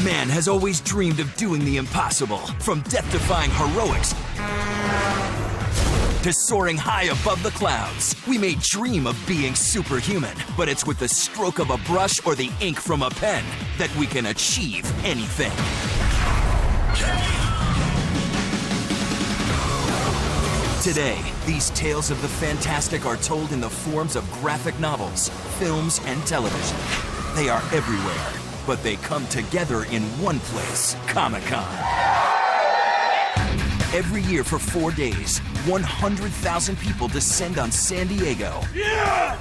Man has always dreamed of doing the impossible, from death-defying heroics to soaring high above the clouds. We may dream of being superhuman, but it's with the stroke of a brush or the ink from a pen that we can achieve anything. Today, these tales of the fantastic are told in the forms of graphic novels, films, and television. They are everywhere, but they come together in one place, Comic-Con. Every year for 4 days, 100,000 people descend on San Diego,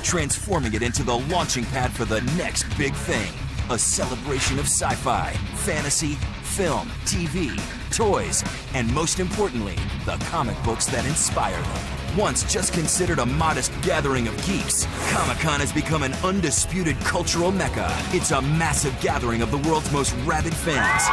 transforming it into the launching pad for the next big thing. A celebration of sci-fi, fantasy, film, TV, toys, and most importantly, the comic books that inspire them. Once just considered a modest gathering of geeks, Comic-Con has become an undisputed cultural mecca. It's a massive gathering of the world's most rabid fans,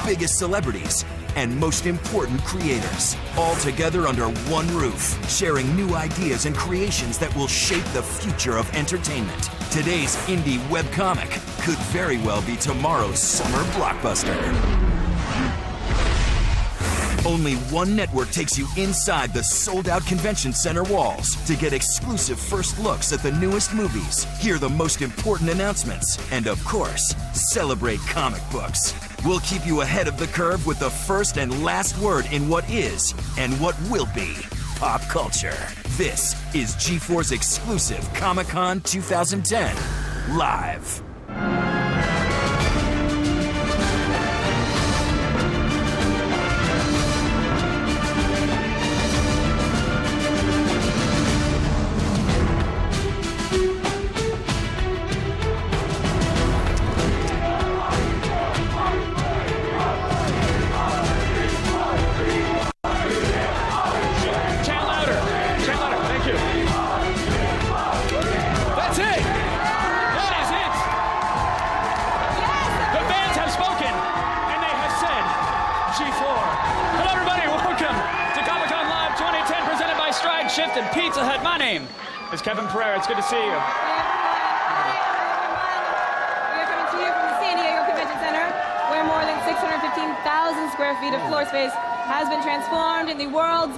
biggest celebrities, and most important creators, all together under one roof, sharing new ideas and creations that will shape the future of entertainment. Today's indie webcomic could very well be tomorrow's summer blockbuster. Only one network takes you inside the sold-out convention center walls to get exclusive first looks at the newest movies, hear the most important announcements, and of course, celebrate comic books. We'll keep you ahead of the curve with the first and last word in what is and what will be pop culture. This is G4's exclusive Comic-Con 2010 Live. And Pizza Hut. My name is Kevin Pereira. It's good to see you. We are coming to you from the San Diego Convention Center, where more than 615,000 square feet of floor space has been transformed in the world's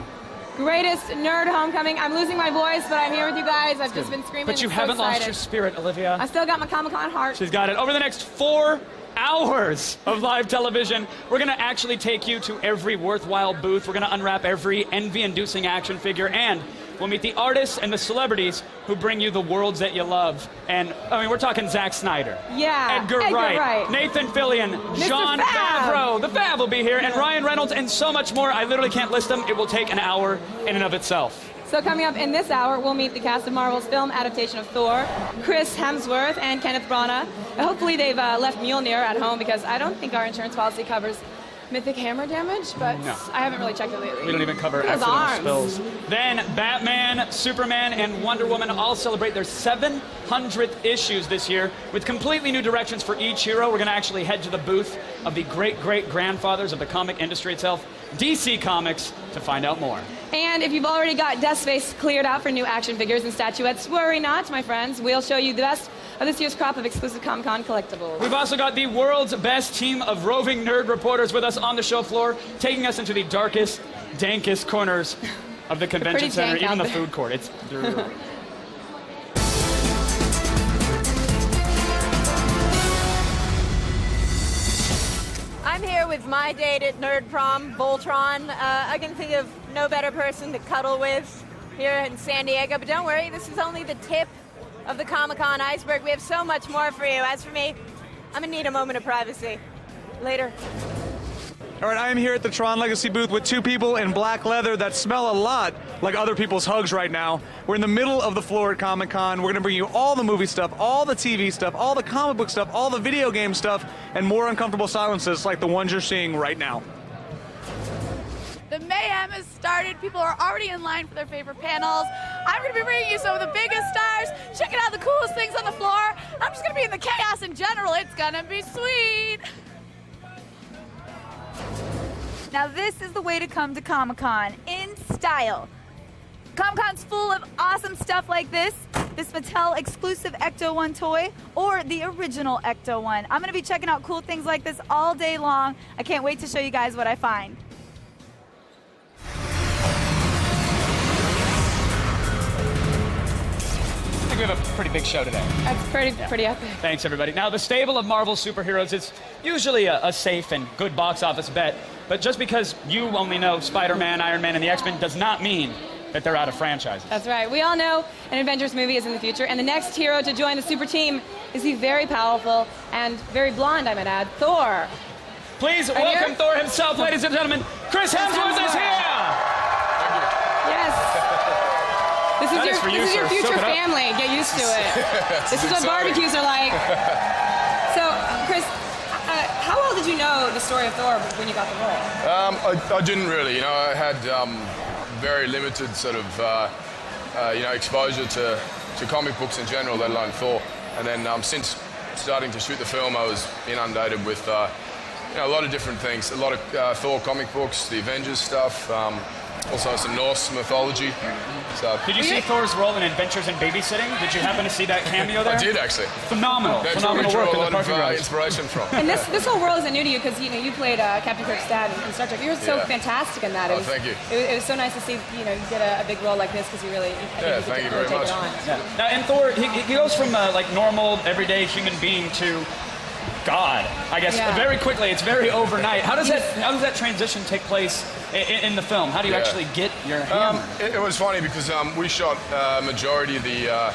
greatest nerd homecoming. I'm losing my voice, but I'm here with you guys. I've just been screaming. But you haven't lost your spirit, Olivia. I still got my Comic-Con heart. She's got it. Over the next 4 hours of live television, we're going to actually take you to every worthwhile booth. We're going to unwrap every envy-inducing action figure, and we'll meet the artists and the celebrities who bring you the worlds that you love. And, I mean, we're talking Zack Snyder. Yeah. Edgar Wright. Nathan Fillion. Mr. Jon Fav. Favreau. The Fav will be here. And Ryan Reynolds and so much more. I literally can't list them. It will take an hour in and of itself. So coming up in this hour, we'll meet the cast of Marvel's film adaptation of Thor, Chris Hemsworth and Kenneth Branagh. Hopefully they've left Mjolnir at home, because I don't think our insurance policy covers mythic hammer damage, but no. I haven't really checked it lately. We don't even cover accidental spills. Then Batman, Superman, and Wonder Woman all celebrate their 700th issues this year with completely new directions for each hero. We're going to actually head to the booth of the great-great-grandfathers of the comic industry itself, DC Comics, to find out more. And if you've already got desk space cleared out for new action figures and statuettes, worry not, my friends. We'll show you the best of this year's crop of exclusive Comic-Con collectibles. We've also got the world's best team of roving nerd reporters with us on the show floor, taking us into the darkest, dankest corners of the convention center, even the food court. It's I'm here with my date at Nerd Prom, Voltron. I can think of no better person to cuddle with here in San Diego. But don't worry, this is only the tip of the Comic-Con iceberg. We have so much more for you. As for me, I'm gonna need a moment of privacy. Later. All right, I am here at the Tron Legacy booth with 2 people in black leather that smell a lot like other people's hugs right now. We're in the middle of the floor at Comic-Con. We're going to bring you all the movie stuff, all the TV stuff, all the comic book stuff, all the video game stuff, and more uncomfortable silences like the ones you're seeing right now. The mayhem has started. People are already in line for their favorite panels. I'm going to be bringing you some of the biggest stars, checking out the coolest things on the floor. I'm just going to be in the chaos in general. It's going to be sweet. Now this is the way to come to Comic-Con, in style. Comic-Con's full of awesome stuff like this this Mattel exclusive Ecto-1 toy or the original Ecto-1. I'm going to be checking out cool things like this all day long. I can't wait to show you guys what I find. I think we have a pretty big show today. That's pretty epic. Thanks, everybody. Now, the stable of Marvel superheroes is usually a safe and good box office bet, but just because you only know Spider-Man, Iron Man, and the X-Men does not mean that they're out of franchises. That's right. We all know an Avengers movie is in the future, and the next hero to join the super team is the very powerful and very blonde, I might add, Thor. Please Right welcome here? Thor himself, ladies and gentlemen. Chris Hemsworth is here! Yes. This is for you, this is your sir. future Soak it up. family. Get used to it. This is what exciting. barbecues are like. So, Chris, how well did you know the story of Thor when you got the role? I didn't really. You know, I had very limited sort of exposure to comic books in general, let alone Thor. And then since starting to shoot the film, I was inundated with a lot of different things. A lot of Thor comic books, the Avengers stuff. Also some Norse mythology. So Did you see Thor's role in Adventures in Babysitting? Did you happen to see that cameo there? I did actually. Phenomenal. That's Phenomenal where we work drew in a the lot parking of garage. inspiration from. And this whole world isn't new to you because you played Captain Kirk's dad in Star Trek. You were so Yeah. fantastic in that. Oh, thank you. It was so nice to see you get a big role like this because you really Thank you very take much. it on. Yeah. Now, in Thor, he goes from like normal, everyday human being to God, I guess, Yeah. very quickly. It's very overnight. How does that transition take place in the film? How do you actually get your hammer? It was funny because we shot majority of the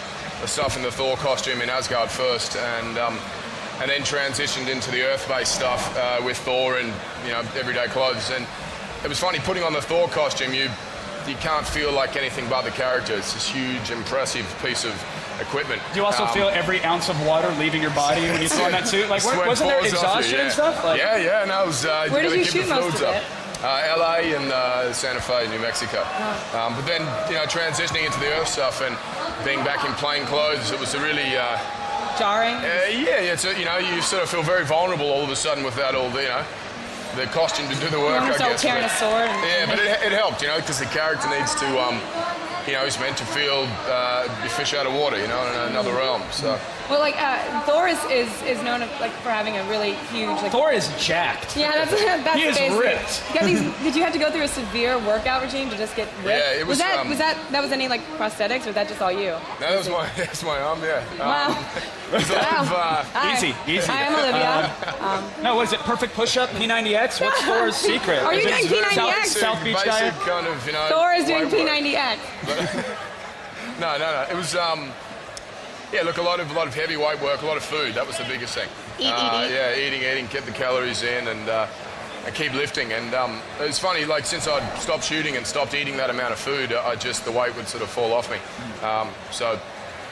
stuff in the Thor costume in Asgard first, and then transitioned into the Earth-based stuff with Thor and everyday clothes. And it was funny putting on the Thor costume. You can't feel like anything but the character. It's this huge, impressive piece of equipment. Do you also feel every ounce of water leaving your body when you throw on that suit? Like, Sweat wasn't there pours off you, exhaustion and stuff? Like, yeah. No, it was. Where did gotta you keep shoot the most fluids of up. it? LA and Santa Fe, New Mexico. But then, transitioning into the Earth stuff and being back in plain clothes, it was a really, Jarring. it's you sort of feel very vulnerable all of a sudden without all the costume to do the work, You want to I start guess. carrying a sword. Yeah, but it helped, because the character needs to, he's meant to feel the fish out of water, in another realm. So. Well, Thor is known for having a really huge. Thor is jacked. Yeah, that's He is basically- ripped. Did you have to go through a severe workout regime to just get ripped? Yeah, it was, that was any prosthetics, or was that just all you? No, that's my arm, yeah. Wow. There's a lot of, Hi. Easy. Hi, I'm Olivia. No, what is it? Perfect push-up, P90X? What's Thor's secret? Are you Is it doing P90X? South Beach basic diet? kind of, Thor is doing light work. P90X. No. It was, look, a lot of heavy weight work, a lot of food. That was the biggest thing. Eat. Yeah, eating, get the calories in, and keep lifting. And it was funny, since I'd stopped shooting and stopped eating that amount of food, the weight would sort of fall off me. So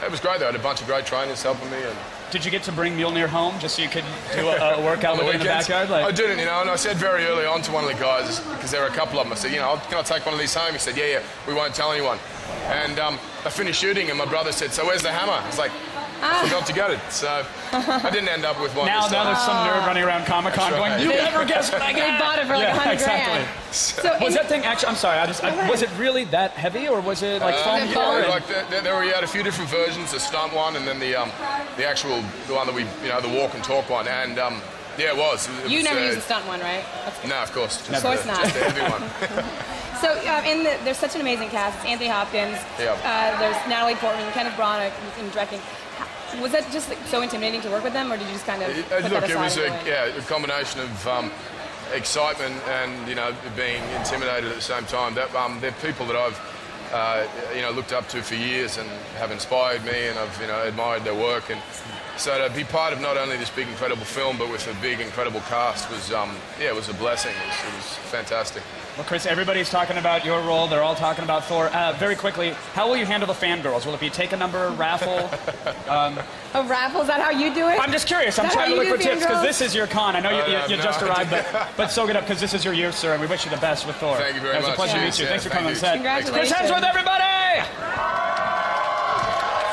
it was great, though. I had a bunch of great trainers helping me. And Did you get to bring Mjolnir home just so you could do a workout with it in the backyard? I didn't, and I said very early on to one of the guys, because there were a couple of them, I said, can I take one of these home? He said, yeah, we won't tell anyone. And I finished shooting, and my brother said, so where's the hammer? I was like, I forgot to get it. So I didn't end up with one. Now this time. there's some nerd running around Comic-Con That's going, right. you never guess what I They got. bought it for Yeah, 100 exactly. grand. So Was that thing actually, I'm sorry, was it really that heavy, or was it like foam? We had a few different versions, the stunt one, and then the actual, the one that we, the walk and talk one. And yeah, it was. You never used the stunt one, right? No, of course. Of course not. Just the heavy one. So there's such an amazing cast. It's Anthony Hopkins. Yeah. There's Natalie Portman, Kenneth Branagh in directing. Was that just so intimidating to work with them, or did you just kind of put that Look, aside? it was and a combination of excitement and being intimidated at the same time. That they're people that I've looked up to for years and have inspired me, and I've admired their work. And so to be part of not only this big incredible film, but with a big incredible cast was it was a blessing. It was fantastic. Well, Chris, everybody's talking about your role. They're all talking about Thor. Very quickly, how will you handle the fangirls? Will it be take a number, raffle? A raffle? Is that how you do it? I'm just curious. I'm Is that trying to how look you for do tips because fangirls? this is your con. I know you no just idea. arrived, but soak it up because this is your year, sir, and we wish you the best with Thor. Thank you very It was much. a pleasure to meet Cheers. you. Yeah, Thanks for thank coming on you. set. Congratulations. Chris Hemsworth, everybody!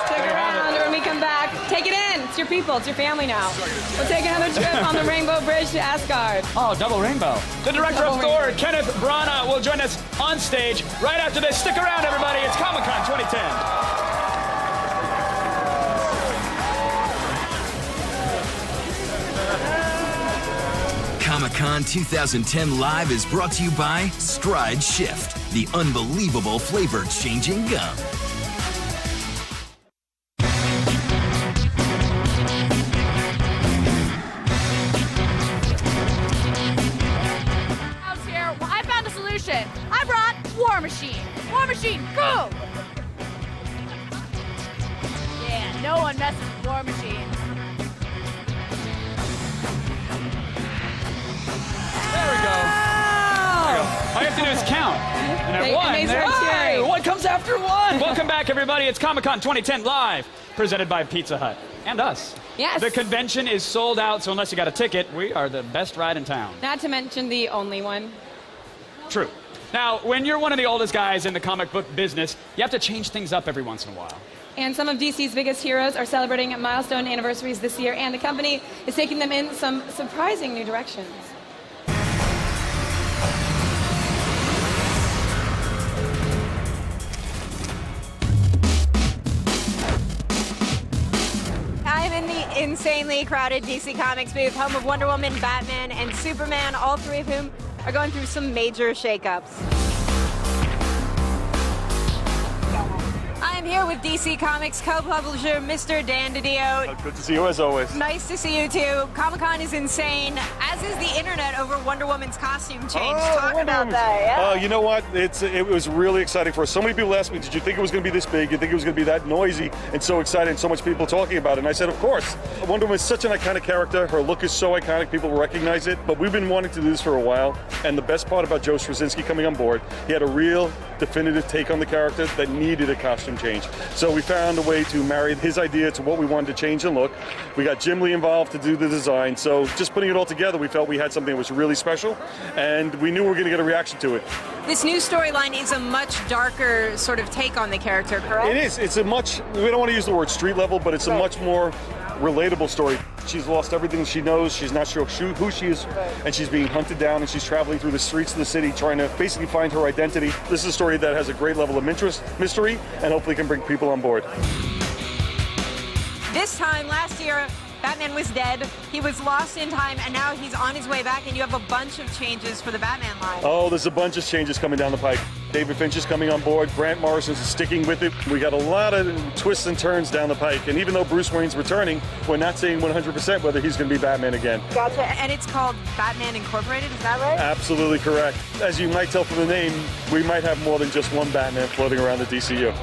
Stick around, and when we come back, take it in. It's your people. It's your family now. We'll take another trip on the Rainbow Bridge to Asgard. Oh, double rainbow. The director of Double Thor, rainbow. Kenneth Branagh, will join us on stage right after this. Stick around, everybody. It's Comic-Con 2010. Comic-Con 2010 Live is brought to you by Stride Shift, the unbelievable flavor-changing gum. House here. Well, I found a solution. I brought War Machine. War Machine, go! Yeah, no one messes with War Machine. There we go. All you have to do is count. And at They- one, and they there- start hey, cheering. what comes after one? Welcome back, everybody. It's Comic-Con 2010 Live, presented by Pizza Hut and us. Yes. The convention is sold out, so unless you got a ticket, we are the best ride in town. Not to mention the only one. True. Now, when you're one of the oldest guys in the comic book business, you have to change things up every once in a while. And some of DC's biggest heroes are celebrating milestone anniversaries this year, and the company is taking them in some surprising new directions. I'm in the insanely crowded DC Comics booth, home of Wonder Woman, Batman, and Superman, all three of whom are going through some major shakeups. I'm here with DC Comics co-publisher Mr. Dan DiDio. Good to see you as always. Nice to see you too. Comic-Con is insane, as is the internet over Wonder Woman's costume change. Talk about that. Yeah. You know what? It was really exciting for us. So many people asked me, did you think it was going to be this big? You think it was going to be that noisy and so exciting and so much people talking about it? And I said, of course. Wonder Woman is such an iconic character. Her look is so iconic, people recognize it. But we've been wanting to do this for a while. And the best part about Joe Straczynski coming on board, he had a real definitive take on the character that needed a costume change. So we found a way to marry his idea to what we wanted to change and look. We got Jim Lee involved to do the design. So just putting it all together, we felt we had something that was really special, and we knew we were going to get a reaction to it. This new storyline is a much darker sort of take on the character, correct? It is. It's a much, we don't want to use the word street level, but it's a much more relatable story. She's lost everything she knows. She's not sure who she is, and she's being hunted down, and she's traveling through the streets of the city trying to basically find her identity. This is a story that has a great level of mystery, and hopefully can bring people on board. This time last year, Batman was dead. He was lost in time, and now he's on his way back, and you have a bunch of changes for the Batman line. Oh, there's a bunch of changes coming down the pike. David Finch is coming on board. Grant Morrison's sticking with it. We got a lot of twists and turns down the pike. And even though Bruce Wayne's returning, we're not saying 100% whether he's going to be Batman again. Gotcha. And it's called Batman Incorporated, is that right? Absolutely correct. As you might tell from the name, we might have more than just one Batman floating around the DCU.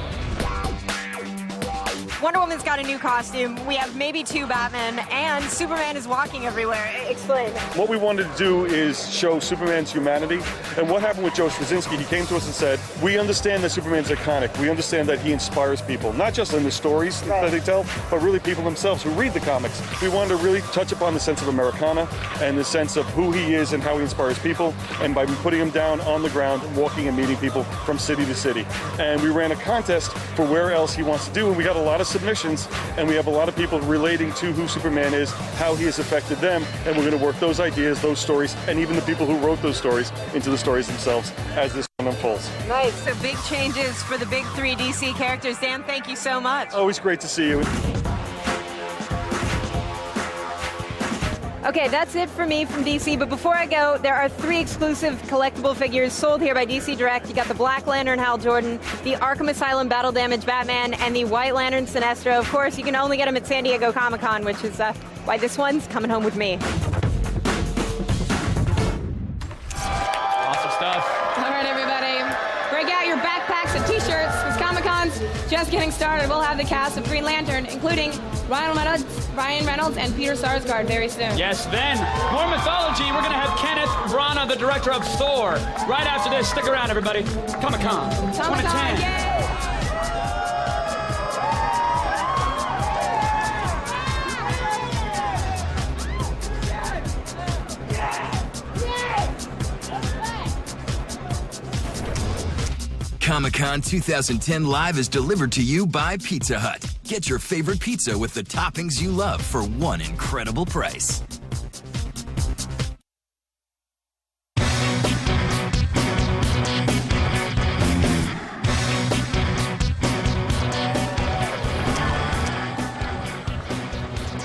Wonder Woman's got a new costume. We have maybe two Batmen, and Superman is walking everywhere. Explain. What we wanted to do is show Superman's humanity. And what happened with Joe Straczynski, he came to us and said, we understand that Superman's iconic. We understand that he inspires people, not just in the stories that they tell, but really people themselves who read the comics. We wanted to really touch upon the sense of Americana and the sense of who he is and how he inspires people, and by putting him down on the ground, walking and meeting people from city to city. And we ran a contest for where else he wants to do, and we got a lot of submissions, and we have a lot of people relating to who Superman is, how he has affected them, and we're going to work those ideas, those stories, and even the people who wrote those stories into the stories themselves as this one unfolds. Nice. So big changes for the big three DC characters. Dan, thank you so much. Always great to see you. Okay, that's it for me from DC, but before I go, there are 3 exclusive collectible figures sold here by DC Direct. You got the Black Lantern Hal Jordan, the Arkham Asylum Battle Damage Batman, and the White Lantern Sinestro. Of course, you can only get them at San Diego Comic-Con, which is why this one's coming home with me. Awesome stuff. All right, everybody. Break out your backpacks and t-shirts, because Comic-Con's just getting started. We'll have the cast of Green Lantern, including Ryan Reynolds, and Peter Sarsgaard very soon. Yes, then, more mythology. We're going to have Kenneth Branagh, the director of Thor. Right after this, stick around, everybody. Comic-Con 2010. Yay! Comic-Con 2010 Live is delivered to you by Pizza Hut. Get your favorite pizza with the toppings you love for one incredible price.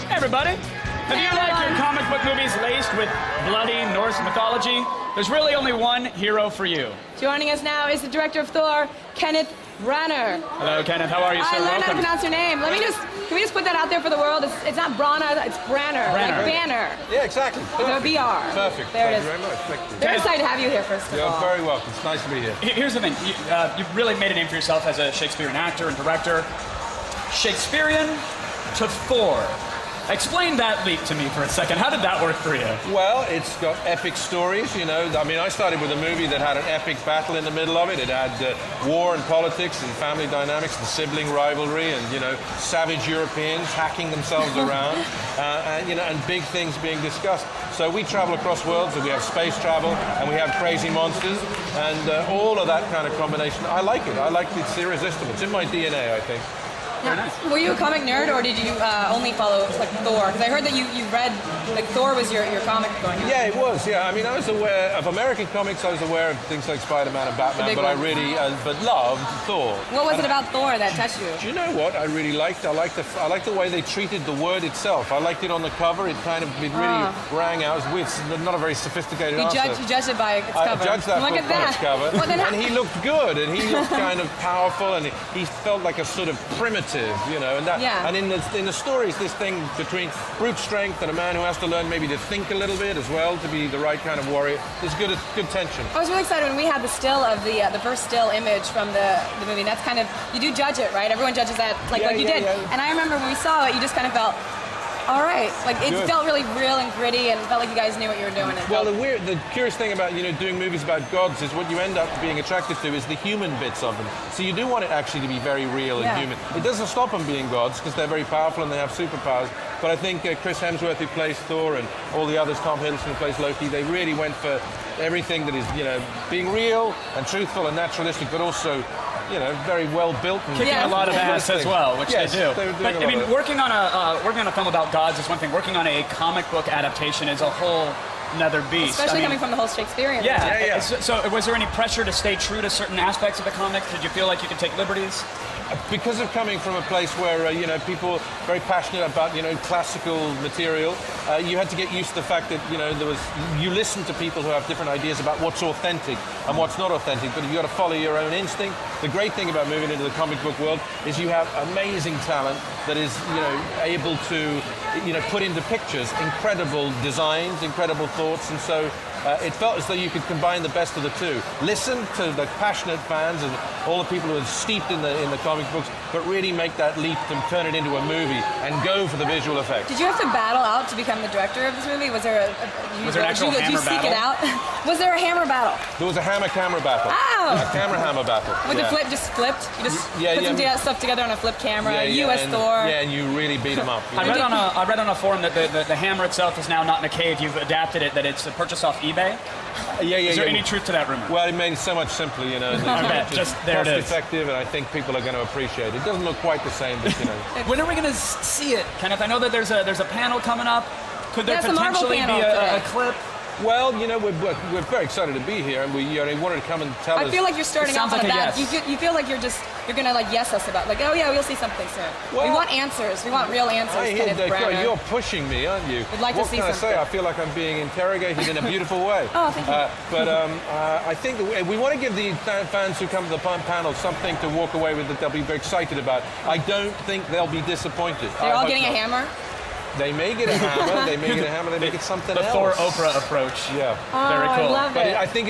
Hey, everybody. If you like your comic book movies laced with bloody Norse mythology, there's really only one hero for you. Joining us now is the director of Thor, Kenneth Branagh. Hello, Kenneth. How are you, sir? I learned how to Welcome. pronounce your name. Can we just put that out there for the world? It's not Branagh, it's Branagh. Branagh. Like banner. Yeah, exactly. With a BR. Perfect. There Thank it is. you very much. Thank you. Very excited to have you here, first of You're all. very welcome. It's nice to be here. Here's the thing. You've really made a name for yourself as a Shakespearean actor and director. Shakespearean to Thor. Explain that leap to me for a second. How did that work for you? Well, it's got epic stories, you know. I mean, I started with a movie that had an epic battle in the middle of it. It had war and politics and family dynamics and sibling rivalry and, you know, savage Europeans hacking themselves around and, you know, and big things being discussed. So we travel across worlds and we have space travel and we have crazy monsters and all of that kind of combination. I like it. I like it. It's irresistible. It's in my DNA, I think. Very nice. Were you a comic nerd, or did you only follow like Thor? Because I heard that you read like Thor was your comic going on. Yeah, it was. Yeah, I mean, I was aware of American comics. I was aware of things like Spider-Man and Batman, big but I ones. really, but loved Thor. What was it about Thor that touched you? Do you know what I really liked? I liked the way they treated the word itself. I liked it on the cover. It really rang out. It's not a very sophisticated answer. You judged it by its I cover. judged that Look book at by that. its cover, Well, then and he looked good, and he looked kind of powerful, and he felt like a sort of primitive, you know. And Yeah. and in the stories, this thing between brute strength and a man who has to learn maybe to think a little bit as well to be the right kind of warrior. There's good tension. I was really excited when we had the still of the first still image from the movie. And that's kind of, you do judge it, right? Everyone judges that like you did. Yeah. And I remember when we saw it, you just kind of felt, all right. Like it Good. felt really real and gritty, and felt like you guys knew what you were doing. It Well, felt- the curious thing about doing movies about gods is what you end up being attracted to is the human bits of them. So you do want it actually to be very real and Yeah. human. It doesn't stop them being gods because they're very powerful and they have superpowers. But I think Chris Hemsworth, who plays Thor, and all the others, Tom Hiddleston, who plays Loki, they really went for everything that is being real and truthful and naturalistic, but also very well built and Kicking a lot of ass as well, which yes, they do. They were doing But a I lot mean, of it. working on a film about gods is one thing. Working on a comic book adaptation is a whole another beast. especially I mean, coming from the whole Shakespearean. Yeah. So was there any pressure to stay true to certain aspects of the comic? Did you feel like you could take liberties? Because of coming from a place where people very passionate about classical material, you had to get used to the fact that you listen to people who have different ideas about what's authentic and what's not authentic. But you got to follow your own instinct. The great thing about moving into the comic book world is you have amazing talent that is able to put into pictures incredible designs, incredible thoughts, and so. It felt as though you could combine the best of the two. Listen to the passionate fans and all the people who are steeped in the comic books, but really make that leap and turn it into a movie and go for the visual effects. Did you have to battle out to become the director of this movie? Was there Was there an actual did you hammer seek battle? it out? Was there a hammer battle? There was a hammer-camera battle. Oh! A camera-hammer battle. With yeah. the flip, just flipped? You just Yeah, put yeah. some stuff together on a flip camera, Yeah, US and, Thor. Yeah, and you really beat them up. I read on a forum that the hammer itself is now not in a cave. You've adapted it, that it's a purchase off eBay. Is there any truth to that rumor? Well, it made it so much simpler, I bet. Just there it is. cost-effective, and I think people are going to appreciate it. It doesn't look quite the same, but When are we going to see it, Kenneth? I know that there's a panel coming up. Could there Yes, the Marvel potentially be panel a today. clip? Well, we're very excited to be here, and we wanted to come and tell us. I feel like you're starting It off sounds on a like a bad. yes. You feel like you're gonna yes us about oh yeah, we'll see something soon. we Well- want answers. We want real answers. I hear Kenneth that Branagh. you're pushing me, aren't you? We'd like to what see can I say? something. I feel like I'm being interrogated in a beautiful way. Oh, thank you. But I think that we want to give the fans who come to the panel something to walk away with that they'll be very excited about. I don't think they'll be disappointed. They're I all hope getting a not. hammer. They may get a hammer. They may get a hammer. They may get something The else. Thor Oprah approach. Yeah. Very I cool. love But it. I think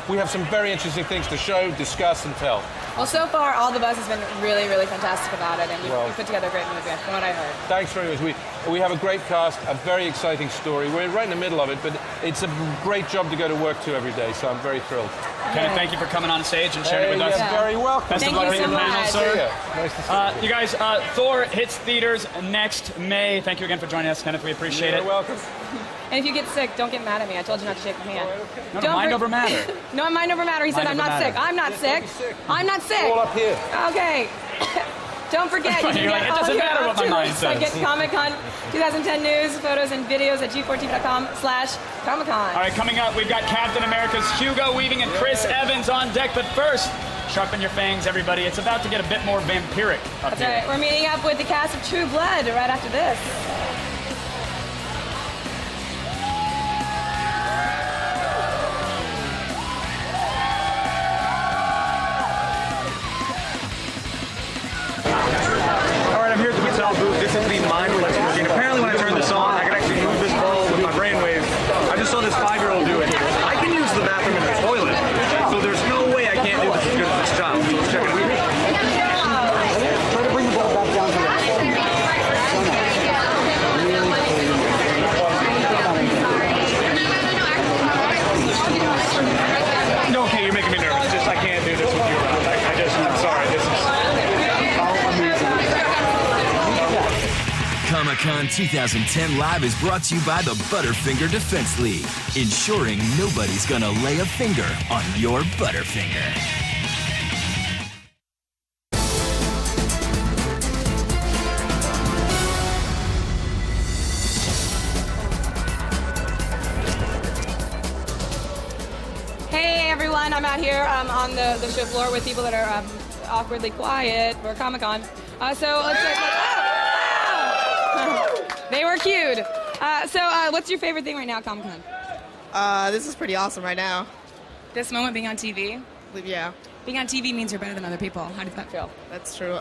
we have some very interesting things to show, discuss, and tell. Well, so far all the buzz has been really, really fantastic about it, and we Well- put together a great movie from what I heard. Thanks very much. We have a great cast, a very exciting story. We're right in the middle of it, but it's a great job to go to work to every day, so I'm very thrilled. Kenneth, thank you for coming on stage and sharing it with us. You're very welcome. Best Thank of luck you with so your panel, much. sir. See ya. Nice to see you. You guys, Thor hits theaters next May. Thank you again for joining us, Kenneth. We appreciate You're it. welcome. And if you get sick, don't get mad at me. I told you not to shake my hand. No, Don't mind for- over matter. No, mind over matter. He said, Mind I'm over not matter. sick. I'm not sick. I'm not sick. All up here. Okay. Don't forget, you can You're get like, it all doesn't your matter what my mind afterwards. says. Get Comic-Con 2010 news, photos, and videos at g4tv.com/Comic-Con. All right, coming up, we've got Captain America's Hugo Weaving and Chris Evans on deck. But first, sharpen your fangs, everybody. It's about to get a bit more vampiric up That's here. right. We're meeting up with the cast of True Blood right after this. the mind what's working. Apparently when I turn this on, I can actually move this ball with my brainwave. I just saw this 5-year-old do it. I can use the bathroom in the toilet, so there's no way I can't do this as good as this child. So let's check it out. Try to bring the ball back down to the No, okay, you're making me nervous. Just I can't do this with you around. I'm sorry. This is Comic-Con 2010 Live is brought to you by the Butterfinger Defense League, ensuring nobody's gonna lay a finger on your Butterfinger. Hey everyone, I'm out here on the show floor with people that are awkwardly quiet for Comic-Con. So let's they were cute. What's your favorite thing right now at Comic-Con? This is pretty awesome right now. This moment being on TV? Yeah. Being on TV means you're better than other people. How does that feel? That's true.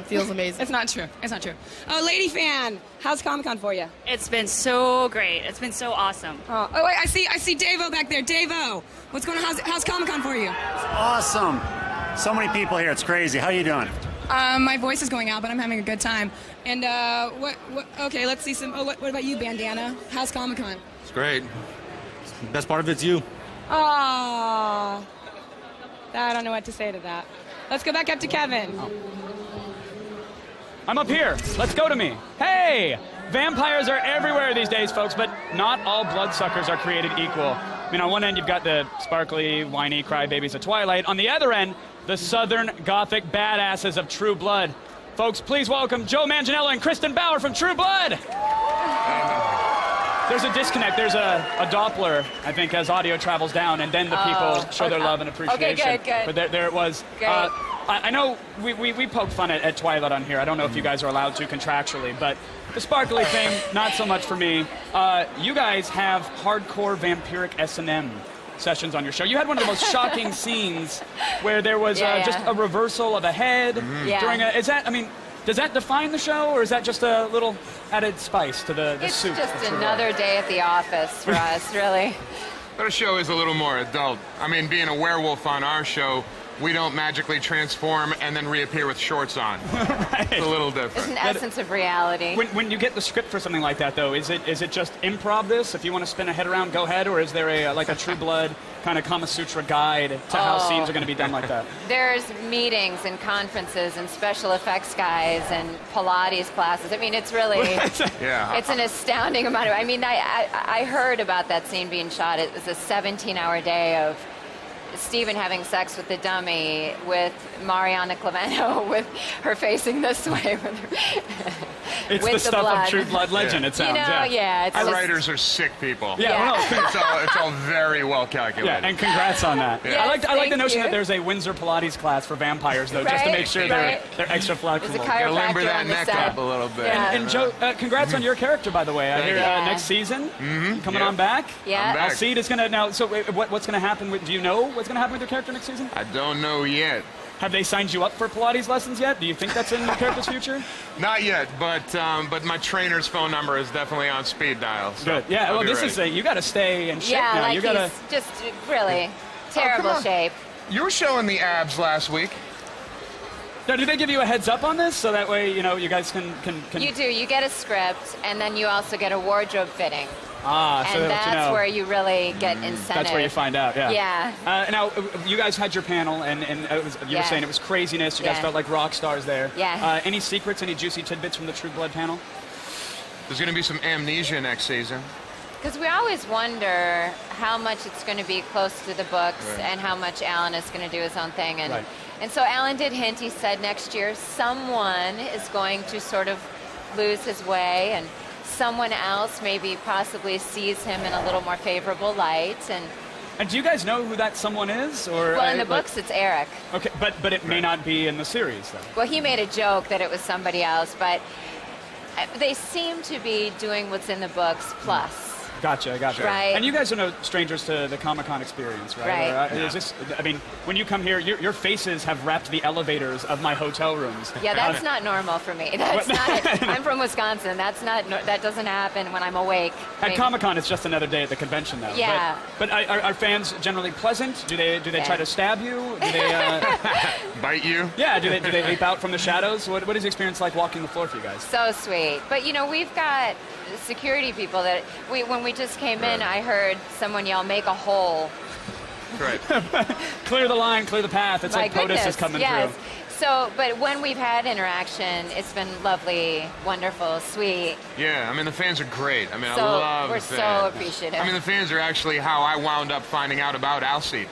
Feels amazing. It's not true. It's not true. Oh, Lady Fan, how's Comic-Con for you? It's been so great. It's been so awesome. Oh wait, I see Davo back there. Davo, what's going on? How's Comic-Con for you? Awesome. So many people here. It's crazy. How you doing? My voice is going out, but I'm having a good time. And okay, let's see some. Oh, what about you, Bandana? How's Comic-Con? It's great. Best part of it's you. Aww. I don't know what to say to that. Let's go back up to Kevin. I'm up here. Let's go to me. Hey! Vampires are everywhere these days, folks, but not all bloodsuckers are created equal. I mean, on one end, you've got the sparkly, whiny crybabies of Twilight. On the other end, the Southern Gothic badasses of True Blood. Folks, please welcome Joe Manganiello and Kristen Bauer from True Blood. There's a disconnect. There's a Doppler, I think, as audio travels down, and then the people show their love and appreciation. Okay, good. But there it was. I know we poke fun at Twilight on here. I don't know if you guys are allowed to contractually, but the sparkly thing, not so much for me. You guys have hardcore vampiric S&M sessions on your show. You had one of the most shocking scenes where there was just a reversal of a head during a... Does that define the show, or is that just a little added spice to the soup? It's just another day at the office for us, really. Our show is a little more adult. I mean, being a werewolf on our show, we don't magically transform and then reappear with shorts on. Right. It's a little different. It's an essence of reality. When you get the script for something like that, though, is it just improv this? If you want to spin a head around, go ahead, or is there a True Blood kind of Kama Sutra guide to how scenes are going to be done like that? There's meetings and conferences and special effects guys and Pilates classes. I mean, it's really, it's an astounding amount of, I heard about that scene being shot. It was a 17-hour day of Steven having sex with the dummy, with Mariana Clemento, with her facing this way. It's with the stuff blood. of True Blood legend, it sounds. It's Our just, writers are sick people. Yeah. It's all very well calculated. Yeah, and congrats on that. Yeah. I like the notion that there's a Windsor Pilates class for vampires, though, just to make sure they're extra flexible. Gotta limber that neck up a little bit. And Joe, congrats on your character, by the way. I hear next season coming on back. Yeah. I'm back. See, it's gonna now. So what's gonna happen? Do you know what's gonna happen with your character next season? I don't know yet. Have they signed you up for Pilates lessons yet? Do you think that's in your character's future? Not yet, but my trainer's phone number is definitely on speed dial. So Good. Yeah. I'll Well, be this ready. is you got to stay in shape now. like You gotta. he's just really terrible on. shape. You were showing the abs last week. Now, do they give you a heads up on this so that way you guys can? You do. You get a script, and then you also get a wardrobe fitting. So and that's where you really get incentive. That's where you find out, yeah. Yeah. Now, you guys had your panel, and you were saying it was craziness. You guys felt like rock stars there. Yeah. Any secrets, any juicy tidbits from the True Blood panel? There's going to be some amnesia next season. Because we always wonder how much it's going to be close to the books and how much Alan is going to do his own thing. And so Alan did hint, he said next year someone is going to sort of lose his way, and someone else maybe possibly sees him in a little more favorable light. And do you guys know who that someone is? Or well, in the books, it's Eric. Okay, but it may not be in the series, though. Well, he made a joke that it was somebody else, but they seem to be doing what's in the books plus. Gotcha. Right. And you guys are no strangers to the Comic-Con experience, right? Right. Or, is this, I mean, when you come here, your faces have wrapped the elevators of my hotel rooms. Yeah, that's not normal for me. That's not. I'm from Wisconsin. That doesn't happen when I'm awake. At Comic-Con, it's just another day at the convention, though. Yeah. But are fans generally pleasant? Do they try to stab you? Do they bite you? Yeah. Do they leap out from the shadows? What is the experience like walking the floor for you guys? So sweet. But we've got security people that when we just came in, I heard someone yell, "Make a hole." Right. Clear the line, clear the path. It's like POTUS is coming through. So, but when we've had interaction, it's been lovely, wonderful, sweet. Yeah, I mean, the fans are great. I mean, So, I love we're the fans. so appreciative. I mean, the fans are actually how I wound up finding out about Alcide.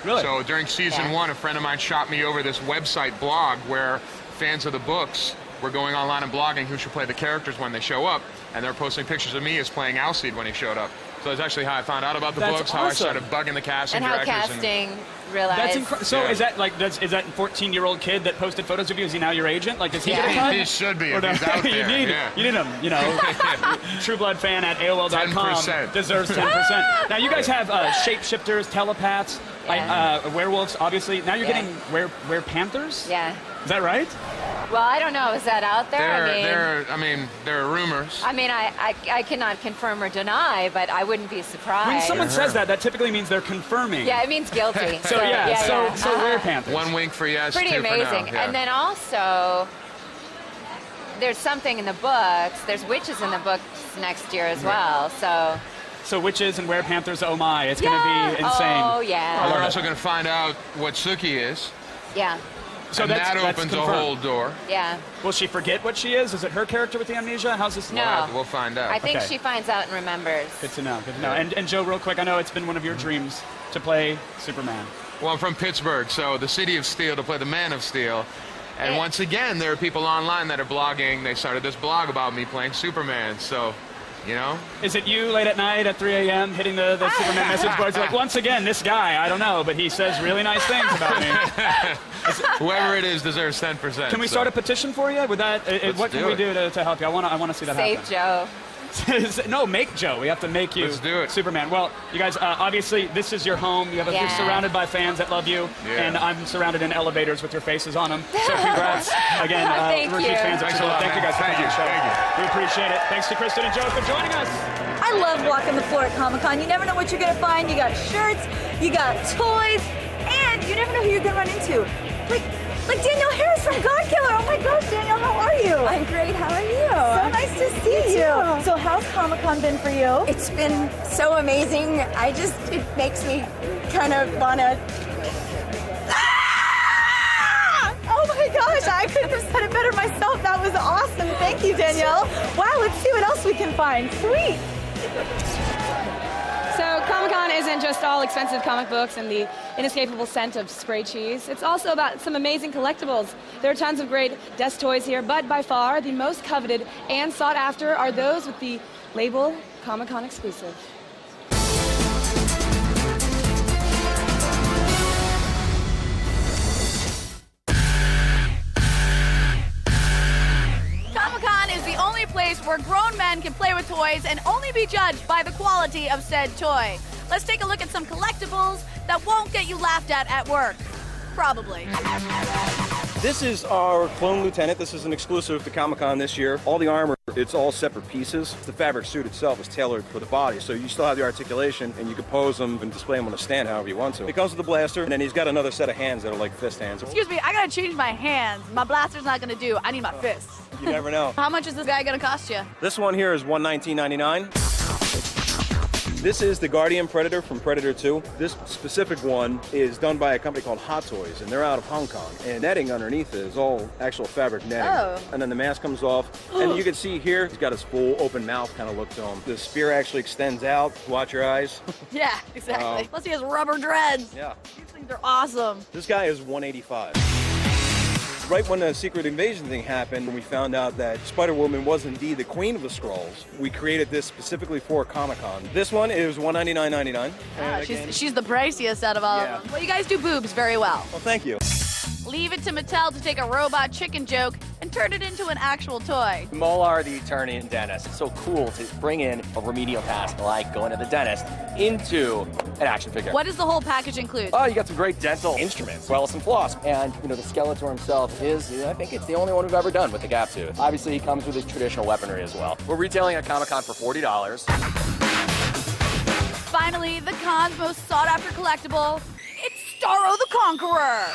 Really? So during season 1, a friend of mine shot me over this website blog where fans of the books were going online and blogging who should play the characters when they show up, and they're posting pictures of me as playing Alcide when he showed up. So that's actually how I found out about the That's books, how I awesome. started bugging the casting And how directors. casting realized. That's incredible. So is that like is that 14-year-old kid that posted photos of you? Is he now your agent? Like, does he get a cut? He should be if Or he's out there. you need him. True Blood fan at AOL.com 10%. deserves 10%. Now you guys have shapeshifters, telepaths, werewolves. Obviously, now you're getting panthers. Yeah. Is that right? Well, I don't know. Is that out there? There are rumors. I mean, I cannot confirm or deny, but I wouldn't be surprised. When someone says that typically means they're confirming. Yeah, it means guilty. So werepanthers. One wink for yes, Pretty 2 for no. amazing. Yeah. And then also, there's something in the books. There's witches in the books next year as well. So witches and werepanthers, oh my, it's going to be insane. Oh, yeah. We're also going to find out what Suki is. Yeah. So and that that's opens a confirmed. whole door. Yeah. Will she forget what she is? Is it her character with the amnesia? How's this? No. We'll find out. I think Okay. she finds out and remembers. Good to know. And Joe, real quick, I know it's been one of your dreams to play Superman. Well, I'm from Pittsburgh, so the City of Steel to play the Man of Steel. And once again, there are people online that are blogging. They started this blog about me playing Superman, so, Is it you late at night at 3 a.m. hitting the Superman message boards? Like, once again, this guy, I don't know, but he says really nice things about me. Whoever it is deserves 10%. Can we start a petition for you? Would that? What can we do to help you? I want to see that happen. Save Joe. No, make Joe. We have to make you Let's do it. Superman. Well, you guys, obviously, this is your home. You're surrounded by fans that love you, and I'm surrounded in elevators with your faces on them. So congrats again. Thank we're you. huge fans of Thanks a you. lot, Thank you man. guys for Thank coming you. on the show. Thank you. We appreciate it. Thanks to Kristen and Joe for joining us. I love walking the floor at Comic-Con. You never know what you're going to find. You got shirts, you got toys, and you never know who you're going to run into. Like Danielle Harris from God Killer. Oh my gosh, Danielle, how are you? I'm great. How are you? So nice to see you. So how's Comic-Con been for you? It's been so amazing. It makes me kind of want to... Oh my gosh, I couldn't have said it better myself. That was awesome. Thank you, Danielle. Wow, let's see what else we can find. Sweet. So Comic-Con isn't just all expensive comic books and the inescapable scent of spray cheese. It's also about some amazing collectibles. There are tons of great desk toys here, but by far the most coveted and sought after are those with the label Comic-Con exclusive. Comic-Con is the only place where grown men can play with toys and only be judged by the quality of said toy. Let's take a look at some collectibles that won't get you laughed at work. Probably. This is our Clone Lieutenant. This is an exclusive to Comic-Con this year. All the armor, it's all separate pieces. The fabric suit itself is tailored for the body, so you still have the articulation, and you can pose them and display them on a stand however you want to. It comes with the blaster, and then he's got another set of hands that are like fist hands. Excuse me, I gotta change my hands. My blaster's not gonna do. I need my fists. You never know. How much is this guy gonna cost you? This one here is $119.99. This is the Guardian Predator from Predator 2. This specific one is done by a company called Hot Toys, and they're out of Hong Kong. And netting underneath it is all actual fabric netting. Oh. And then the mask comes off, and you can see here, he's got his full open mouth kind of look to him. The spear actually extends out. Watch your eyes. Yeah, exactly. Plus he has rubber dreads. Yeah. These things are awesome. This guy is $185. Right when the Secret Invasion thing happened, when we found out that Spider-Woman was indeed the Queen of the Skrulls, we created this specifically for Comic-Con. This one is $199.99. She's the priciest out of all of them. Well, you guys do boobs very well. Well, thank you. Leave it to Mattel to take a robot chicken joke and turn it into an actual toy. Molar, the attorney and dentist. It's so cool to bring in a remedial task like going to the dentist into an action figure. What does the whole package include? Oh, you got some great dental instruments, as well as some floss. And, the Skeletor himself is, I think it's the only one we've ever done with the gap tooth. Obviously, he comes with his traditional weaponry as well. We're retailing at Comic-Con for $40. Finally, the con's most sought-after collectible. It's Starro the Conqueror.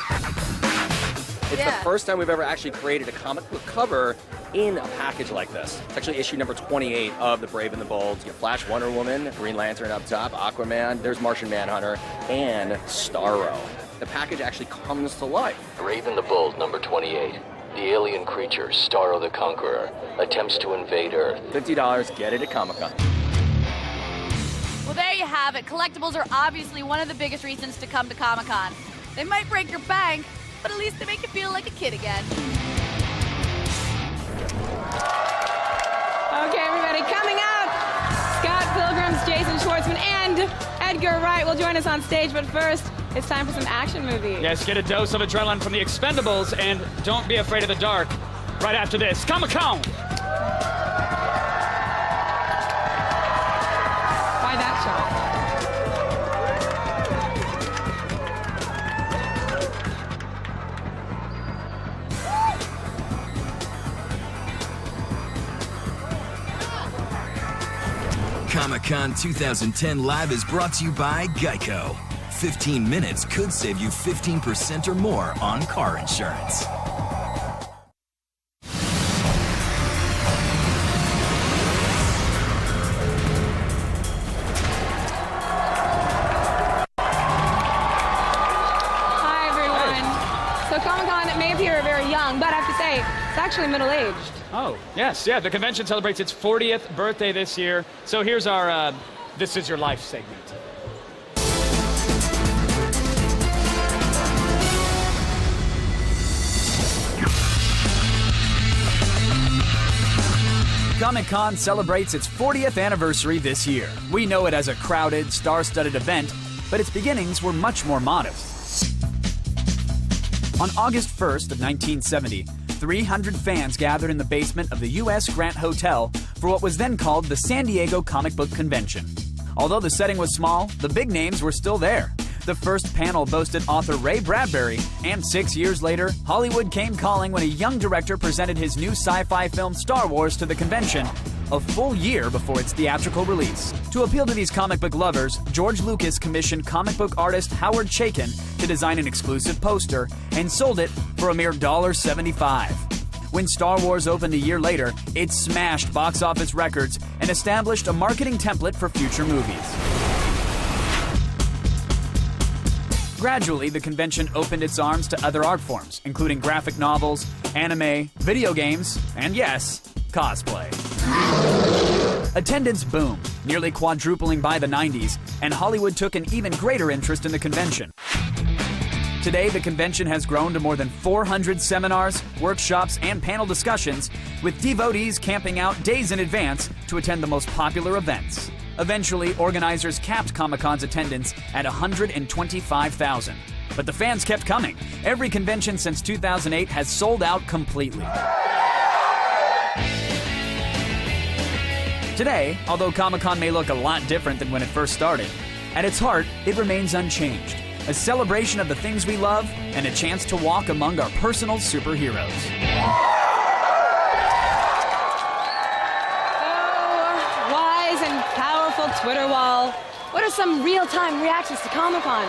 It's the first time we've ever actually created a comic book cover in a package like this. It's actually issue number 28 of The Brave and the Bold. You get Flash, Wonder Woman, Green Lantern up top, Aquaman, there's Martian Manhunter, and Starro. The package actually comes to life. Brave and the Bold, number 28. The alien creature, Starro the Conqueror, attempts to invade Earth. $50, get it at Comic-Con. Well, there you have it. Collectibles are obviously one of the biggest reasons to come to Comic-Con. They might break your bank, but at least they make you feel like a kid again. Okay, everybody, coming up, Scott Pilgrim's Jason Schwartzman and Edgar Wright will join us on stage, but first, it's time for some action movies. Yes, get a dose of adrenaline from the Expendables, and don't be afraid of the dark. Right after this, Comic-Con! Why that shot? Comic-Con 2010 Live is brought to you by Geico. 15 minutes could save you 15% or more on car insurance. Hi, everyone. So Comic-Con may appear very young, but I have to say, it's actually middle-aged. Oh, yes, yeah. The convention celebrates its 40th birthday this year. So here's our This Is Your Life segment. Comic-Con celebrates its 40th anniversary this year. We know it as a crowded, star-studded event, but its beginnings were much more modest. On August 1st of 1970, 300 fans gathered in the basement of the U.S. Grant Hotel for what was then called the San Diego Comic Book Convention. Although the setting was small, the big names were still there. The first panel boasted author Ray Bradbury, and 6 years later, Hollywood came calling when a young director presented his new sci-fi film Star Wars to the convention, a full year before its theatrical release. To appeal to these comic book lovers, George Lucas commissioned comic book artist Howard Chaykin to design an exclusive poster and sold it for a mere $1.75. When Star Wars opened a year later, it smashed box office records and established a marketing template for future movies. Gradually, the convention opened its arms to other art forms, including graphic novels, anime, video games, and yes, cosplay. Attendance boomed, nearly quadrupling by the 90s, and Hollywood took an even greater interest in the convention. Today, the convention has grown to more than 400 seminars, workshops, and panel discussions, with devotees camping out days in advance to attend the most popular events. Eventually, organizers capped Comic-Con's attendance at 125,000. But the fans kept coming. Every convention since 2008 has sold out completely. Today, although Comic-Con may look a lot different than when it first started, at its heart, it remains unchanged. A celebration of the things we love and a chance to walk among our personal superheroes. Oh, wise and powerful Twitter wall. What are some real-time reactions to Comic-Con?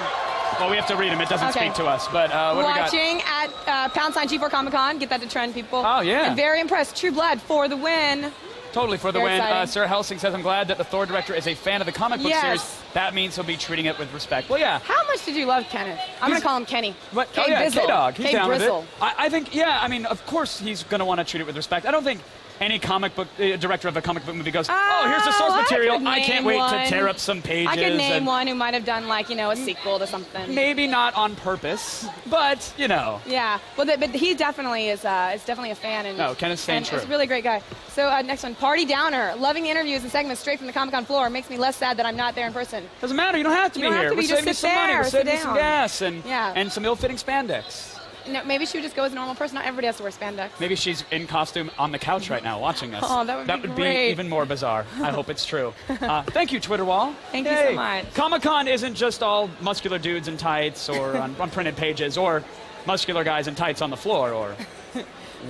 Well, we have to read them. It doesn't speak to us. But what do we got? Watching at #G4 Comic-Con. Get that to trend, people. Oh, yeah. And very impressed. True Blood for the win. Totally for the Very win. exciting. Sarah Helsing says, I'm glad that the Thor director is a fan of the comic book series. That means he'll be treating it with respect. Well, yeah. How much did you love Kenneth? I'm going to call him Kenny. What? K Oh, yeah, Bizzle. K-Dog. He's K down Brizzle. with it. I think, yeah, I mean, of course he's going to want to treat it with respect. I don't think any comic book director of a comic book movie goes, oh, here's the source material. I can't wait to tear up some pages. I could name and one who might have done, like, a sequel to something. Maybe not on purpose, but, Yeah, well, but he definitely is definitely a fan. And, No, Kenneth's staying and true. He's a really great guy. So next one, Party Downer. Loving interviews and segments straight from the Comic-Con floor makes me less sad that I'm not there in person. Doesn't matter. You don't have to be You don't here. have to be. We're Just saving you sit some money. there, We're sit saving you some down. gas and Yeah. some ill-fitting spandex. No, maybe she would just go as a normal person. Not everybody has to wear spandex. Maybe she's in costume on the couch right now watching us. Oh, that would be great. Be even more bizarre. I hope it's true. Thank you, Twitter wall. Thank you so much. Comic-Con isn't just all muscular dudes in tights or on printed pages or muscular guys in tights on the floor or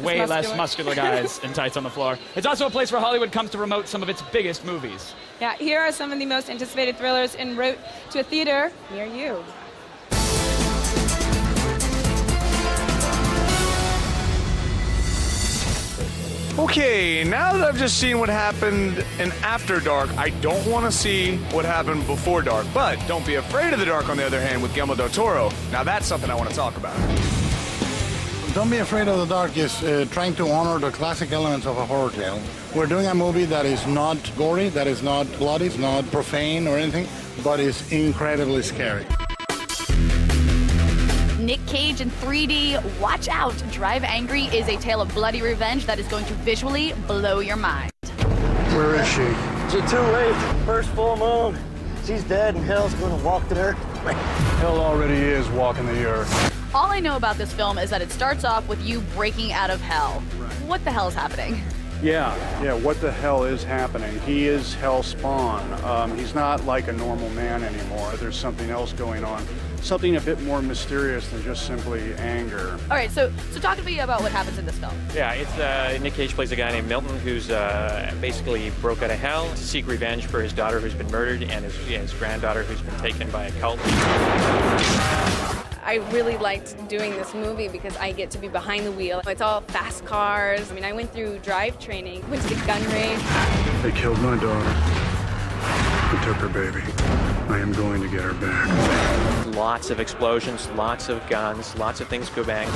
way less muscular guys in tights on the floor. It's also a place where Hollywood comes to promote some of its biggest movies. Yeah, here are some of the most anticipated thrillers en route to a theater near you. Okay, now that I've just seen what happened in After Dark, I don't want to see what happened before dark. But don't be afraid of the dark, on the other hand, with Guillermo del Toro. Now that's something I want to talk about. Don't Be Afraid of the Dark is trying to honor the classic elements of a horror tale. We're doing a movie that is not gory, that is not bloody, it's not profane or anything, but is incredibly scary. Nick Cage in 3D. Watch out. Drive Angry is a tale of bloody revenge that is going to visually blow your mind. Where is she? You're too late. First full moon. She's dead and hell's going to walk the earth. Hell already is walking the earth. All I know about this film is that it starts off with you breaking out of hell. What the hell is happening? Yeah, what the hell is happening? He is hell spawn. He's not like a normal man anymore. There's something else going on. Something a bit more mysterious than just simply anger. All right, so talk to me about what happens in this film. Yeah, it's Nick Cage plays a guy named Milton who's basically broke out of hell to seek revenge for his daughter who's been murdered and his granddaughter who's been taken by a cult. I really liked doing this movie because I get to be behind the wheel. It's all fast cars. I mean, I went through drive training, went to the gun range. They killed my daughter. They took her baby. I am going to get her back. Lots of explosions, lots of guns, lots of things go bang.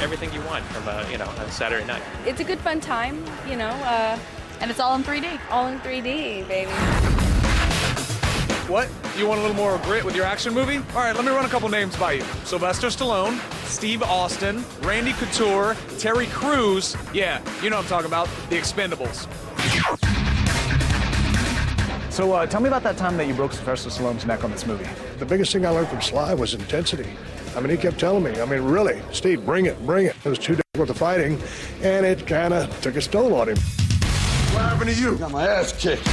Everything you want from a Saturday night. It's a good fun time, and it's all in 3D. All in 3D, baby. What? You want a little more grit with your action movie? All right, let me run a couple names by you. Sylvester Stallone, Steve Austin, Randy Couture, Terry Crews. Yeah, you know what I'm talking about. The Expendables. So tell me about that time that you broke Sylvester Stallone's neck on this movie. The biggest thing I learned from Sly was intensity. I mean, he kept telling me, really, Steve, bring it, bring it. It was 2 days worth of fighting, and it kind of took a toll on him. What happened to you? Got my ass kicked.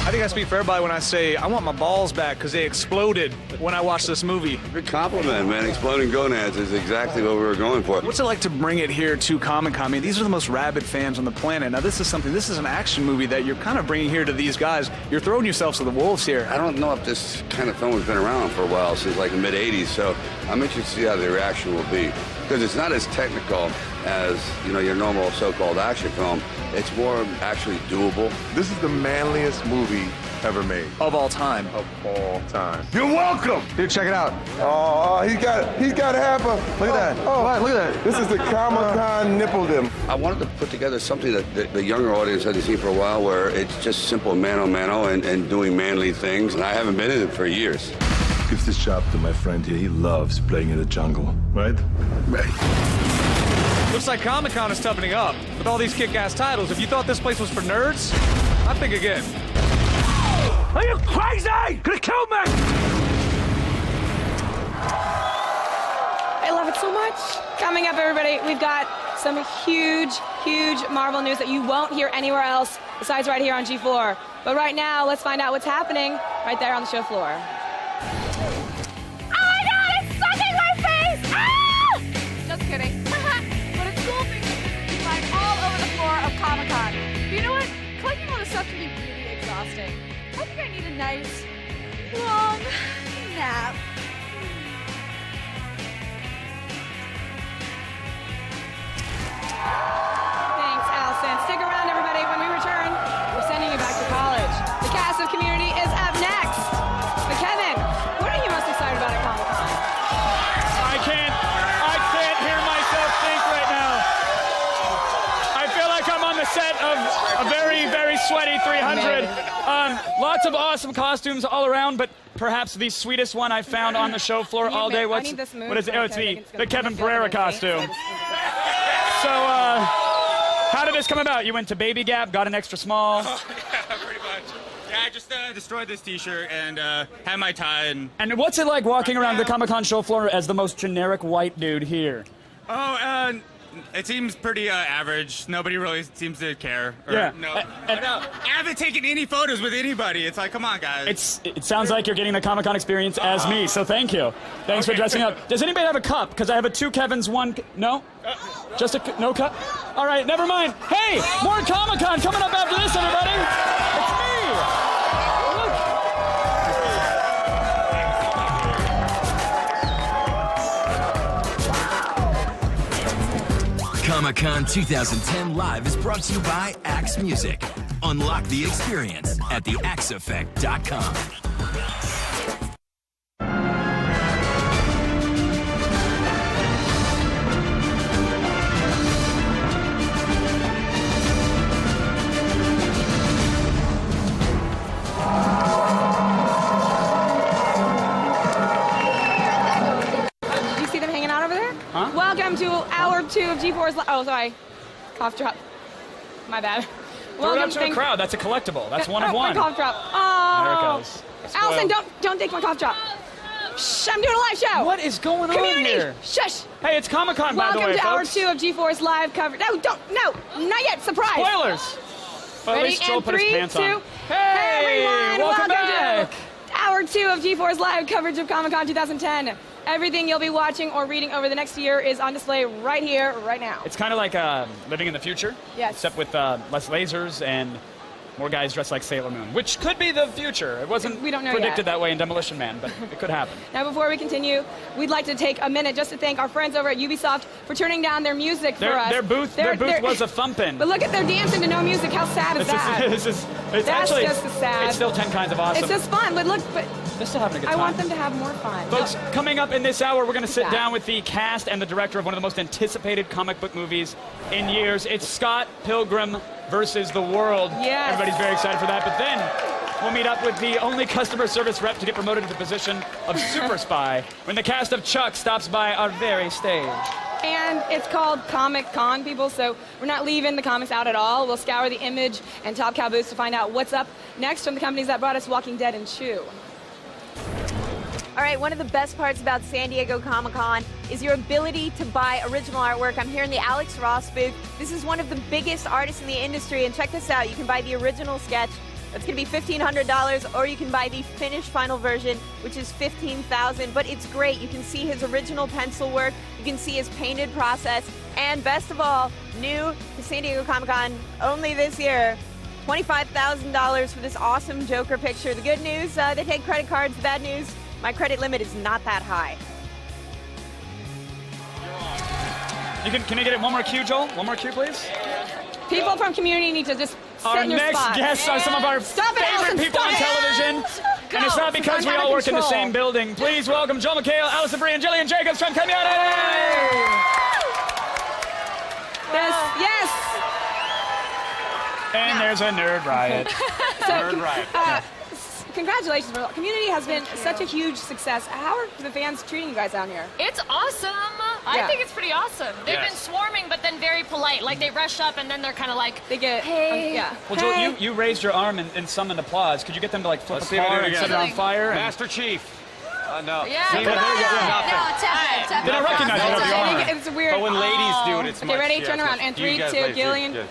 I think I speak for everybody when I say I want my balls back because they exploded when I watched this movie. Good compliment, man. Exploding gonads is exactly what we were going for. What's it like to bring it here to Comic-Con? I mean, these are the most rabid fans on the planet. Now, this is an action movie that you're kind of bringing here to these guys. You're throwing yourselves to the wolves here. I don't know if this kind of film has been around for a while, since like the mid-'80s, so I'm interested to see how the reaction will be. Because it's not as technical as, your normal so-called action film. It's more actually doable. This is the manliest movie ever made. Of all time. Of all time. You're welcome! Dude, check it out. Oh, he's got half a... Look at that. Oh, what? Look at that. This is the Comic-Con nipple-dim. I wanted to put together something that the younger audience hasn't seen for a while, where it's just simple mano-mano and doing manly things, and I haven't been in it for years. Give this job to my friend here. He loves playing in the jungle, right? Right. Looks like Comic-Con is toughening up. With all these kick-ass titles, if you thought this place was for nerds, I'd think again. Are you crazy? Gonna kill me! I love it so much. Coming up, everybody, we've got some huge Marvel news that you won't hear anywhere else besides right here on G4. But right now, let's find out what's happening right there on the show floor. Just kidding. But it's cool because you can find all over the floor of Comic-Con. But you know what? Clicking all this stuff can be really exhausting. I think I need a nice, long nap. Thanks, Allison. Stick around, everybody. When we return, we're sending you back to college. The cast of Community is up next. But Kevin, what are you most excited about at Comic-Con? I can't hear myself think right now. I feel like I'm on the set of a very, very sweaty 300. Lots of awesome costumes all around, but perhaps the sweetest one I found on the show floor all day. What is it? Oh, it's the Kevin Pereira costume. So, how did this come about? You went to Baby Gap, got an extra small. Yeah, pretty much. Yeah, I just destroyed this T-shirt and had my tie. And what's it like walking around the Comic-Con show floor as the most generic white dude here? Oh, it seems pretty average. Nobody really seems to care. Yeah. No. I haven't taken any photos with anybody. It's like, come on, guys. It sounds like you're getting the Comic-Con experience as me, so thank you. Thanks for dressing up. Does anybody have a cup? Because I have a 2 Kevins, 1... No? Just a... No cup? All right, never mind. Hey, more Comic-Con coming up after this, everybody. It's me. Comic-Con 2010 Live is brought to you by Axe Music. Unlock the experience at theaxeeffect.com. Do you see them hanging out over there? Huh? Welcome to hour 2 of G4's Live. Oh, sorry. Cough drop. My bad. Throw it out to the crowd. That's a collectible. That's one of one. My cough drop. Oh. There it goes. Allison, don't take my cough drop. Shh, I'm doing a live show. What is going on Community. here? Shush. Hey, it's Comic-Con, by the way, Welcome to hour folks. 2 of G4's Live coverage. No, not yet. Surprise. Spoilers. Well, at Ready? least Joel And put his 3, pants 2. on. Hey, everyone. welcome back. to hour 2 of G4's Live coverage of Comic-Con 2010. Everything you'll be watching or reading over the next year is on display right here, right now. It's kind of like living in the future. Yes. Except with less lasers and more guys dressed like Sailor Moon, which could be the future. It wasn't We don't know predicted yet. that way in Demolition Man, but it could happen. Now, before we continue, we'd like to take a minute just to thank our friends over at Ubisoft for turning down their music for us. Their booth was a thumping. But look at their dancing to no music. How sad is that? It's That's actually, just as sad. It's still 10 kinds of awesome. It's just fun, but look, They're still having a good I time. want them to have more fun. Folks, coming up in this hour, we're going to sit that. down with the cast and the director of one of the most anticipated comic book movies in years. It's Scott Pilgrim versus the World. Yes. Everybody's very excited for that. But then we'll meet up with the only customer service rep to get promoted to the position of super spy when the cast of Chuck stops by our very stage. And it's called Comic-Con, people, so we're not leaving the comics out at all. We'll scour the Image and Top Cow booths to find out what's up next from the companies that brought us Walking Dead and Chew. All right, one of the best parts about San Diego Comic-Con is your ability to buy original artwork. I'm here in the Alex Ross booth. This is one of the biggest artists in the industry, and check this out. You can buy the original sketch. That's going to be $1,500, or you can buy the finished final version, which is $15,000. But it's great. You can see his original pencil work. You can see his painted process. And best of all, new to San Diego Comic-Con only this year, $25,000 for this awesome Joker picture. The good news, they take credit cards. The bad news, my credit limit is not that high. Can I get it one more cue, Joel? One more cue, please. People from Community need to just sit Our in your next spots. guests are some of our Stop it, favorite Allison, people on stop it. television. Go. And it's not because we I'm out all of work in the control. same building. Please welcome Joel McHale, Allison Brie, and Jillian Jacobs from Community. Yes. And there's a nerd riot. Nerd riot. Congratulations, Community has been such a huge success. How are the fans treating you guys out here? It's awesome. I Yeah. think it's pretty awesome. They've Yes. been swarming, but then very polite. Like they rush up and then they're kind of like, they get, hey. yeah. Well, Joel, you raised your arm and summoned applause. Could you get them to like flip Let's a see if I car do it and set it again. on fire? and- Master Chief. No. Yeah, See, come there on. you go. No, Nothing. tap it. They don't recognize you with the arm. It's weird. But when ladies do it, it's Okay, much. ready? yeah, Turn it's around. much- And you 3, guys 2, ladies do it. Gillian. Good.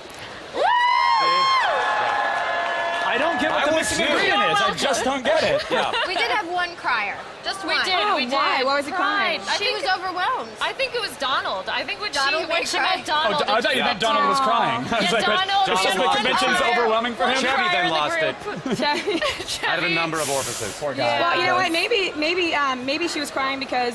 I don't get what the I missing was too. ingredient is. I just don't get it. Yeah. We did have one crier. Just We one. did. Oh, we did. why? Why was he crying? She was overwhelmed. I think it was Donald. I think when Donald she made she cry? met Donald. I thought you meant Donald was crying. I was Yeah, like, Donald. it's just the Donald convention's lost it. overwhelming for him. Chevy then lost it. Chevy. Out of a number of orifices. Poor guy. Well, you know what? Maybe she was crying because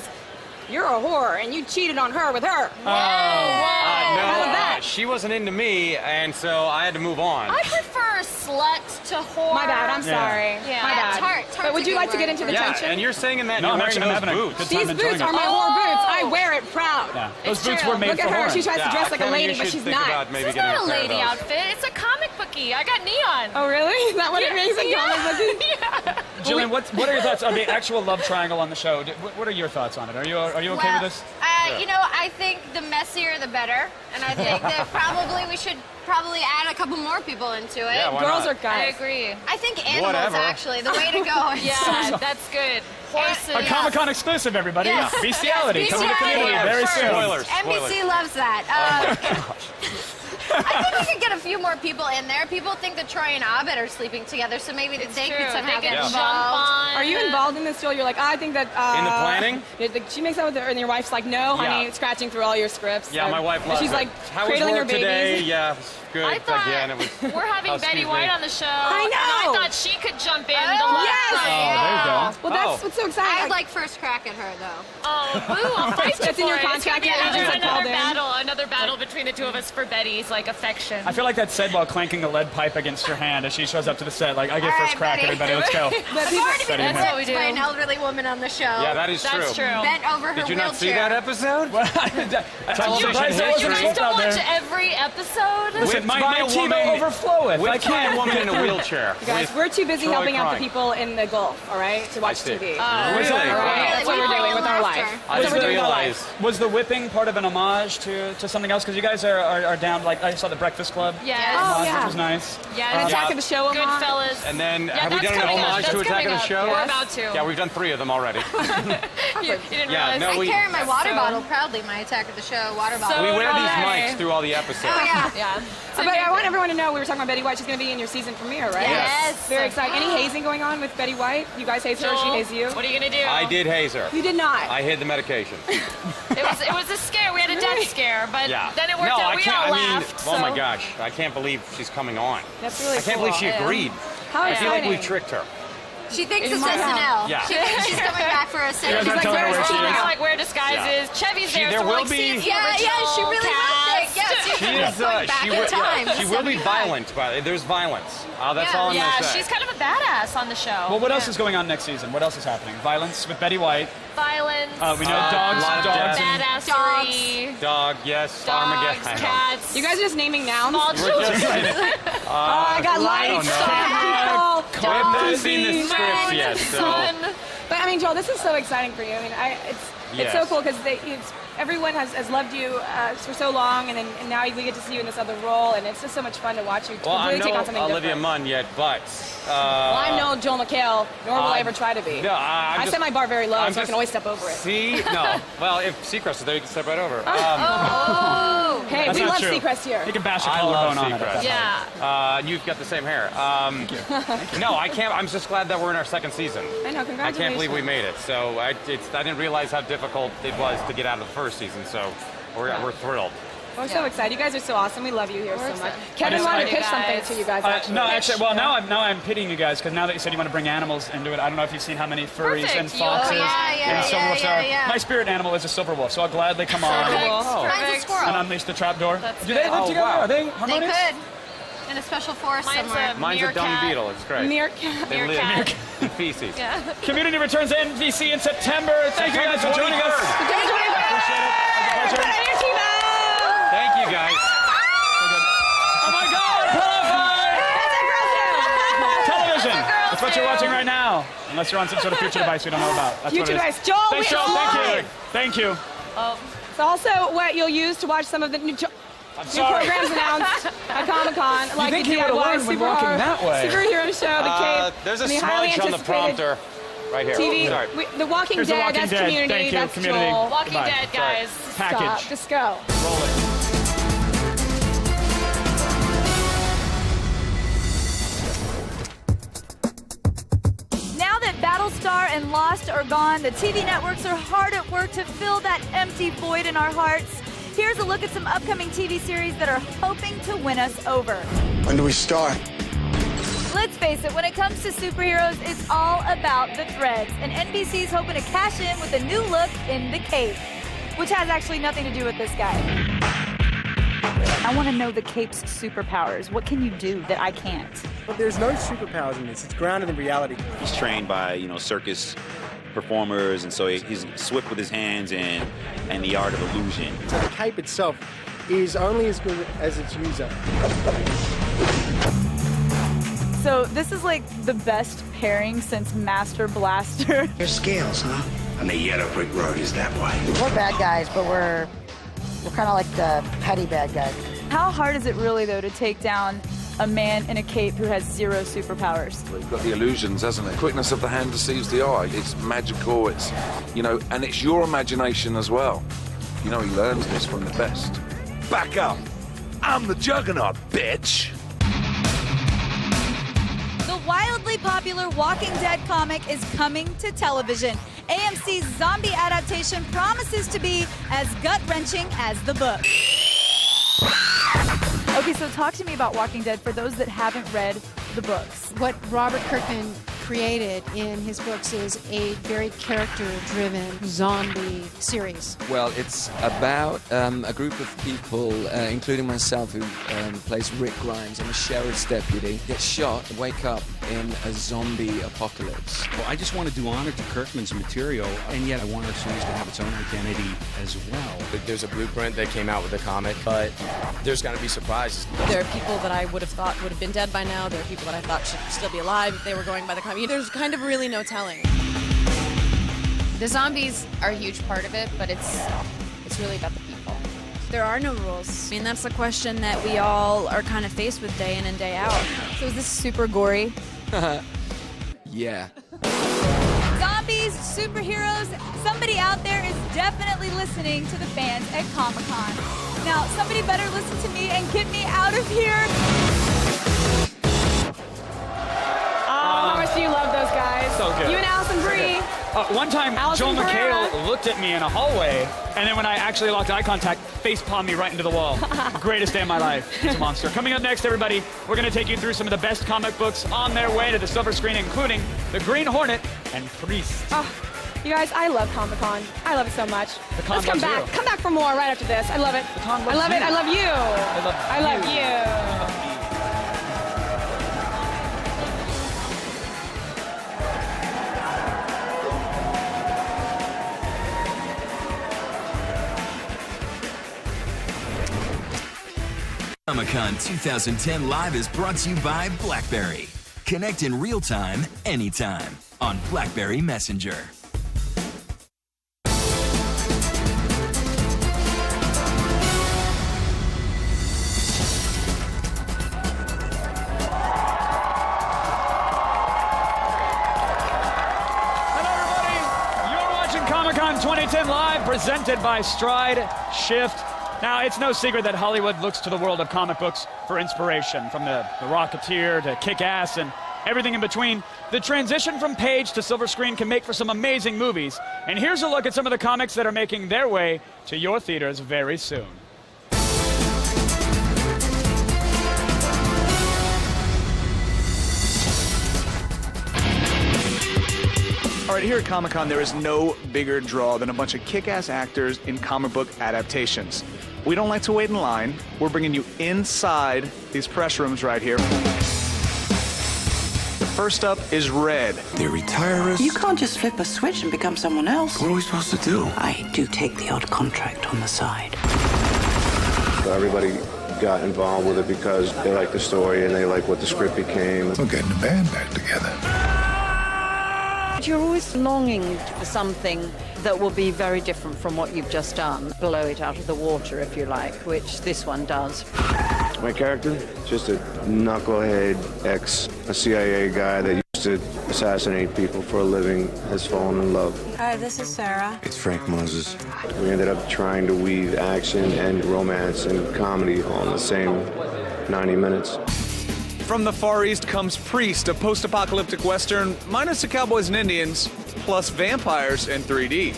you're a whore and you cheated on her with her. No, How was that? she wasn't into me, and so I had to move on. I prefer slut to whore. My bad. I'm sorry. Yeah. My bad. Tart's But would a you good like to get word. into the Yeah, tension? and you're saying that No, you're I'm wearing actually those having a boots. good time These enjoying boots it. are my whore boots. I wear it proud. Yeah. Those It's boots true. were made Look for at her. horn. She tries to dress like a Kevin, lady, you but should she's think not. about maybe It's getting not a pair of lady those. outfit. It's a comic bookie. I got neon. Oh, really? Is that what it means in comic books? Yeah. Jillian, what are your thoughts on the actual love triangle on the show? What are your thoughts on it? Are you okay with this? I think the messier the better, and I think that we should add a couple more people into it. Yeah, why Girls not? or guys? I agree. I think animals Whatever. actually the way to go. Yeah, that's good. Horses. A Comic-Con exclusive, everybody. Yes. Bestiality coming to community Bestiality. very soon. Spoilers. NBC loves that. I think we could get a few more people in there. People think that Troy and Abed are sleeping together, so maybe they could somehow get jump involved. on. Are you involved in this, Joel? You're like, I think that. In the planning? She makes out with her, and your wife's like, no, honey, Yeah. scratching through all your scripts. Yeah, my wife loves She's it. like How was cradling her work babies. today? Yeah, it was good. I thought Again, it was. we're having Betty White on the show. I know. And I thought she could jump in the Oh, left yes. side. Oh, there you go. Well, that's what's so exciting. I'd like first crack at her though. Oh, boo, I'll fight you That's in for your it. It's gonna contract, be yeah, another, it's like called in. another battle between the two of us for Betty's affection. I feel like that's said while clanking a lead pipe against her hand as she shows up to the set. Like, I get All first right, crack, Betty. everybody. Let's go. I've already been Betty, That's what we whipped do. by an elderly woman on the show. Yeah, that is That's true. Bent over her Did you wheelchair. not see that episode? I'm Television surprised there history. wasn't You guys a don't out watch there. every episode? Listen, my by a TV woman- overfloweth. I Whipped by a can't. woman in a wheelchair. You guys, with we're too busy Troy helping out the crying. people in the Gulf, all right, to watch see. TV. Really? All right, Wow. that's what we're doing with our life. I That's what we're didn't doing with our realize. life. Was the whipping part of an homage to something else? Because you guys are down, like, I saw the Breakfast Club. Yes. Oh, homage, yeah. which was nice. Yeah, And Attack of the Show, homage. Goodfellas. And then, Yeah, have we that's done an coming up. homage to That's Attack of coming the up. Show? We're about to. Yeah, we've done 3 of them already. You didn't Yeah, realize. no, I we- carry my water So- bottle proudly, my Attack of the Show water bottle. So We wear these nice. mics through all the episodes. Oh yeah. Yeah. But I want everyone to know, we were talking about Betty White, she's going to be in your season premiere, right? Yes. Very exciting. Any hazing going on with Betty White? You guys haze her, or she Joel, haze you? what are you gonna do? I did haze her. You did not. I hid the medication. It was a scare. We had a death scare, but Yeah. then it worked no, out. I We can't. all I mean, laughed. oh my so- gosh, I can't believe she's coming on. That's really I can't cool. believe she agreed. How I feel like exciting. we tricked her. She thinks Oh it's my God. SNL. Yeah. She thinks she's coming back for a guys second. aren't telling her where she is. Like where disguise Yeah. is. Chevy's there. There so will like, be- see if the Yeah, she original really cast. loved it. Yes, She is. going back She in will. time. She will be 75. violent. But there's violence. That's Yeah. all I'm Yeah, gonna say. she's kind of a badass on the show. Well, what else is going on next season? What else is happening? Violence with Betty White. Violence. We know a dogs. lot of Dogs. death. Badassery. Dog. Yes. Dogs, Armageddon. cats. You guys are just naming nouns? Small We're just children. I got I don't lights, know. people, I've never dogs, seen the scripts yet, so. Son. But I mean, Joel, this is so exciting for you. I mean, it's so Yes. cool because everyone has loved you for so long, and now we get to see you in this other role, and it's just so much fun to watch you Well, really I'm take on no something Olivia different. Munn yet, but. Well, I'm no Joel McHale, nor will I I'm- ever try to be. No, I set my bar very low, I'm so I can always step over it. See? No. Well, if Seacrest is there, you can step right over. Oh, hey, That's we not love true. Seacrest here. You can bash a I love collarbone on it. Seacrest. Yeah. You've got the same hair. No, I can't. I'm just glad that we're in our second season. I know, I congratulations. can't believe we made it. So I didn't realize how difficult it was to get out of the first season. So we're thrilled. We're so excited. You guys are so awesome. We love you here so much. excited. Kevin I wanted to just- pitch something to you guys, actually. No, actually, well, now I'm pitying you guys because now that you said you want to bring animals into it, I don't know if you've seen how many furries Perfect. and You- foxes yeah, and silver wolves are. yeah. My spirit animal is a silver wolf, so I'll gladly come on Mine's a and squirrel. unleash the trapdoor. That's Do they good. live Oh, together? wow. Are they They harmonious? could. In a special forest Mine's somewhere. Mine's a dung Meerkat. beetle. It's great. Meerkat. They live Meerkat. in feces. Yeah. Community returns to NBC in September. Thank you guys for joining us. September 23rd. Appreciate it. It's a pleasure. Thank you, guys. Oh my God! Television. That's what you're watching right now. Unless you're on some sort of future device we don't know about. That's Future what it is. device. Joel, Thanks, we Joel. love Thank you. it. Thank you. It's also what you'll use to watch some of the new sorry. programs announced at Comic-Con. Like think the he would've DIY learned when walking that way. Superhero show, The Cape. There's a the highly smudge on the anticipated prompter right here. TV. Sorry. The Walking Here's The Dead, Walking that's Dead. Community, Thank you, that's Community. Joel. Walking Goodbye. Dead, guys. Package. Stop. Just go. Roll it. Now that Battlestar and Lost are gone, the TV networks are hard at work to fill that empty void in our hearts. Here's a look at some upcoming TV series that are hoping to win us over. When do we start? Let's face it, when it comes to superheroes, it's all about the threads. And NBC's hoping to cash in with a new look in The Cape, which has actually nothing to do with this guy. I want to know the Cape's superpowers. What can you do that I can't? But there's no superpowers in this. It's grounded in reality. He's trained by, circus performers, and so he's swift with his hands and the art of illusion. So the cape itself is only as good as its user. So this is like the best pairing since Master Blaster. Your scales, huh? and the yellow brick road is that way. We're bad guys, but we're kind of like the petty bad guys. How hard is it really, though, to take down a man in a cape who has 0 superpowers? Well, you've got the illusions, hasn't it? Quickness of the hand deceives the eye. It's magical, it's, you know, and it's your imagination as well. You know, he learns this from the best. Back up. I'm the Juggernaut, bitch. The wildly popular Walking Dead comic is coming to television. AMC's zombie adaptation promises to be as gut-wrenching as the book. Okay, so talk to me about Walking Dead for those that haven't read the books. What Robert Kirkman created in his books is a very character-driven zombie series. Well, it's about a group of people, including myself, who plays Rick Grimes. I'm a sheriff's deputy. Get shot, wake up in a zombie apocalypse. Well, I just want to do honor to Kirkman's material, and yet I want our series to have its own identity as well. There's a blueprint that came out with the comic, but there's going to be surprises. There are people that I would have thought would have been dead by now. There are people that I thought should still be alive if they were going by the comic. There's kind of really no telling. The zombies are a huge part of it, but it's really about the people. There are no rules. I mean, that's the question that we all are kind of faced with day in and day out. So is this super gory? Yeah. Zombies, superheroes, somebody out there is definitely listening to the fans at Comic-Con. Now, somebody better listen to me and get me out of here. How much do you love those guys? So good. You and Allison Brie. One time, Joel McHale looked at me in a hallway, and then when I actually locked eye contact, face-palmed me right into the wall. Greatest day of my life. It's a monster. Coming up next, everybody, we're going to take you through some of the best comic books on their way to the silver screen, including The Green Hornet and Priest. Oh, you guys, I love Comic-Con. I love it so much. The con Let's come loves back. you. Come back for more right after this. I love it. The con I loves love you. it. I love you. I love you. Comic-Con 2010 Live is brought to you by BlackBerry. Connect in real time, anytime, on BlackBerry Messenger. You're watching Comic-Con 2010 Live, presented by Stride Shift. Now, it's no secret that Hollywood looks to the world of comic books for inspiration, from the Rocketeer to Kick-Ass and everything in between. The transition from page to silver screen can make for some amazing movies. And here's a look at some of the comics that are making their way to your theaters very soon. All right, here at Comic-Con, there is no bigger draw than a bunch of kick-ass actors in comic book adaptations. We don't like to wait in line. We're bringing you inside these press rooms right here. First up is Red. They retire us. You can't just flip a switch and become someone else. What are we supposed to do? I do take the odd contract on the side. Everybody got involved with it because they like the story and they like what the script became. We're getting the band back together. You're always longing for something that will be very different from what you've just done. Blow it out of the water, if you like, which this one does. My character, just a knucklehead ex-CIA guy that used to assassinate people for a living, has fallen in love. Hi, this is Sarah. It's Frank Moses. We ended up trying to weave action and romance and comedy all in the same 90 minutes. From the Far East comes Priest, a post-apocalyptic Western, minus the cowboys and Indians, plus vampires in 3D.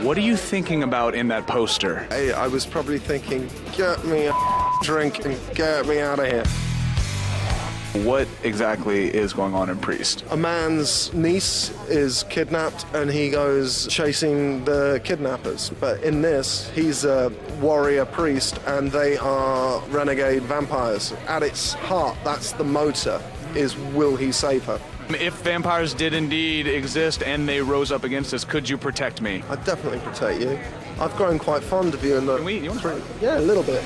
What are you thinking about in that poster? I was probably thinking, get me a drink and get me out of here. What exactly is going on in Priest? A man's niece is kidnapped and he goes chasing the kidnappers. But in this, he's a warrior priest and they are renegade vampires. At its heart, that's the motor, is will he save her? If vampires did indeed exist and they rose up against us, could you protect me? I'd definitely protect you. I've grown quite fond of you. And You want to? Yeah, a little bit.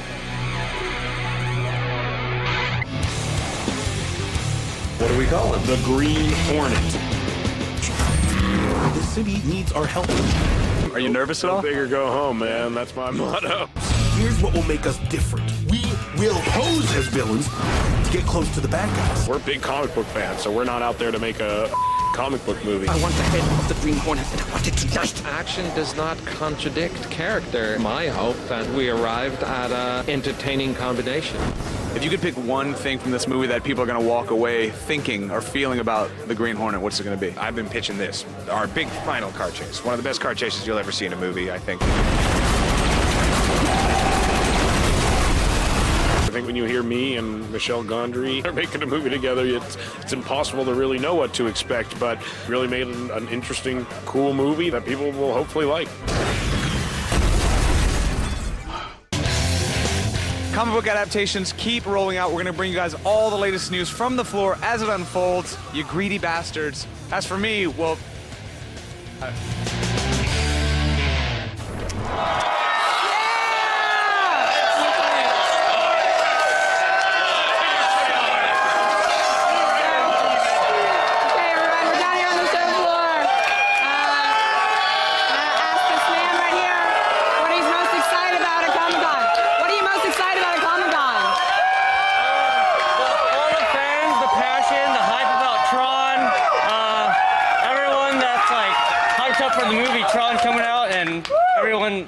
What do we call it? The Green Hornet. This city needs our help. Are you nervous at all? Go big or go home, man. That's my motto. Here's what will make us different. We will pose as villains to get close to the bad guys. We're big comic book fans, so we're not out there to make a comic book movie. I want the head of the Green Hornet, and I want it tonight. Action does not contradict character. My hope that we arrived at an entertaining combination. If you could pick one thing from this movie that people are going to walk away thinking or feeling about the Green Hornet, what's it going to be? I've been pitching this, our big final car chase. One of the best car chases you'll ever see in a movie, I think. I think when you hear me and Michelle Gondry are making a movie together, it's impossible to really know what to expect, but really made an interesting, cool movie that people will hopefully like. Comic book adaptations keep rolling out. We're going to bring you guys all the latest news from the floor as it unfolds. You greedy bastards. As for me, well...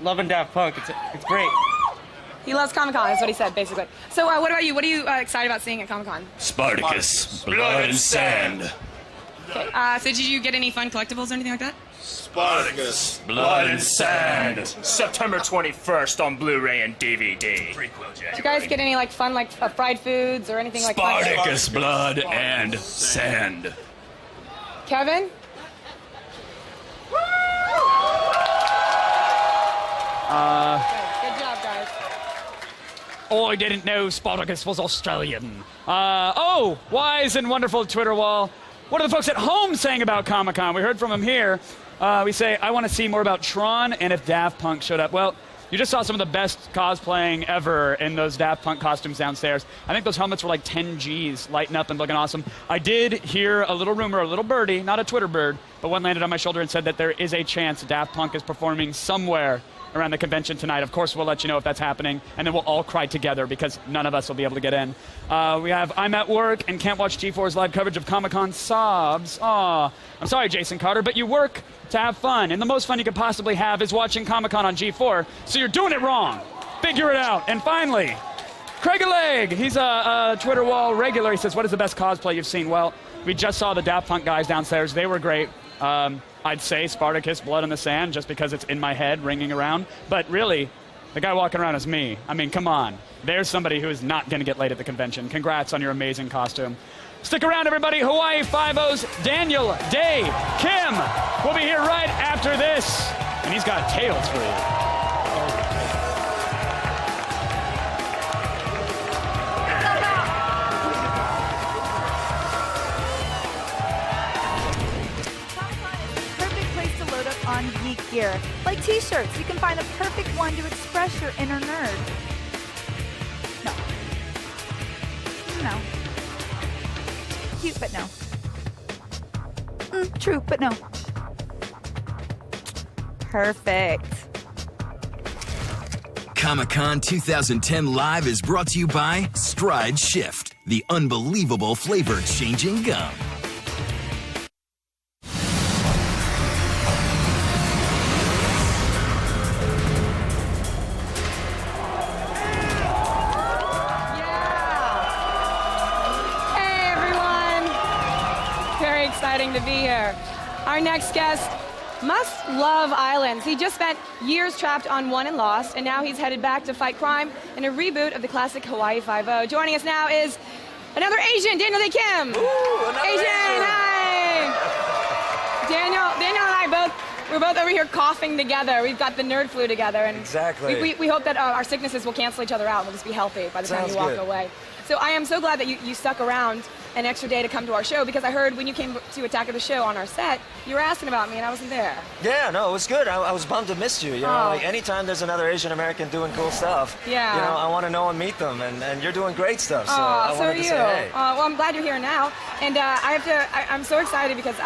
Loving Daft Punk. It's great. He loves Comic-Con, is what he said, basically. So what about you? What are you excited about seeing at Comic-Con? Spartacus, Blood and Sand. Okay, so did you get any fun collectibles or anything like that? Spartacus, Blood and Sand. September 21st on Blu-ray and DVD. Did you guys get any fun fried foods or anything like that? Spartacus, Blood and Sand. Kevin? Good job, guys. I didn't know Spartacus was Australian. Wise and wonderful Twitter wall. What are the folks at home saying about Comic-Con? We heard from them here. We say, I want to see more about Tron and if Daft Punk showed up. Well, you just saw some of the best cosplaying ever in those Daft Punk costumes downstairs. I think those helmets were like 10 G's, lighting up and looking awesome. I did hear a little rumor, a little birdie, not a Twitter bird, but one landed on my shoulder and said that there is a chance Daft Punk is performing somewhere around the convention tonight. Of course, we'll let you know if that's happening, and then we'll all cry together because none of us will be able to get in. We have I'm at work and can't watch G4's live coverage of Comic-Con sobs. Aw, I'm sorry, Jason Carter, but you work to have fun, and the most fun you could possibly have is watching Comic-Con on G4, so you're doing it wrong. Figure it out. And finally, Craig Alleg, he's a Twitter wall regular. He says, what is the best cosplay you've seen? Well, we just saw the Daft Punk guys downstairs. They were great. I'd say Spartacus, Blood on the Sand, just because it's in my head, ringing around. But really, the guy walking around is me. I mean, come on. There's somebody who is not going to get laid at the convention. Congrats on your amazing costume. Stick around, everybody. Hawaii Five-O's Daniel Day Kim will be here right after this. And he's got tales for you. On Geek Gear. Like t-shirts, you can find the perfect one to express your inner nerd. No. Cute, but no. True, but no. Perfect. Comic-Con 2010 Live is brought to you by Stride Shift, the unbelievable flavor-changing gum. Exciting to be here. Our next guest must love islands. He just spent years trapped on one and lost, and now he's headed back to fight crime in a reboot of the classic Hawaii Five-O. Joining us now is another Asian, Daniel Day Kim. Asian, hi. Daniel and I we're both over here coughing together. We've got the nerd flu together, and exactly. We hope that our sicknesses will cancel each other out. We'll just be healthy by the time you walk away. So I am so glad that you stuck around an extra day to come to our show, because I heard when you came to Attack of the Show on our set, you were asking about me and I wasn't there. Yeah, no, it was good. I was bummed to miss you. You know, like anytime there's another Asian American doing cool stuff, yeah, you know, I want to know and meet them, and you're doing great stuff. So I wanted to say hey. Well, I'm glad you're here now, and I'm so excited because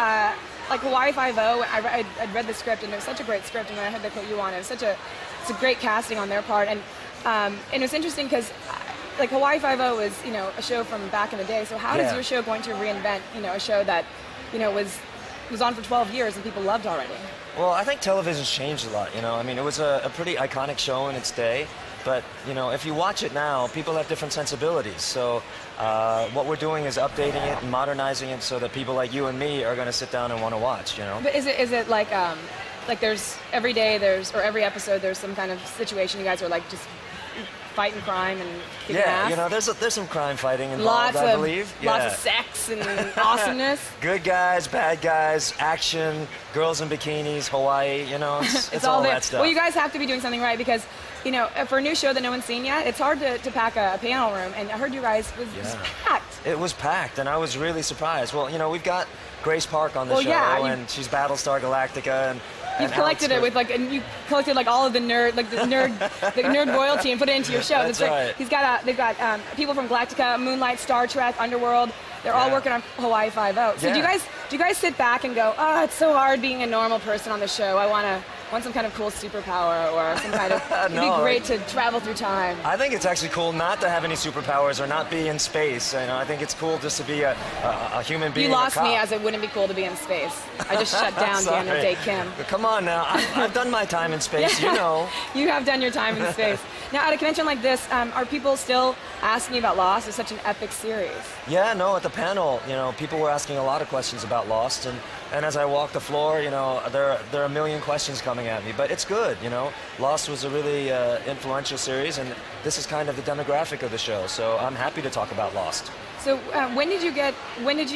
like Hawaii Five-0, I'd read the script, and it was such a great script, and when I heard they put you on it, it's a great casting on their part, and it was interesting because like Hawaii Five-0 is, you know, a show from back in the day, so how is your show going to reinvent, you know, a show that, you know, was on for 12 years and people loved already? Well, I think television's changed a lot, you know. I mean, it was a pretty iconic show in its day, but, you know, if you watch it now, people have different sensibilities. So what we're doing is updating it and modernizing it so that people like you and me are going to sit down and want to watch, you know. But is it like there's every day or every episode there's some kind of situation you guys are like just fighting crime and kicking ass? You know, there's some crime fighting involved, I believe. Lots of sex and awesomeness. Good guys, bad guys, action, girls in bikinis, Hawaii, you know, it's all that stuff. Well, you guys have to be doing something right because, you know, for a new show that no one's seen yet, it's hard to pack a panel room, and I heard you guys was packed. It was packed, and I was really surprised. Well, you know, we've got Grace Park on the show, and she's Battlestar Galactica, and you've collected it with and you collected like all of the nerd royalty and put it into your show. That's right. They've got people from Galactica, Moonlight, Star Trek, Underworld. They're all working on Hawaii Five-0. So do you guys sit back and go, oh, it's so hard being a normal person on the show. I want some kind of cool superpower or some kind of, it'd be great to travel through time. I think it's actually cool not to have any superpowers or not be in space. You know, I think it's cool just to be a human being. You lost me as it wouldn't be cool to be in space. I just shut down Daniel Day Kim. Come on now, I've done my time in space, you know. You have done your time in space. Now, at a convention like this, are people still asking you about Lost? It's such an epic series. Yeah, no, at the panel, you know, people were asking a lot of questions about Lost, and as I walk the floor, you know, there are a million questions coming at me, but it's good, you know. Lost was a really influential series, and this is kind of the demographic of the show, so I'm happy to talk about Lost. So did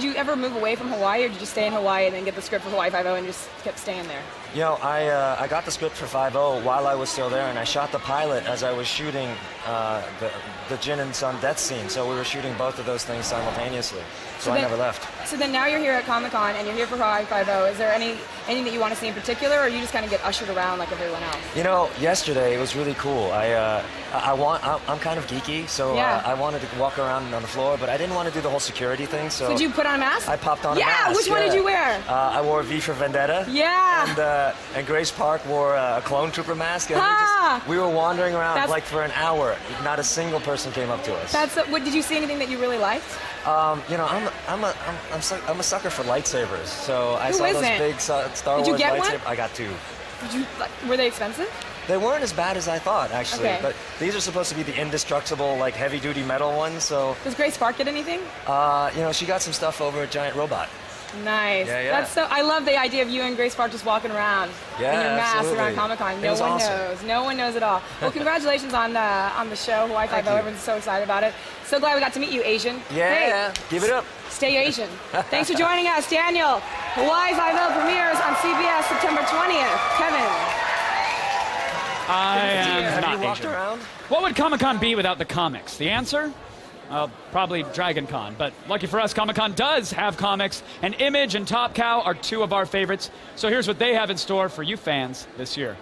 you ever move away from Hawaii, or did you stay in Hawaii and then get the script for Hawaii Five-0 and just kept staying there? You know, I got the script for 5-0 while I was still there, and I shot the pilot as I was shooting the Jin and Sun death scene, so we were shooting both of those things simultaneously, so I never left. So then now you're here at Comic-Con, and you're here for Hawaii Five-0. Is there anything that you want to see in particular, or you just kind of get ushered around like everyone else? You know, yesterday it was really cool. I'm kind of geeky, so I wanted to walk around on the floor, but I didn't want to do the whole security thing, so... Did you put on a mask? I popped on a mask. Yeah, which one did you wear? I wore V for Vendetta. Yeah! And Grace Park wore a clone trooper mask, and we were wandering around like for an hour. Not a single person came up to us. Did you see anything that you really liked? You know, I'm a sucker for lightsabers, so I saw those big Star Wars lightsabers. Did you get one? I got two. Were they expensive? They weren't as bad as I thought, actually. Okay. But these are supposed to be the indestructible, like heavy-duty metal ones. So. Does Grace Park get anything? You know, she got some stuff over at Giant Robot. Nice. Yeah. I love the idea of you and Grace Park just walking around in your mask around Comic-Con. No one knows. No one knows at all. Well, congratulations on the show, Hawaii Five-0. Everyone's so excited about it. So glad we got to meet you, Asian. Yeah. Hey, give it up. Stay Asian. Thanks for joining us, Daniel. Hawaii Five-0 premieres on CBS September 20th. Kevin. I am not Asian. Asian. What would Comic-Con be without the comics? The answer? Probably Dragon Con, but lucky for us, Comic-Con does have comics, and Image and Top Cow are two of our favorites. So here's what they have in store for you fans this year.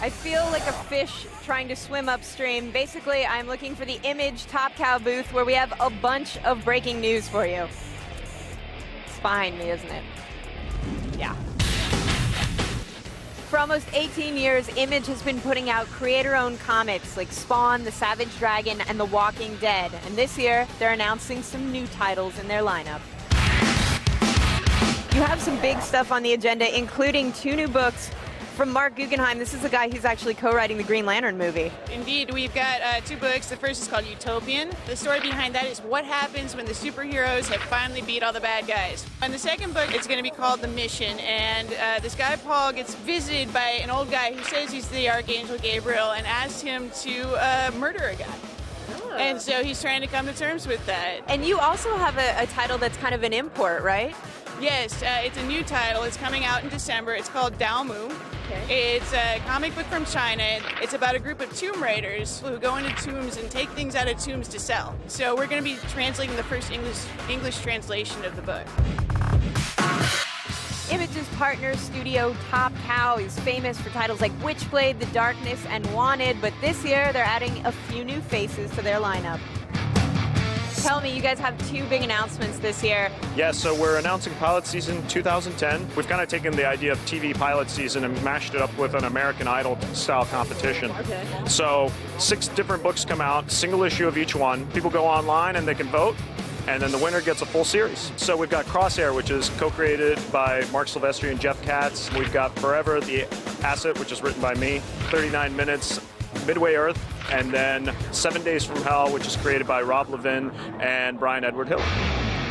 I feel like a fish trying to swim upstream. Basically, I'm looking for the Image Top Cow booth where we have a bunch of breaking news for you. It's behind me, isn't it? Yeah. For almost 18 years, Image has been putting out creator-owned comics like Spawn, The Savage Dragon, and The Walking Dead. And this year, they're announcing some new titles in their lineup. You have some big stuff on the agenda, including 2 new books from Mark Guggenheim. This is the guy who's actually co-writing the Green Lantern movie. Indeed, we've got 2 books. The first is called Utopian. The story behind that is what happens when the superheroes have finally beat all the bad guys. And the second book, it's going to be called The Mission, and this guy Paul gets visited by an old guy who says he's the Archangel Gabriel and asks him to murder a guy. Oh. And so he's trying to come to terms with that. And you also have a title that's kind of an import, right? Yes, it's a new title. It's coming out in December. It's called Daomu. Okay. It's a comic book from China. It's about a group of tomb raiders who go into tombs and take things out of tombs to sell. So we're going to be translating the first English translation of the book. Image's partner studio, Top Cow, is famous for titles like Witchblade, The Darkness, and Wanted, but this year they're adding a few new faces to their lineup. Tell me, you guys have 2 big announcements this year. Yeah, so we're announcing pilot season 2010. We've kind of taken the idea of TV pilot season and mashed it up with an American Idol style competition. Okay. So 6 different books come out, single issue of each one. People go online and they can vote, and then the winner gets a full series. So we've got Crosshair, which is co-created by Mark Silvestri and Jeff Katz. We've got Forever, the Asset, which is written by me, 39 Minutes, Midway Earth, and then 7 Days from Hell, which is created by Rob Levin and Brian Edward Hill.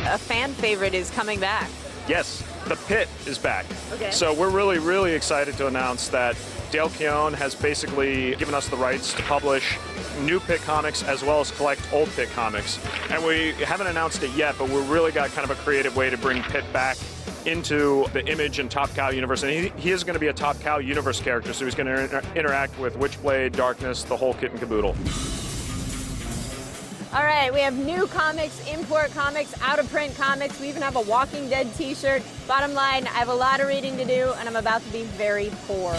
A fan favorite is coming back. Yes, The Pit is back. Okay. So we're really, really excited to announce that Dale Keown has basically given us the rights to publish new Pit comics as well as collect old Pit comics. And we haven't announced it yet, but we've really got kind of a creative way to bring Pit back into the Image and Top Cow universe. And he is going to be a Top Cow universe character, so he's going to interact with Witchblade, Darkness, the whole kit and caboodle. All right, we have new comics, import comics, out-of-print comics. We even have a Walking Dead t-shirt. Bottom line, I have a lot of reading to do, and I'm about to be very poor.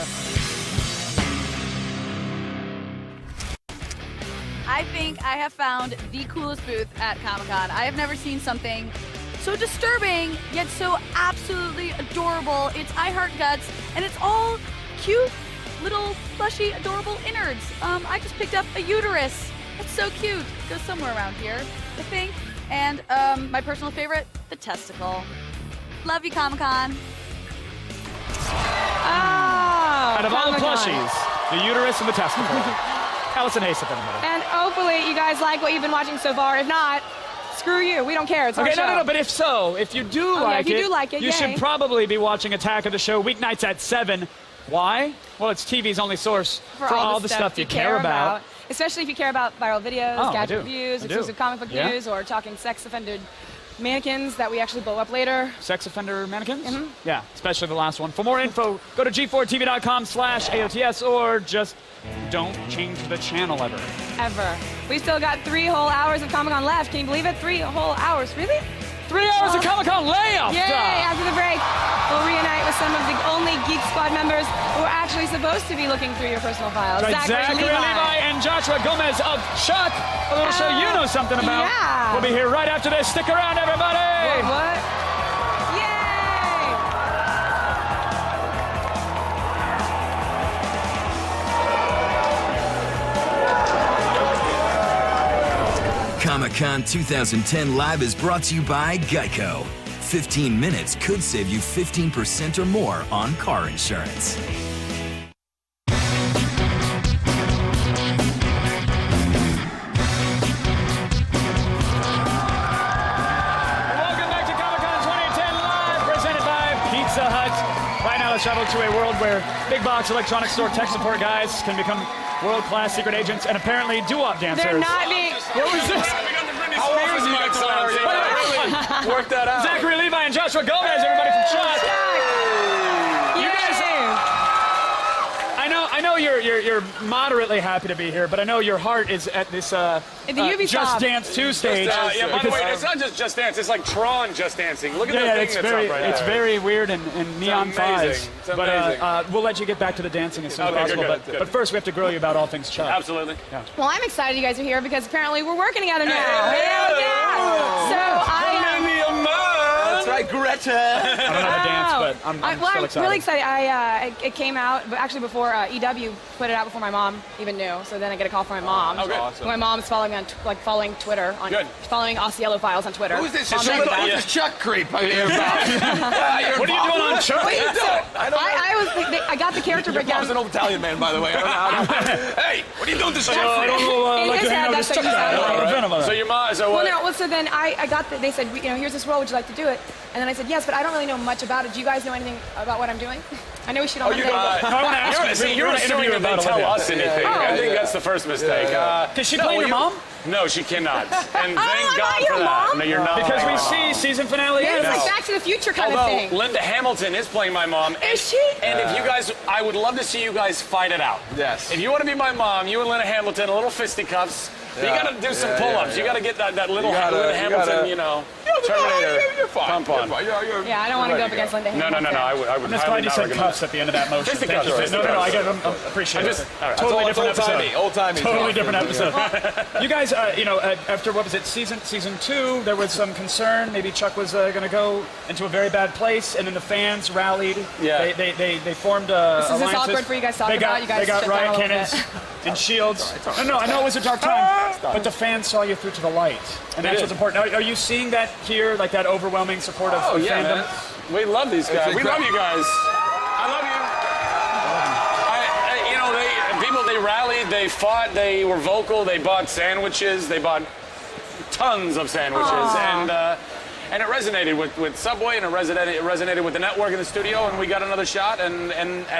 I think I have found the coolest booth at Comic-Con. I have never seen something so disturbing, yet so absolutely adorable. It's I Heart Guts, and it's all cute, little, fleshy, adorable innards. I just picked up a uterus. It's so cute. It goes somewhere around here, I think. And my personal favorite, the testicle. Love you, Comic-Con. Out of all the plushies, the uterus and the testicle. Allison Hayes, everybody. And hopefully you guys like what you've been watching so far. If not, screw you. We don't care. It's our show. No, but if so, if you do like if you do like it, you should probably be watching Attack of the Show weeknights at 7. Why? Well, it's TV's only source for all the stuff you care about. Especially if you care about viral videos, gadget reviews, exclusive comic book news, or talking sex offended mannequins that we actually blow up later. Sex offender mannequins? Mm-hmm. Yeah, especially the last one. For more info, go to g4tv.com/AOTS or just don't change the channel ever. Ever. We've still got 3 whole hours of Comic-Con left. Can you believe it? 3 whole hours. Really? 3 hours of Comic-Con layoff! Yay! After the break, we'll reunite with some of the only Geek Squad members who are actually supposed to be looking through your personal files. Zachary Levi and Joshua Gomez of Chuck, a little show you know something about. Yeah. We'll be here right after this. Stick around, everybody! What? Comic-Con 2010 Live is brought to you by Geico. 15 minutes could save you 15% or more on car insurance. Welcome back to Comic-Con 2010 Live, presented by Pizza Hut. Right now, let's travel to a world where big box electronics store tech support guys can become world-class secret agents and apparently doo-wop dancers. They're not being... What was this? How often do you clowns? Work that out. Zachary Levi and Joshua Gomez, everybody from Chuck. You guys, I know you're moderately happy to be here, but I know your heart is at this Just Dance 2 stage. Yeah, by the way, it's not just Dance. It's like Tron Just Dancing. Look at the thing that's up right there. It's very weird and neon thighs. It's amazing. But we'll let you get back to the dancing as soon as possible. Good. But first, we have to grill you about all things Chuck. Absolutely. Yeah. Well, I'm excited you guys are here because apparently we're working together now. Hell yeah! So That's right, Greta. I don't know the dance, but I'm still excited. I'm really excited. It came out, but actually before EW put it out before my mom even knew. So then I get a call from my mom. Okay. Awesome. My mom's following me on following Twitter. Following Osceola Files on Twitter. Who's this Chuck creep I hear about? What are you doing on Chuck? What are you doing? I got the character breakdown. He's an old Italian man, by the way. I don't know how to... Hey, what are you doing to Chuck? So your mom, so what? So then I got they said, here's this role, would you like to do it? And then I said, yes, but I don't really know much about it. Do you guys know anything about what I'm doing? I know we should on Monday. I want to ask you. You're assuming that they tell us anything. I think that's the first mistake. Does she play your mom? No, she cannot. And thank God not your for that. mom? No, you're not. Because we see season finale. It's like Back to the Future kind of thing. Linda Hamilton is playing my mom. Is she? And if you guys, I would love to see you guys fight it out. Yes. If you want to be my mom, you and Linda Hamilton, a little fisticuffs. You got to do some pull-ups. You got to get that little Linda Hamilton, You Terminator. You're fine. Pump on. Yeah, I don't want to go up against Linda Hamilton. No. I would I'm just glad highly you not said recommend cuffs at the end of that motion. Just the Thank you. cuffs. No, I get it. I appreciate it. All right. Totally It's different episode. old-timey. Totally different episode. You guys, after what was it, season 2, there was some concern. Maybe Chuck was going to go into a very bad place, and then the fans rallied. Yeah. They formed alliances. This is awkward for you guys to talk about. You guys they got shut down riot a little cannons bit. and shields. No, I know it was a dark time, but the fans saw you through to the light, and that's what's important. Are you seeing that here, like that overwhelming support of fandom? Man. We love these guys. We love you guys. I love you. They rallied, they fought, they were vocal, they bought sandwiches, they bought tons of sandwiches, and it resonated with Subway, and it resonated with the network in the studio, and we got another shot, and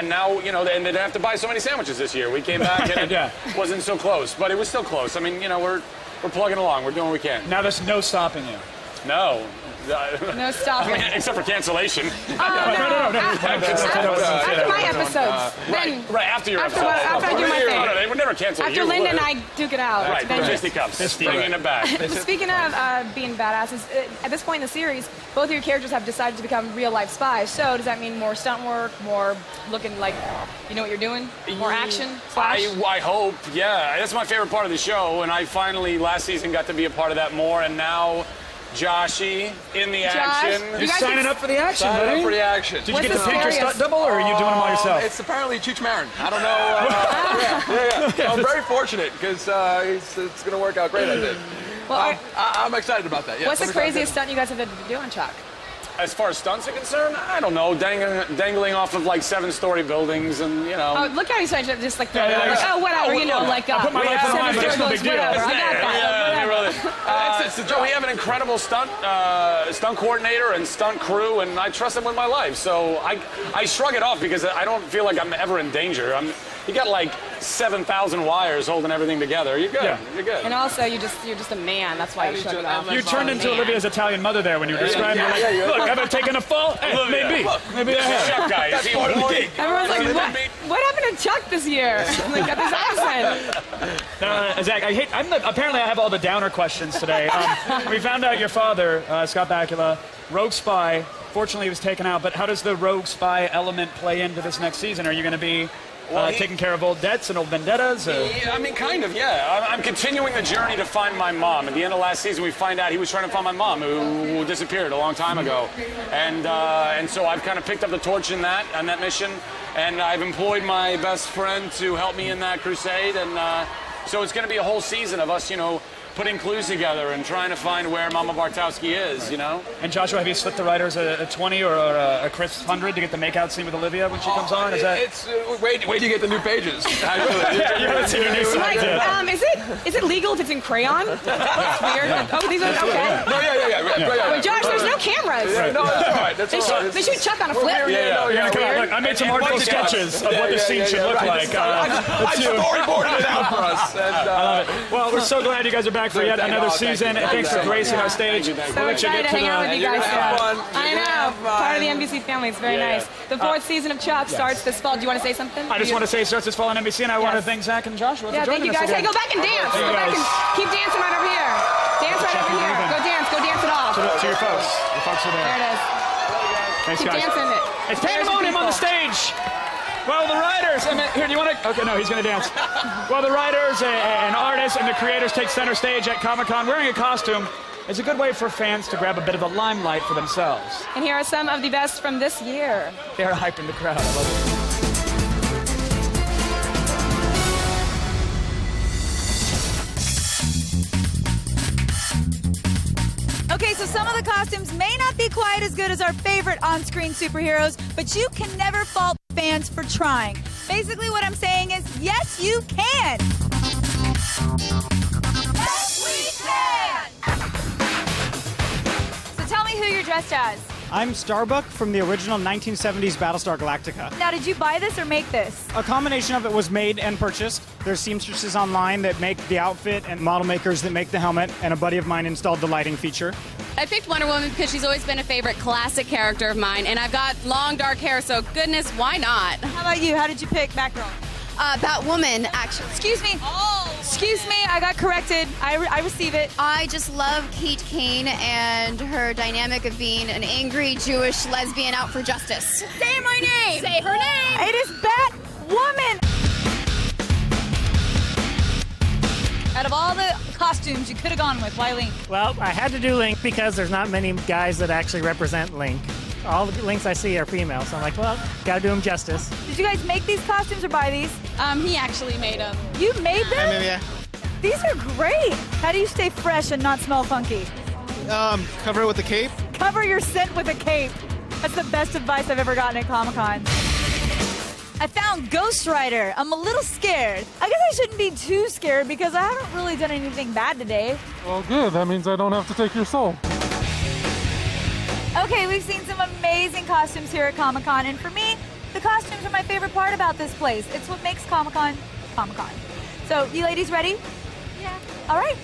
now, and they didn't have to buy so many sandwiches this year. We came back, and it wasn't so close, but it was still close. I mean, we're plugging along, we're doing what we can. Now there's no stopping you. No stopping. Except for cancellation. No. After my episodes. Right, after your episode. After I do my thing. No, they would never cancel After you. Linda and I duke it out. Right, fisticuffs. Bringing it back. Speaking of being badasses, at this point in the series, both of your characters have decided to become real-life spies. So does that mean more stunt work, more looking like you know what you're doing? More action? I hope, yeah. That's my favorite part of the show, and I finally, last season, got to be a part of that more, and now Joshy in the action. You're signing up for the action, buddy. Signing up for the action. Did you get to pick your stunt double, or are you doing them all yourself? It's apparently Cheech Marin. I don't know. Yeah. I'm very fortunate because it's going to work out great, I think. Well, I'm excited about that. Yeah, what's the craziest stunt you guys have had to do on Chuck? As far as stunts are concerned, I don't know, dangling off of like 7-story buildings, and Oh, look how he's trying to just like throw it out. Yeah. Like, oh, whatever, I put my life on the line, but it's no big deal. Whatever, I got that. We have an incredible stunt coordinator and stunt crew, and I trust them with my life. So I shrug it off because I don't feel like I'm ever in danger. You got like 7,000 wires holding everything together. You're good. Yeah. You're good. And also, you're just a man. That's why you shrug it off. You turned into Olivia's Italian mother there when you were describing her. Look, have I taken a fall? Maybe. Maybe I have. Chef guy. Is he employed? Everyone's like, what happened to Chuck this year? Like, got this accent. Zach, apparently I have all the downer questions today. We found out your father, Scott Bakula, rogue spy. Fortunately, he was taken out. But how does the rogue spy element play into this next season? Are you going to be taking care of old debts and old vendettas? Yeah, I mean, kind of, yeah. I'm continuing the journey to find my mom. At the end of last season, we find out he was trying to find my mom, who disappeared a long time ago. And so I've kind of picked up the torch on that mission, and I've employed my best friend to help me in that crusade. And so it's going to be a whole season of us, putting clues together and trying to find where Mama Bartowski is, And Joshua, have you slipped the writers a 20 or a crisp 100 to get the makeout scene with Olivia when she comes on? Is that? Wait till you get the new pages. You haven't seen your new slides yet. Is it legal if it's in crayon? That's weird. Oh, these are okay. No, yeah. Wait, Josh, there's no cameras. No, that's all right. That's all right. They should Chuck on a flip. Look, I made some artful sketches of what the scene should look like. I storyboarded it out for us. I love it. Well, we're so glad you guys are back for yet another season. Thanks for gracing our stage. So excited to hang out with you guys. I know. Part of the NBC family. It's very nice. The 4th season of Chuck starts this fall. Do you want to say something? I just want to say it starts this fall on NBC, and I want to thank Zach and Joshua for joining us. Thank you guys. Hey, go back and dance. Go back and keep dancing right over here. Dance right over here. Go dance it off. To your folks. Your folks are there. There it is. Thanks, keep guys. dancing it. It's pandemonium on the stage. Well, the writers, here, do you want to? Okay, no, he's going to dance. Well, the writers and artists and the creators take center stage at Comic-Con wearing a costume. It's a good way for fans to grab a bit of the limelight for themselves. And here are some of the best from this year. They're hyping the crowd. I love it. Okay, so some of the costumes may not be quite as good as our favorite on-screen superheroes, but you can never fault fans for trying. Basically what I'm saying is, yes, you can! Yes, we can! So tell me who you're dressed as. I'm Starbuck from the original 1970s Battlestar Galactica. Now, did you buy this or make this? A combination of it was made and purchased. There's seamstresses online that make the outfit and model makers that make the helmet, and a buddy of mine installed the lighting feature. I picked Wonder Woman because she's always been a favorite classic character of mine, and I've got long dark hair, so goodness, why not? How about you? How did you pick Batgirl? Batwoman, actually. Excuse me. Excuse me, I got corrected. I receive it. I just love Kate Kane and her dynamic of being an angry Jewish lesbian out for justice. Say my name! Say her name! It is Batwoman! Out of all the costumes you could have gone with, why Link? Well, I had to do Link because there's not many guys that actually represent Link. All the Links I see are female, so I'm like, well, gotta do them justice. Did you guys make these costumes or buy these? He actually made them. You made them? Yeah. These are great. How do you stay fresh and not smell funky? Cover it with a cape. Cover your scent with a cape. That's the best advice I've ever gotten at Comic-Con. I found Ghost Rider. I'm a little scared. I guess I shouldn't be too scared because I haven't really done anything bad today. Well, good. That means I don't have to take your soul. Okay, we've seen some amazing costumes here at Comic-Con, and for me, the costumes are my favorite part about this place. It's what makes Comic-Con, Comic-Con. So, you ladies ready? Yeah. All right.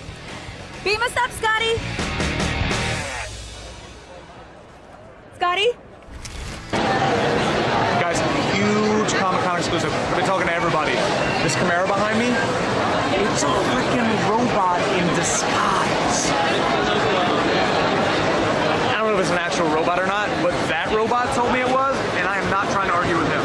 Beam us up, Scotty. Scotty? Guys, huge Comic-Con exclusive. I've been talking to everybody. This Camaro behind me, it's a freaking robot in disguise. I don't know if it's an actual robot or not, but that robot told me it was, and I am not trying to argue with him.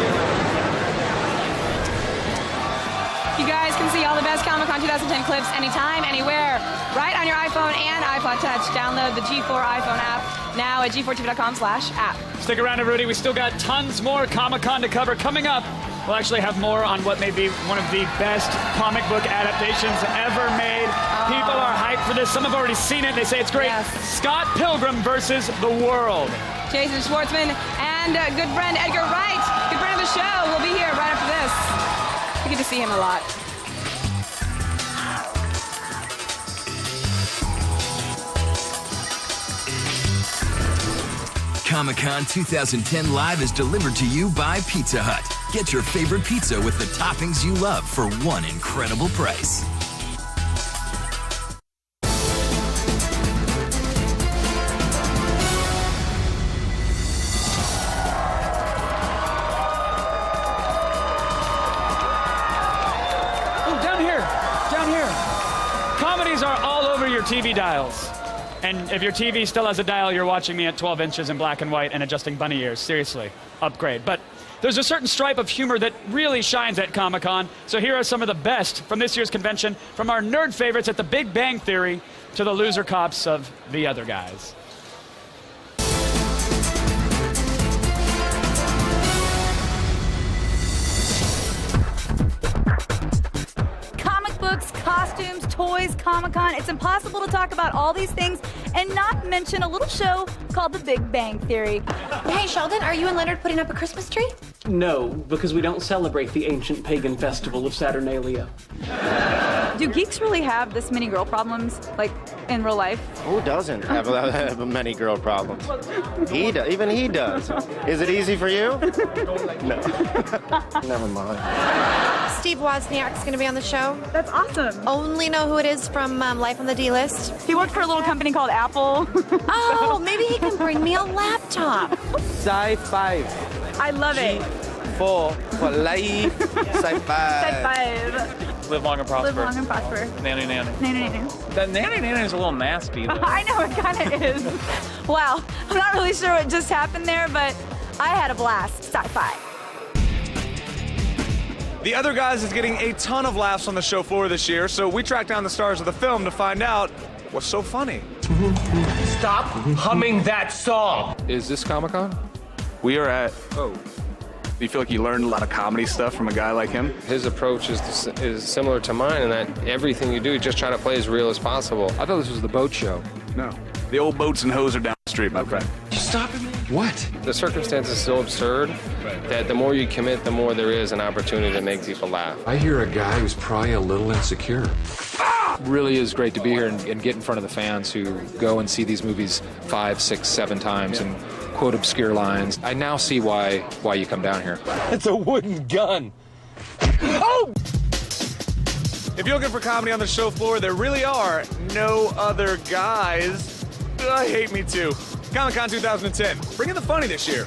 You guys can see all the best Comic-Con 2010 clips anytime, anywhere, right on your iPhone and iPod Touch. Download the G4 iPhone app now at g4tv.com/app. Stick around, everybody. We still got tons more Comic-Con to cover. Coming up, we'll actually have more on what may be one of the best comic book adaptations ever made. People are hyped for this. Some have already seen it. They say it's great. Yes. Scott Pilgrim versus the World. Jason Schwartzman and good friend Edgar Wright, good friend of the show, will be here right after this. We get to see him a lot. Comic-Con 2010 Live is delivered to you by Pizza Hut. Get your favorite pizza with the toppings you love for one incredible price. Oh, down here. Comedies are all over your TV dials. And if your TV still has a dial, you're watching me at 12 inches in black and white and adjusting bunny ears. Seriously, upgrade. But there's a certain stripe of humor that really shines at Comic-Con. So here are some of the best from this year's convention, from our nerd favorites at The Big Bang Theory to the loser cops of The Other Guys. Comic books, costumes, toys, Comic-Con. It's impossible to talk about all these things and not mention a little show called The Big Bang Theory. Hey, Sheldon, are you and Leonard putting up a Christmas tree? No, because we don't celebrate the ancient pagan festival of Saturnalia. Do geeks really have this many girl problems, like, in real life? Who doesn't have many girl problems? Even he does. Is it easy for you? No. Never mind. Steve Wozniak's going to be on the show. That's awesome. Only know who it is from Life on the D-List. He worked for a little company called Apple. Oh, maybe he can bring me a laptop. Sci-fi. I love it. For life. Sci-fi. Live long and prosper. Live long and prosper. Nanny. Nanny. That nanny is a little nasty, though. I know, it kind of is. Wow, I'm not really sure what just happened there, but I had a blast. Sci-fi. The Other Guys is getting a ton of laughs on the show floor this year, so we tracked down the stars of the film to find out what's so funny. Stop humming that song. Is this Comic-Con? We are at... Oh. Do you feel like you learned a lot of comedy stuff from a guy like him? His approach is similar to mine in that everything you do, just try to play as real as possible. I thought this was the boat show. No. The old boats and hoes are down the street, my friend. You stopping me? What? The circumstance is so absurd that the more you commit, the more there is an opportunity to make people laugh. I hear a guy who's probably a little insecure. Really is great to be here and get in front of the fans who go and see these movies 5, 6, 7 times and quote obscure lines. I now see why you come down here. It's a wooden gun. Oh! If you're looking for comedy on the show floor, there really are no other guys. I hate me too. Comic-Con 2010. Bringing the funny this year.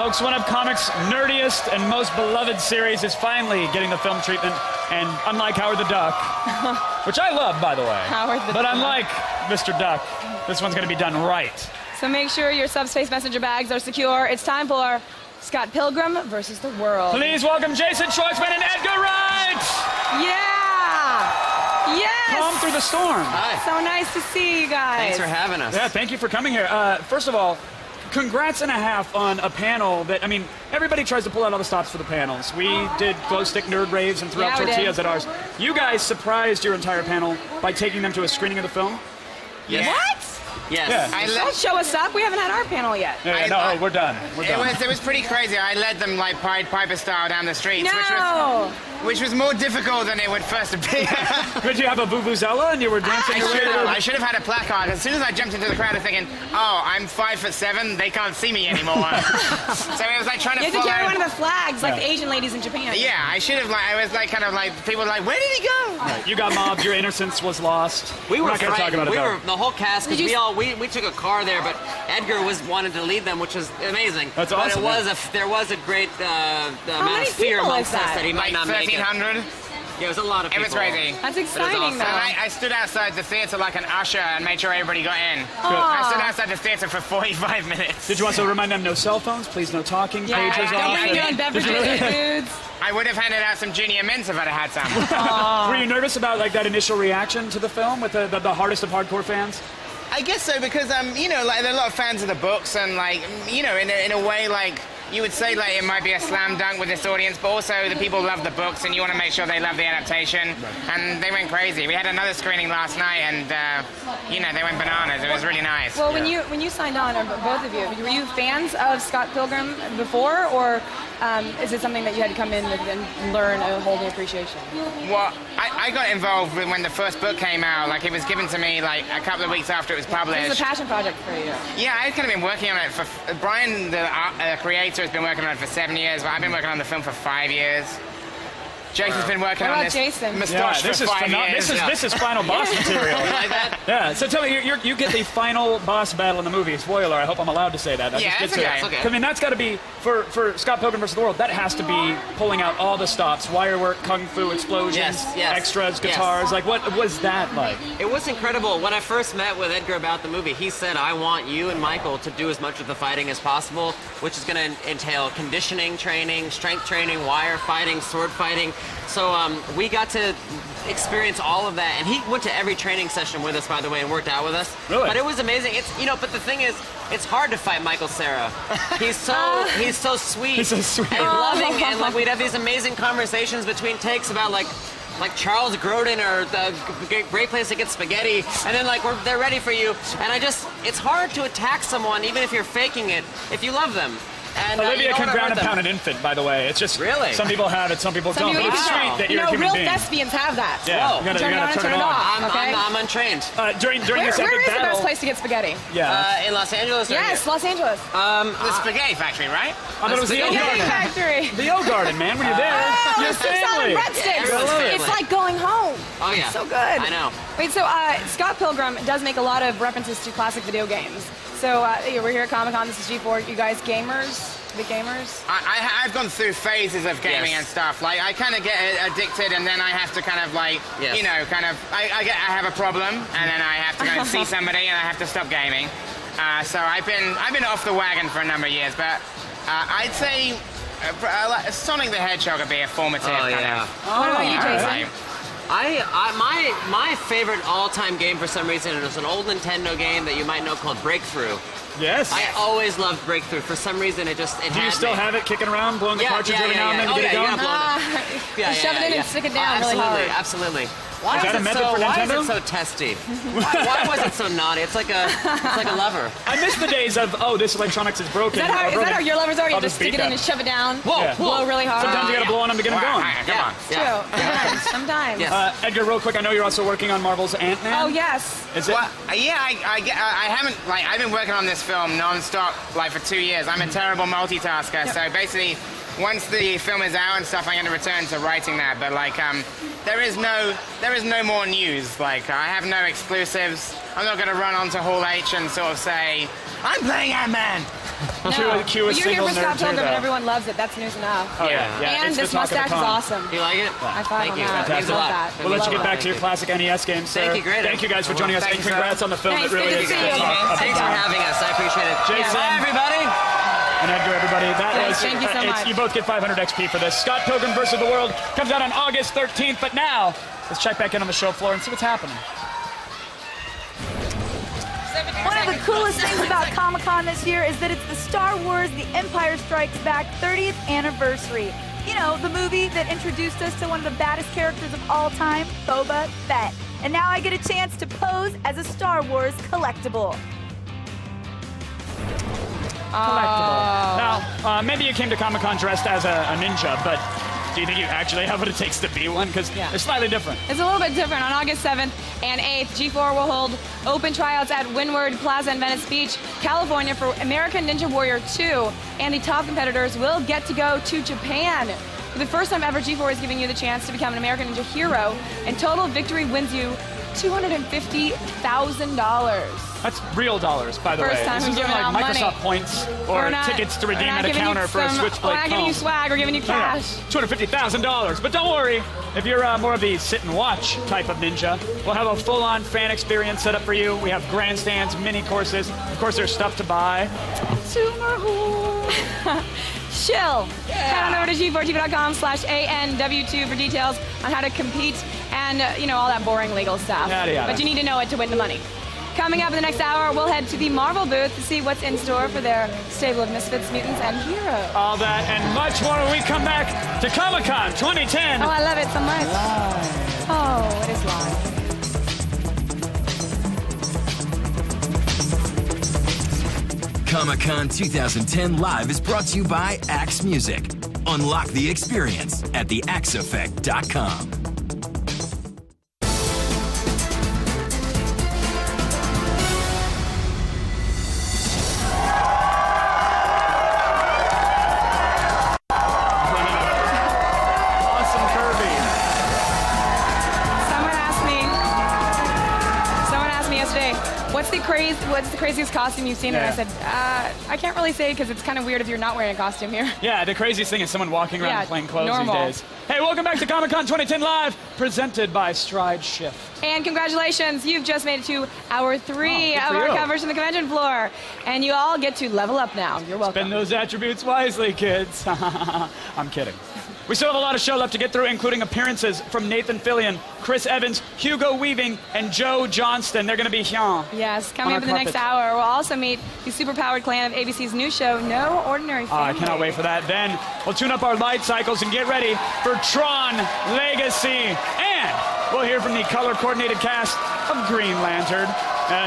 folks. One of comics' nerdiest and most beloved series is finally getting the film treatment. And unlike Howard the Duck, which I love, by the way, but unlike Mr. Duck, this one's going to be done right. So make sure your subspace messenger bags are secure. It's time for Scott Pilgrim versus the World. Please welcome Jason Schwartzman and Edgar Wright! Yeah! Yes! Calm through the storm. Hi. So nice to see you guys. Thanks for having us. Yeah, thank you for coming here. First of all, congrats and a half on a panel that, I mean, everybody tries to pull out all the stops for the panels. We did glow stick nerd raves and threw out tortillas at ours. You guys surprised your entire panel by taking them to a screening of the film. Yes. What? Yes. Yeah. Don't show us up. We haven't had our panel yet. Yeah, no, we're done. We're done. It was pretty crazy. I led them like Pied Piper style down the streets, No! which was more difficult than it would first appear. Could you have a vuvuzela and you were dancing your way to I should have had a placard. As soon as I jumped into the crowd, I was thinking, oh, I'm 5'7", they can't see me anymore. So it was like trying to You had to carry one of the flags like the Asian ladies in Japan. Yeah, I should have. I was like, kind of like, people were like, where did he go? Right. You got mobbed. Your innocence was lost. We were not going to talk about it. We though. were the whole cast because we took a car there, but Edgar wanted to lead them, which was amazing. That's awesome. But there was a great amount of fear amongst us that he might not make it. 1,300. Yeah, it was a lot of people. It was crazy. That's exciting, though. And I stood outside the theater like an usher and made sure everybody got in. Aw. I stood outside the theater for 45 minutes. Did you also remind them no cell phones, please no talking, Yeah, pagers don't off? bring your own beverages or foods. I would have handed out some junior mints if I'd have had some. Were you nervous about like that initial reaction to the film with the hardest of hardcore fans? I guess so, because you know, like there are a lot of fans of the books, and like, you know, in a way, like you would say, like it might be a slam dunk with this audience, but also the people love the books, and you want to make sure they love the adaptation. And they went crazy. We had another screening last night, and you know, they went bananas. It was really nice. Well, when you signed on, or both of you, were you fans of Scott Pilgrim before, or is it something that you had to come in with and learn a whole new appreciation? Well, I got involved when the first book came out. Like, it was given to me like a couple of weeks after it was published. It was a passion project for you. Yeah, I've kind of been working on it for... Brian, the creator, has been working on it for 7 years, but I've been working on the film for 5 years. Jason's been working on this moustache for 5 years. This is final boss material. You like that? Yeah. So tell me, you get the final boss battle in the movie. Spoiler. I hope I'm allowed to say that. Yeah, that's okay. I mean, that's got to be for Scott Pilgrim vs. the World. That has to be pulling out all the stops: wire work, kung fu, explosions, extras, guitars. Like, what was that like? It was incredible. When I first met with Edgar about the movie, he said, I want you and Michael to do as much of the fighting as possible, which is going to entail conditioning training, strength training, wire fighting, sword fighting. So we got to experience all of that, and he went to every training session with us, by the way, and worked out with us. Really? But it was amazing. But the thing is, it's hard to fight Michael Cera. He's so sweet. He's so sweet. And loving, and like we'd have these amazing conversations between takes about like Charles Grodin or the great place to get spaghetti, and then like they're ready for you. And it's hard to attack someone even if you're faking it if you love them. And, Olivia can ground and pound an infant, by the way. It's just really some people have it, some people don't. But it's sweet that you're a human real being. thespians have that. Yeah, you gotta turn it on. I'm untrained. During this epic where is battle, the best place to get spaghetti? Yeah. In Los Angeles. Yes, Los Angeles. The Spaghetti Factory, right? I thought it was the O Garden. Factory. The O Garden, man. When you're there, your family. Breadsticks. It's like going home. Oh yeah. So good. I know. Wait, so Scott Pilgrim does make a lot of references to classic video games. So we're here at Comic-Con. This is G4. You guys gamers? Big gamers? I've gone through phases of gaming and stuff. Like, I kind of get addicted, and then I have to kind of like, you know, I have a problem, and then I have to go and see somebody, and I have to stop gaming. So I've been off the wagon for a number of years, but I'd say Sonic the Hedgehog would be a formative kind of. What about you, Jason? My favorite all-time game for some reason is an old Nintendo game that you might know called Breakthrough. Yes. I always loved Breakthrough. For some reason, it had Do you still have it kicking around, blowing the cartridge every now and then to get it going? You shove it in and stick it down really hard. Absolutely. Why is it so testy? Why was it so naughty? It's like a lever. I miss the days of, this electronics is broken. Is that how your levers are? You I'll just stick it in and shove it down? Whoa. Blow really hard? Sometimes you gotta blow on them to get them going. Come on. True. Sometimes. Edgar, real quick, I know you're also working on Marvel's Ant-Man. Oh, yes. Is it? Well, I haven't, I've been working on this film non-stop, for 2 years. I'm a terrible multitasker, so basically, once the film is out and stuff, I'm going to return to writing that. But like, there is no more news. Like, I have no exclusives. I'm not going to run onto Hall H and sort of say, I'm playing Ant-Man. No, but you're here for Scott Pilgrim and everyone loves it. That's news enough. Oh, yeah. And this mustache is awesome. You like it? High five on that. Fantastic. Love that. We'll let you get back to your classic NES games, sir. Thank you, great. Thank you guys for joining us, and congrats on the film. Thanks, It really good is. to see you. Thanks for having us. I appreciate it. Jason. Bye, everybody. And Edgar, everybody. Thank you so much. You both get 500 XP for this. Scott Pilgrim vs. the World comes out on August 13th, but now let's check back in on the show floor and see what's happening. One of the coolest things about Comic-Con this year is that it's the Star Wars The Empire Strikes Back 30th anniversary. You know, the movie that introduced us to one of the baddest characters of all time, Boba Fett. And now I get a chance to pose as a Star Wars collectible. Now, maybe you came to Comic-Con dressed as a ninja, but do you think you actually have what it takes to be one? Because they're slightly different. It's a little bit different. On August 7th and 8th, G4 will hold open tryouts at Windward Plaza in Venice Beach, California for American Ninja Warrior 2. And the top competitors will get to go to Japan. For the first time ever, G4 is giving you the chance to become an American Ninja hero. And total victory wins you $250,000. That's real dollars, by the First way. time This we've isn't given like out Microsoft money. points or tickets to redeem at a counter for a Switchblade We're not giving you phone. swag, we're giving you cash. $250,000. But don't worry, if you're more of the sit and watch type of ninja, we'll have a full-on fan experience set up for you. We have grandstands, mini courses. Of course, there's stuff to buy. Chill. Head on over to g4tv.com/ANW2 for details on how to compete and, all that boring legal stuff. Yada, yada. But you need to know it to win the money. Coming up in the next hour, we'll head to the Marvel booth to see what's in store for their stable of misfits, mutants, and heroes. All that and much more when we come back to Comic-Con 2010. Oh, I love it so much. Oh, it is live. Comic-Con 2010 Live is brought to you by Axe Music. Unlock the experience at theaxeeffect.com. What's the craziest costume you've seen? Yeah. And I said, I can't really say because it's kind of weird if you're not wearing a costume here. Yeah, the craziest thing is someone walking around in plain clothes normal. these days. Hey, welcome back to Comic-Con 2010 Live, presented by Stride Shift. And congratulations, you've just made it to hour 3 of our coverage on the convention floor. And you all get to level up now. You're welcome. Spend those attributes wisely, kids. I'm kidding. We still have a lot of show left to get through, including appearances from Nathan Fillion, Chris Evans, Hugo Weaving, and Joe Johnston. They're going to be here. Yes, coming up in the next hour, we'll also meet the superpowered clan of ABC's new show, No Ordinary Family. I cannot wait for that. Then we'll tune up our light cycles and get ready for Tron Legacy. And we'll hear from the color-coordinated cast of Green Lantern.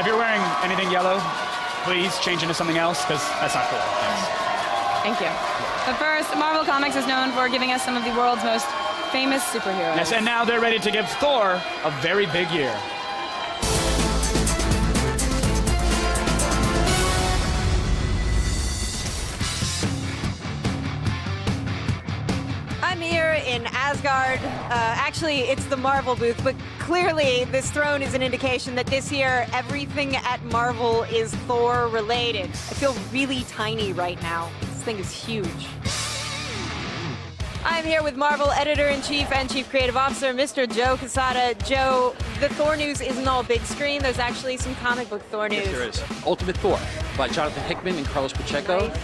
If you're wearing anything yellow, please change into something else, because that's not cool. Thank you. But first, Marvel Comics is known for giving us some of the world's most famous superheroes. Yes, and now they're ready to give Thor a very big year. I'm here in Asgard. Actually, it's the Marvel booth, but clearly this throne is an indication that this year everything at Marvel is Thor related. I feel really tiny right now. This thing is huge. I'm here with Marvel Editor-in-Chief and Chief Creative Officer, Mr. Joe Quesada. Joe, the Thor news isn't all big screen. There's actually some comic book Thor news. Yes, there is. Ultimate Thor by Jonathan Hickman and Carlos Pacheco. Right.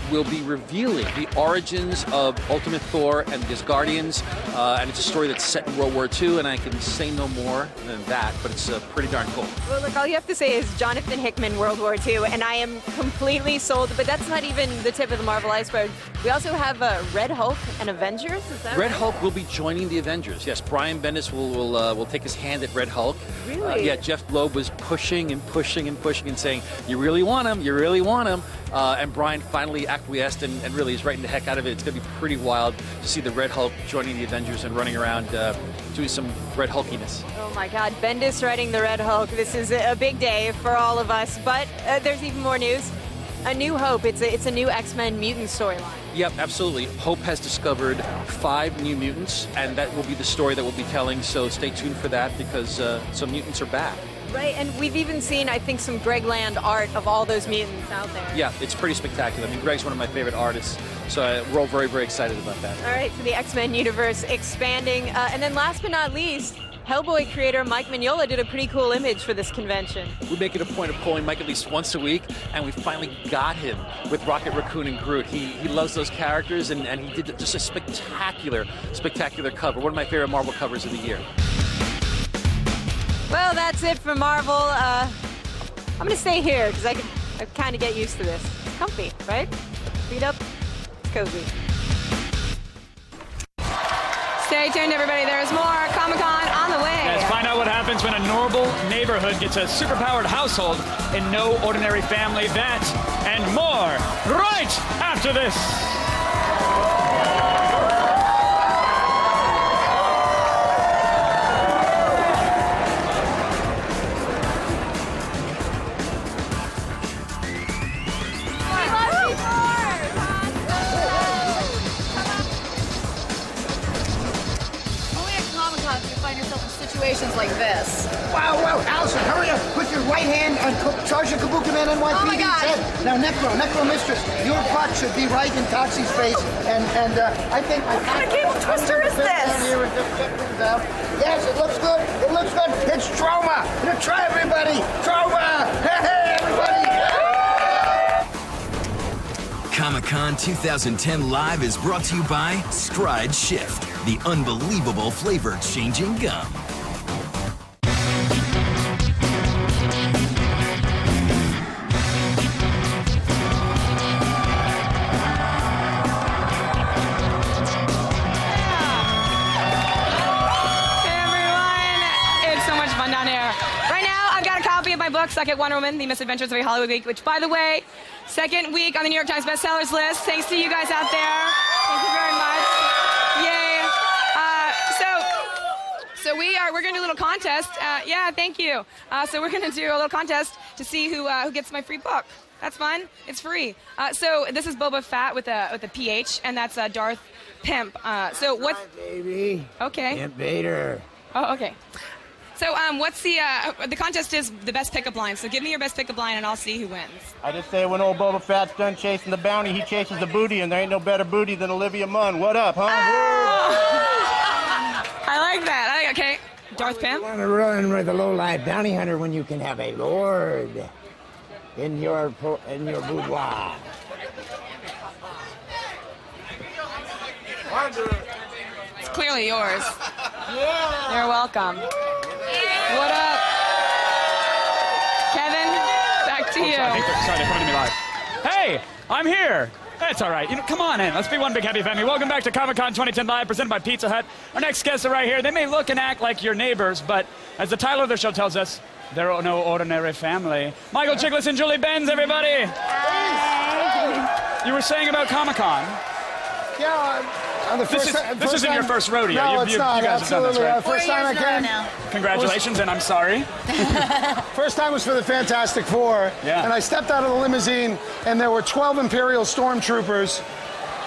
Will be revealing the origins of Ultimate Thor and his Guardians, and it's a story that's set in World War II, and I can say no more than that, but it's pretty darn cool. Well, look, all you have to say is Jonathan Hickman, World War II, and I am completely sold, but that's not even the tip of the Marvel iceberg. We also have Red Hulk and Avengers, is that Red right? Hulk will be joining the Avengers. Yes, Brian Bendis will take his hand at Red Hulk. Really? Yeah, Jeff Loeb was pushing and saying, you really want him, you really want him. And Brian finally acquiesced and really is writing the heck out of it. It's going to be pretty wild to see the Red Hulk joining the Avengers and running around doing some Red Hulkiness. Oh my God, Bendis writing the Red Hulk. This is a big day for all of us, but there's even more news. A New Hope. It's a new X-Men mutant storyline. Yep, absolutely. Hope has discovered 5 new mutants, and that will be the story that we'll be telling, so stay tuned for that because some mutants are back. Right, and we've even seen, I think, some Greg Land art of all those mutants out there. Yeah, it's pretty spectacular. I mean, Greg's one of my favorite artists, so we're all very, very excited about that. All right, so the X-Men universe expanding. And then last but not least, Hellboy creator Mike Mignola did a pretty cool image for this convention. We make it a point of pulling Mike at least once a week, and we finally got him with Rocket Raccoon and Groot. He loves those characters, and he did just a spectacular cover. One of my favorite Marvel covers of the year. Well, that's it for Marvel. I'm going to stay here because I kind of get used to this. Comfy, right? Feet up. It's cozy. Stay tuned, everybody. There's more Comic-Con on the way. Let's find out what happens when a normal neighborhood gets a superpowered household in No Ordinary Family. That and more right after this. Situations like this. Wow, Allison, hurry up. Put your right hand on Sergeant Kabuki Man NYPD's head. Now, Necro Mistress, your butt should be right in Toxie's face. And I think... What kind of cable twister is this? Yes, it looks good. It looks good. It's Troma. Now, try everybody. Troma. Hey, everybody. Comic-Con 2010 Live is brought to you by Stride Shift, the unbelievable flavor-changing gum. My book, Suck It, Wonder Woman, The Misadventures of a Hollywood Week, which, by the way, second week on the New York Times bestsellers list. Thanks to you guys out there. Thank you very much. Yay. So we're going to do a little contest. Yeah, thank you. So we're going to do a little contest to see who gets my free book. That's fun. It's free. So this is Boba Fett with a PH, and that's Darth Pimp. So what's... Hi, baby. Okay. Pimp Vader. Oh, okay. So what's the contest is the best pickup line. So give me your best pickup line and I'll see who wins. I just say when old Boba Fett's done chasing the bounty, he chases the booty, and there ain't no better booty than Olivia Munn. What up, huh? Oh. I like that. Okay. Darth Pimp? You want to run with a low-life bounty hunter when you can have a lord in your boudoir. It's clearly yours. Yeah. You're welcome. What up? Kevin, back to you. Sorry, they're coming to me live. Hey, I'm here. That's all right. Come on in. Let's be one big happy family. Welcome back to Comic-Con 2010 Live, presented by Pizza Hut. Our next guests are right here. They may look and act like your neighbors, but as the title of the show tells us, they're no ordinary family. Michael Chiklis and Julie Benz, everybody. Hi. You were saying about Comic-Con. Yeah, this isn't your first rodeo. No, you not. guys Absolutely. have done this, right? First time I came. Congratulations, and I'm sorry. First time was for the Fantastic Four. Yeah. And I stepped out of the limousine, and there were 12 Imperial stormtroopers,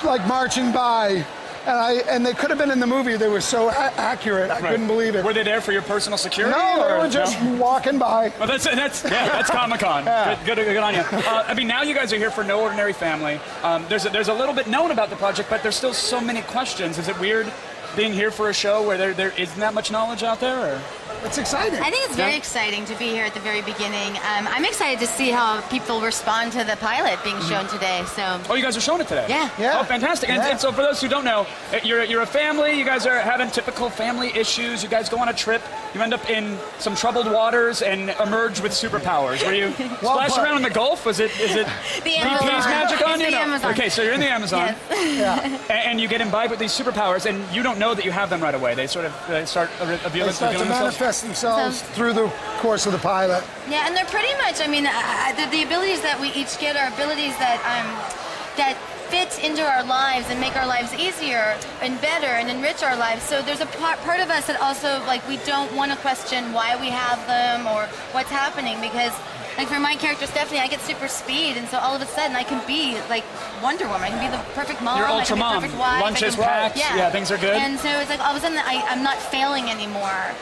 like, marching by. And they could have been in the movie. They were so accurate. I couldn't believe it. Were they there for your personal security? No, they were just walking by. Well, that's Comic-Con. Yeah. Good on you. I mean, now you guys are here for No Ordinary Family. There's a little bit known about the project, but there's still so many questions. Is it weird being here for a show where there isn't that much knowledge out there? Or? It's exciting. I think it's very exciting to be here at the very beginning. I'm excited to see how people respond to the pilot being shown today. So. Oh, you guys are showing it today? Yeah. Oh, fantastic. And so for those who don't know, you're a family. You guys are having typical family issues. You guys go on a trip. You end up in some troubled waters and emerge with superpowers. Were you splash around in the Gulf? Is it BP's magic on you? The Amazon. Okay, so you're in the Amazon. Yes. And you get imbibed with these superpowers, and you don't know that you have them right away. They sort of start revealing They start to manifest themselves through the course of the pilot. Yeah, and they're pretty much, I mean, the abilities that we each get are abilities that fit into our lives and make our lives easier and better and enrich our lives. So there's a part of us that also, like, we don't want to question why we have them or what's happening, because Like for my character Stephanie, I get super speed, and so all of a sudden I can be like Wonder Woman. I can be the perfect mom. You're I ultra can be the mom. perfect wife. Lunch I is can- packed. Yeah, things are good. And so it's like all of a sudden I'm not failing anymore.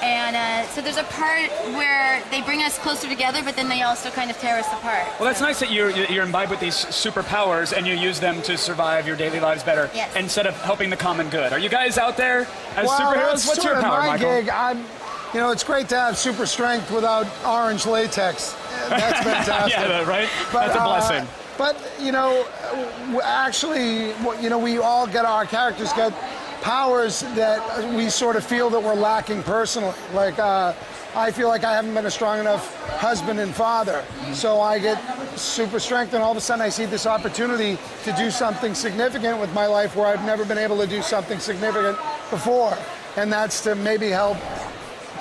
And so there's a part where they bring us closer together, but then they also kind of tear us apart. Well, that's nice that you're imbibed with these superpowers and you use them to survive your daily lives better instead of helping the common good. Are you guys out there as superheroes? That's What's sort your of power, my Michael? gig. It's great to have super strength without orange latex. That's fantastic. Yeah, right? That's a blessing. But actually, we all get our characters get powers that we sort of feel that we're lacking personally. Like I feel like I haven't been a strong enough husband and father, so I get super strength, and all of a sudden I see this opportunity to do something significant with my life where I've never been able to do something significant before, and that's to maybe help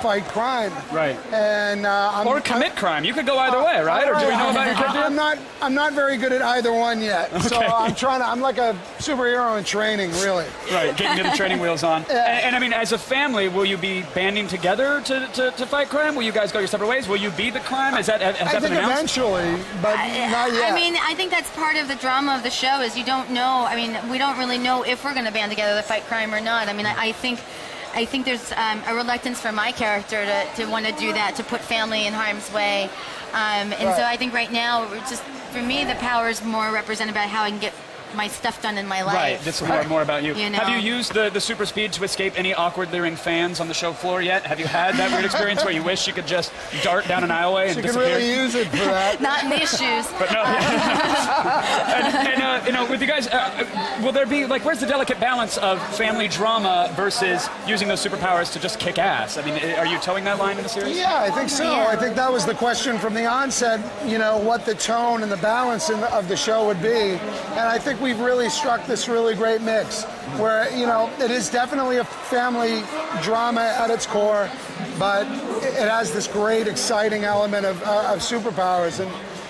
fight crime. Right. And or commit crime. You could go either way, right? Or do we know about your character? I'm not very good at either one yet. So Okay. I'm like a superhero in training, really. Right, getting the training wheels on. And I mean, as a family, will you be banding together to fight crime? Will you guys go your separate ways? Will you be the crime? Has that I been think announced? eventually, but not yet. I mean, I think that's part of the drama of the show is you don't know. I mean, we don't really know if we're going to band together to fight crime or not. I mean, I think there's a reluctance for my character to want to do that, to put family in harm's way. And so I think right now, for me, the power is more represented by how I can get my stuff done in my life. Right, this is more about you. You know? Have you used the super speed to escape any awkward leering fans on the show floor yet? Have you had that weird experience where you wish you could just dart down an aisleway and you disappear? can really use it for that. Not in these shoes. But no. and with you guys, will there be, like, where's the delicate balance of family drama versus using those superpowers to just kick ass? I mean, are you towing that line in the series? Yeah, I think so. I think that was the question from the onset, what the tone and the balance of the show would be. And I think we've really struck this really great mix where, it is definitely a family drama at its core, but it has this great, exciting element of superpowers.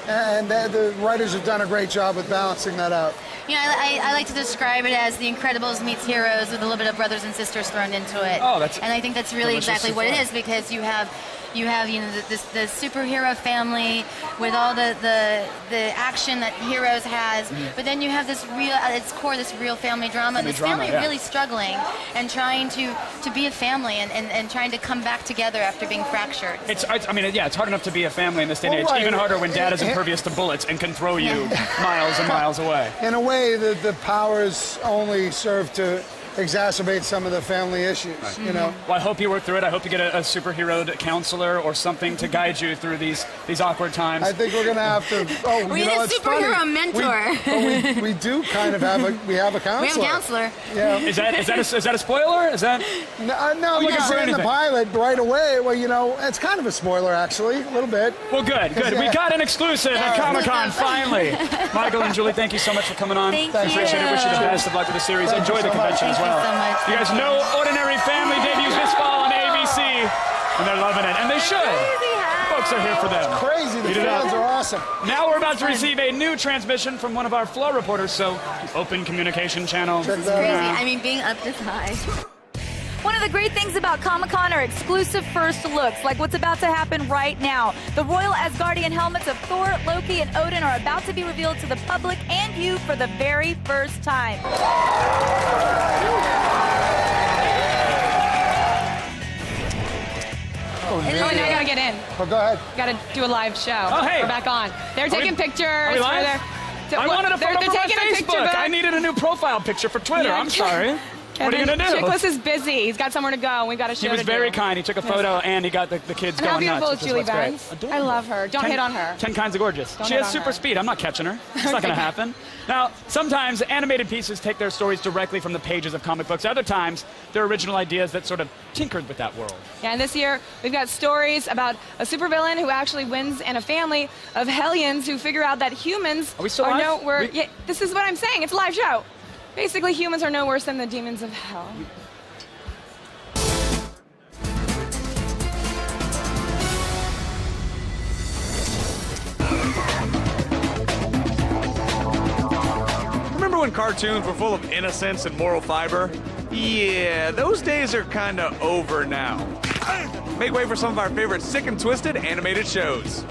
And the writers have done a great job with balancing that out. I like to describe it as The Incredibles meets Heroes with a little bit of brothers and sisters thrown into it. Oh, and I think that's really exactly what it is, because you have the superhero family with all the action that Heroes has, but then you have this real, at its core, this real family drama. And this family really struggling and trying to be a family and trying to come back together after being fractured. It's hard enough to be a family in this day and age. Well, right. Even harder when dad is impervious to bullets and can throw you miles and miles away. In a way, the powers only serve to exacerbate some of the family issues, Well, I hope you work through it. I hope you get a superhero counselor or something to guide you through these awkward times. I think we're going to have to. We need a superhero mentor. We do kind of have a counselor. We have a counselor. Yeah. Is that a spoiler? Is that no? You can say in the pilot right away. Well, it's kind of a spoiler actually, a little bit. Well, good. We got an exclusive at Comic-Con finally. Michael and Julie, thank you so much for coming on. Thank you. Appreciate it. Wish you the best of luck with the series. Enjoy the convention as well. Thank you so much. You guys know Ordinary Family debuts this fall on ABC, and they're loving it, and they should. Folks are here for them. Crazy. The fans are awesome. Now we're about to receive a new transmission from one of our floor reporters, so open communication channel. It's crazy. I mean, being up this high. One of the great things about Comic-Con are exclusive first looks, like what's about to happen right now. The royal Asgardian helmets of Thor, Loki, and Odin are about to be revealed to the public and you for the very first time. Oh, now I gotta get in. Oh, go ahead. Gotta do a live show. Oh, hey. We're back on. They're taking pictures. Are we live? I wanted a photo they're for my taking a picture Facebook. back. I needed a new profile picture for Twitter. Yeah, I'm sorry. What are you going to do? Chickless is busy. He's got somewhere to go. We've got a show He was to very do. kind. He took a photo and he got the kids And how going nuts. beautiful is which is Julie what's great. Benz? Adorable. I love her. Don't hit on her. 10 kinds of gorgeous. Don't She hit has on super her. speed. I'm not catching her. It's not going to happen. Now, sometimes animated pieces take their stories directly from the pages of comic books. Other times, they're original ideas that sort of tinkered with that world. Yeah, and this year we've got stories about a supervillain who actually wins and a family of hellions who figure out that humans Are we still live? no worse. Yeah, this is what I'm saying. It's a live show. Basically, humans are no worse than the demons of hell. Remember when cartoons were full of innocence and moral fiber? Yeah, those days are kinda over now. Make way for some of our favorite sick and twisted animated shows.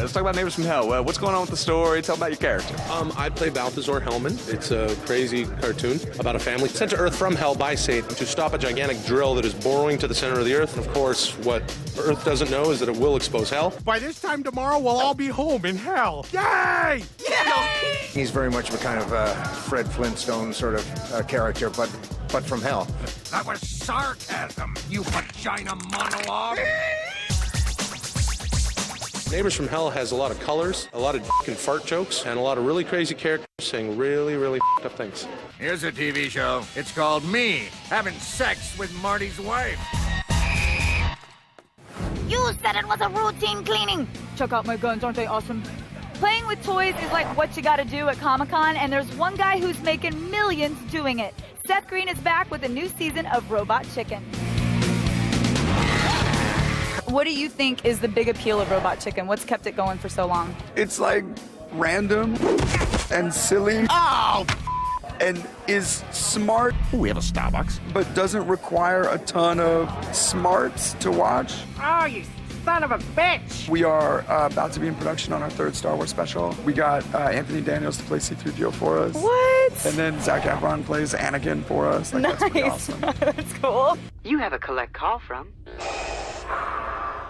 Let's talk about Neighbors from Hell. What's going on with the story? Tell about your character. I play Balthazar Hellman. It's a crazy cartoon about a family sent to Earth from Hell by Satan to stop a gigantic drill that is borrowing to the center of the Earth. And of course, what Earth doesn't know is that it will expose Hell. By this time tomorrow, we'll all be home in Hell. Yay! Yay! He's very much of a kind of Fred Flintstone sort of character, but from Hell. That was sarcasm, you vagina monologue. Neighbors from Hell has a lot of colors, a lot of and fart jokes, and a lot of really crazy characters saying really, really up things. Here's a TV show. It's called Me Having Sex with Marty's Wife. You said it was a routine cleaning. Check out my guns, aren't they awesome? Playing with toys is like what you gotta do at Comic-Con, and there's one guy who's making millions doing it. Seth Green is back with a new season of Robot Chicken. What do you think is the big appeal of Robot Chicken? What's kept it going for so long? It's like random and silly. Oh! And is smart. Ooh, we have a Starbucks. But doesn't require a ton of smarts to watch. Oh, you son of a bitch! We are about to be in production on our 3rd Star Wars special. We got Anthony Daniels to play C-3PO for us. What? And then Zac Efron plays Anakin for us. Like, nice. That's pretty awesome. That's cool. You have a collect call from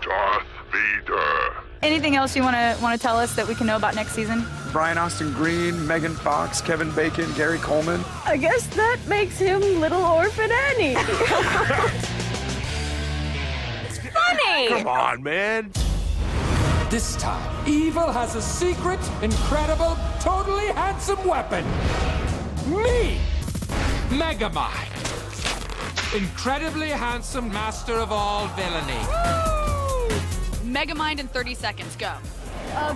Darth Vader. Anything else you want to tell us that we can know about next season? Brian Austin Green, Megan Fox, Kevin Bacon, Gary Coleman. I guess that makes him Little Orphan Annie. It's funny. Come on, man. This time, evil has a secret, incredible, totally handsome weapon. Me, Megamind. Incredibly handsome master of all villainy. Megamind in 30 seconds, go.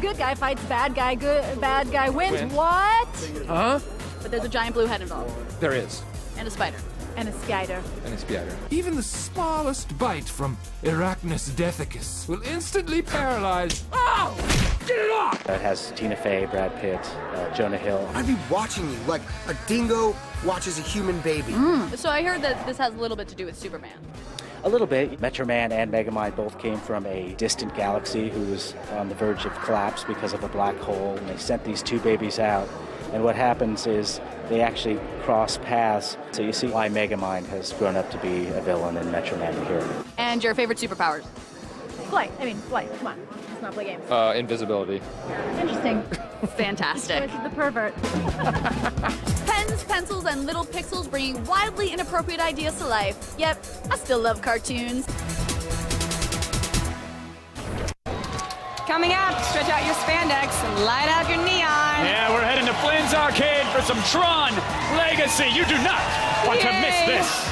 Good guy fights bad guy, bad guy wins. What? Huh? But there's a giant blue head involved. There is. And a spider. And a spider. And a spider. Even the smallest bite from Arachnus Deathicus will instantly paralyze. Oh! Get it off! It has Tina Fey, Brad Pitt, Jonah Hill. I'd be watching you like a dingo watches a human baby. So I heard that this has a little bit to do with Superman. A little bit. Metro Man and Megamind both came from a distant galaxy who was on the verge of collapse because of a black hole, and they sent these two babies out. And what happens is they actually cross paths, so you see why Megamind has grown up to be a villain and Metro Man a hero. And your favorite superpowers? Flight. Come on. Let's not play games. Invisibility. Interesting. Fantastic. Choice of the pervert. Pens, pencils, and little pixels bringing wildly inappropriate ideas to life. Yep, I still love cartoons. Coming up, stretch out your spandex and light up your neon. Yeah, we're heading to Flynn's Arcade for some Tron Legacy. You do not want to miss this.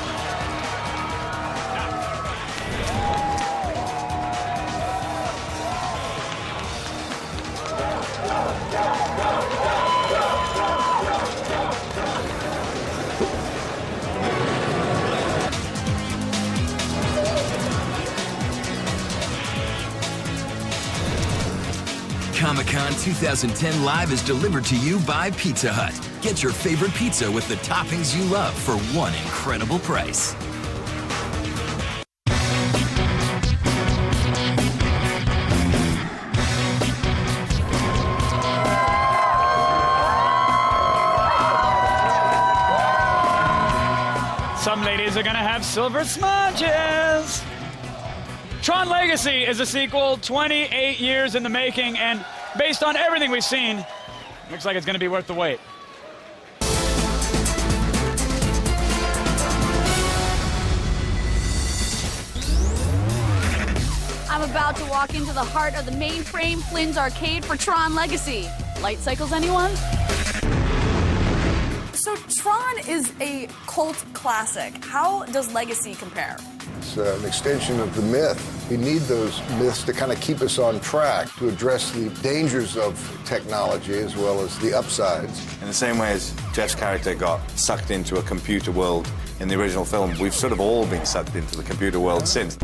Comic-Con 2010 Live is delivered to you by Pizza Hut. Get your favorite pizza with the toppings you love for one incredible price. Some ladies are gonna have silver smudges. Tron Legacy is a sequel 28 years in the making, and based on everything we've seen, looks like it's going to be worth the wait. I'm about to walk into the heart of the mainframe Flynn's Arcade for Tron Legacy. Light cycles, anyone? So Tron is a cult classic. How does Legacy compare? It's an extension of the myth. We need those myths to kind of keep us on track, to address the dangers of technology as well as the upsides. In the same way as Jeff's character got sucked into a computer world in the original film, we've sort of all been sucked into the computer world since.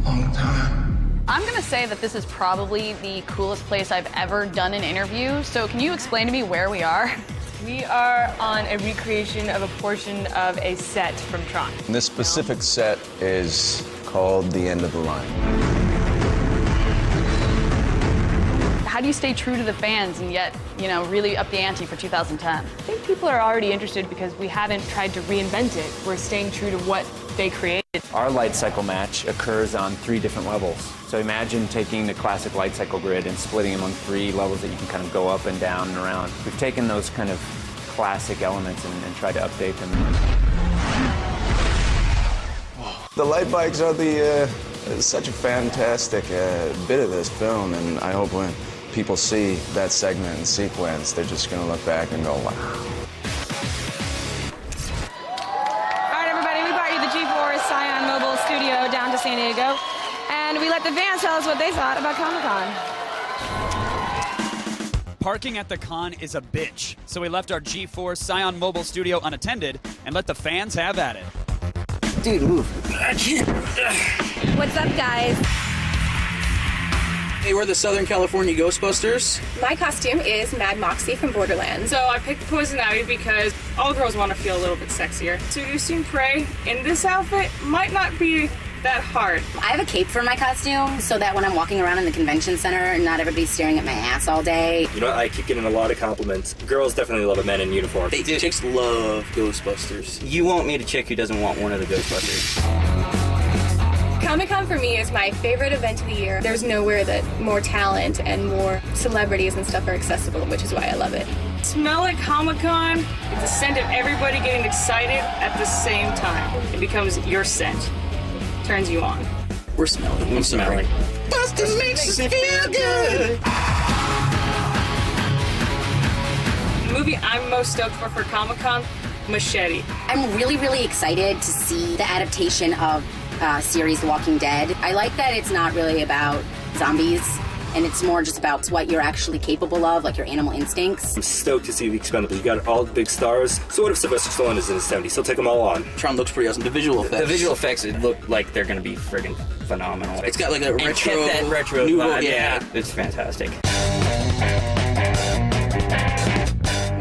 Long time. I'm going to say that this is probably the coolest place I've ever done an interview. So can you explain to me where we are? We are on a recreation of a portion of a set from Tron. This specific set is called The End of the Line. how do you stay true to the fans and yet, you know, really up the ante for 2010? I think people are already interested because we haven't tried to reinvent it. We're staying true to what they created. Our light cycle match occurs on 3 different levels. So imagine taking the classic light cycle grid and splitting them on 3 levels that you can kind of go up and down and around. We've taken those kind of classic elements and tried to update them. The light bikes are such a fantastic bit of this film, and I hope when people see that segment and sequence, they're just going to look back and go, wow. All right, everybody, we brought you the G4 Scion Mobile Studio down to San Diego, and we let the fans tell us what they thought about Comic-Con. Parking at the con is a bitch, so we left our G4 Scion Mobile Studio unattended and let the fans have at it. Dude, move. What's up, guys? Hey, we're the Southern California Ghostbusters. My costume is Mad Moxie from Borderlands. So I picked Poison Ivy because all girls want to feel a little bit sexier. Seducing prey in this outfit might not be that hard. I have a cape for my costume so that when I'm walking around in the convention center, not everybody's staring at my ass all day. You know, I keep getting a lot of compliments. Girls definitely love a man in uniform. They do. Chicks love Ghostbusters. You won't meet a chick who doesn't want one of the Ghostbusters. Comic-Con for me is my favorite event of the year. There's nowhere that more talent and more celebrities and stuff are accessible, which is why I love it. Smell like Comic-Con is the scent of everybody getting excited at the same time. It becomes your scent. Turns you on. We're smelling. I'm smelling. Bustin' makes us feel good. The movie I'm most stoked for Comic-Con, Machete. I'm really, really excited to see the adaptation of series The Walking Dead. I like that it's not really about zombies, and it's more just about what you're actually capable of, like your animal instincts. I'm stoked to see The Expendables. You got all the big stars. So what if Sylvester Stallone is in his 70s? He'll take them all on. Tron looks pretty awesome. The visual effects. The visual effects, it look like they're going to be friggin' phenomenal. It's got like a retro, that retro new vibe. yeah. It's fantastic.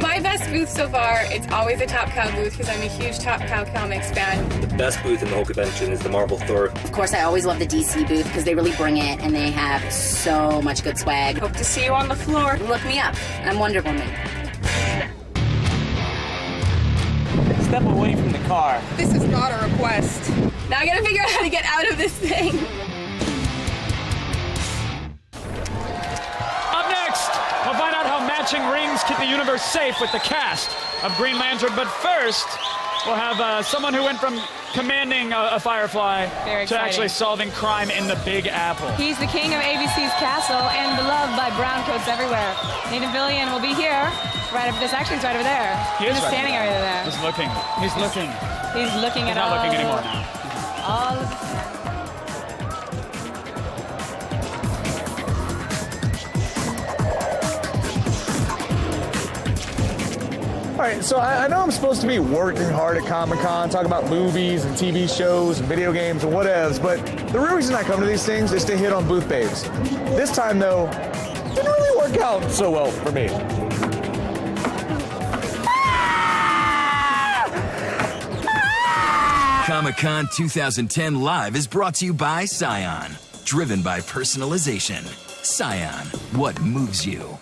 My best booth so far, it's always a Top Cow booth because I'm a huge Top Cow comics fan. The best booth in the whole convention is the Marvel Thor. Of course, I always love the DC booth because they really bring it and they have so much good swag. Hope to see you on the floor. Look me up. I'm Wonder Woman. Step away from the car. This is not a request. Now I gotta figure out how to get out of this thing. Up next, we'll find out how matching rings keep the universe safe with the cast of Green Lantern. But first, we'll have someone who went from commanding a Firefly to actually solving crime in the Big Apple. He's the king of ABC's castle and beloved by browncoats everywhere. Nathan Fillion will be here right over this. Actually, he's right over there. He is He's right standing over over there. He's looking. He's looking. He's looking at He's not all. looking anymore now. All of the All right, so I know I'm supposed to be working hard at Comic-Con, talking about movies and TV shows and video games and whatevs, but the real reason I come to these things is to hit on booth babes. This time, though, it didn't really work out so well for me. Comic-Con 2010 Live is brought to you by Scion. Driven by personalization. Scion, what moves you?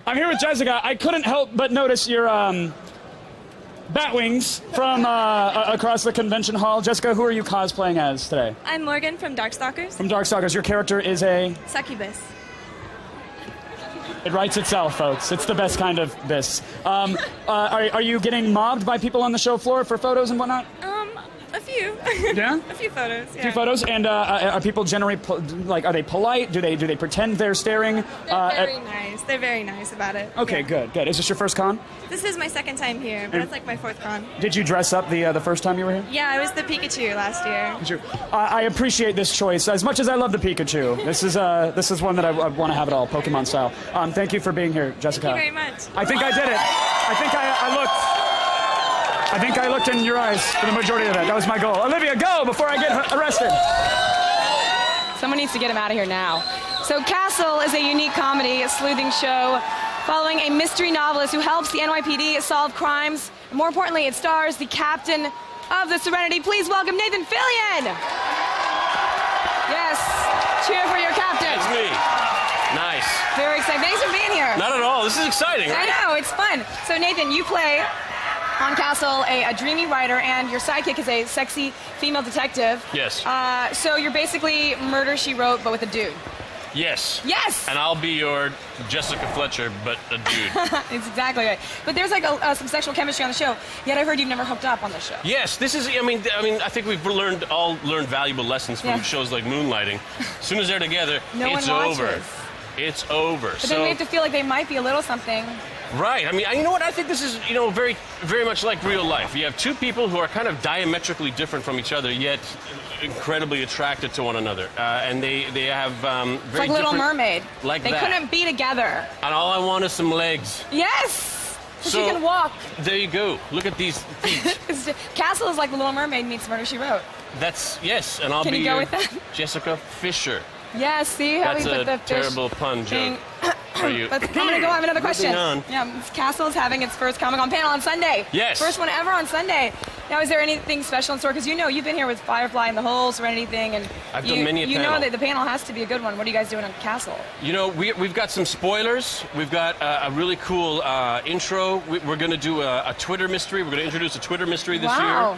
I'm here with Jessica. I couldn't help but notice your bat wings from across the convention hall. Jessica, who are you cosplaying as today? I'm Morgan from Darkstalkers. From Darkstalkers. Your character is a... Succubus. It writes itself, folks. It's the best kind of this. Are you getting mobbed by people on the show floor for photos and whatnot? A few. Yeah? A few photos, yeah. A few photos, and are people generally are they polite? Do they pretend they're staring? They're very nice. They're very nice about it. Okay, yeah. good. Is this your first con? This is my second time here, but it's like my fourth con. Did you dress up the first time you were here? Yeah, I was the Pikachu last year. I appreciate this choice as much as I love the Pikachu. This is one that I want to have it all Pokemon style. Thank you for being here, Jessica. Thank you very much. I think I did it. I think I looked. I think I looked in your eyes for the majority of that. That was my goal. Olivia, go before I get arrested. Someone needs to get him out of here now. So Castle is a unique comedy, a sleuthing show following a mystery novelist who helps the NYPD solve crimes. And more importantly, it stars the captain of the Serenity. Please welcome Nathan Fillion. Yes, cheer for your captain. That's me. Nice. Very exciting. Thanks for being here. Not at all. This is exciting. I know, it's fun. So Nathan, you play on Castle a dreamy writer, and your sidekick is a sexy female detective. Yes. So you're basically Murder, She Wrote, but with a dude. Yes. Yes! And I'll be your Jessica Fletcher, but a dude. It's exactly right. But there's like some sexual chemistry on the show, yet I heard you've never hooked up on the show. Yes, this is, I mean, I think we've all learned valuable lessons from shows like Moonlighting. As soon as they're together, it's over. It's over. But then we have to feel like they might be a little something. Right. I mean, you know what? I think this is, very, very much like real life. You have two people who are kind of diametrically different from each other, yet incredibly attracted to one another, and they have very it's like Little Mermaid. Like they that. couldn't be together. And all I want is some legs. Yes. So she can walk. There you go. Look at these feet. Castle is like the Little Mermaid meets Murder, She Wrote. That's yes, and I'll Can be you go with that? Jessica Fisher. Yeah, see how That's we put the a fish terrible pun joke. Are you? I'm gonna go have another question. On. Yeah, Castle is having its first Comic-Con panel on Sunday. Yes. First one ever on Sunday. Now, is there anything special in store? Because you've been here with Firefly and the whole Serenity thing, and I've done many a you panel. know that the panel has to be a good one. What are you guys doing on Castle? We've got some spoilers. We've got a really cool intro. We're going to do a Twitter mystery. We're going to introduce a Twitter mystery this year.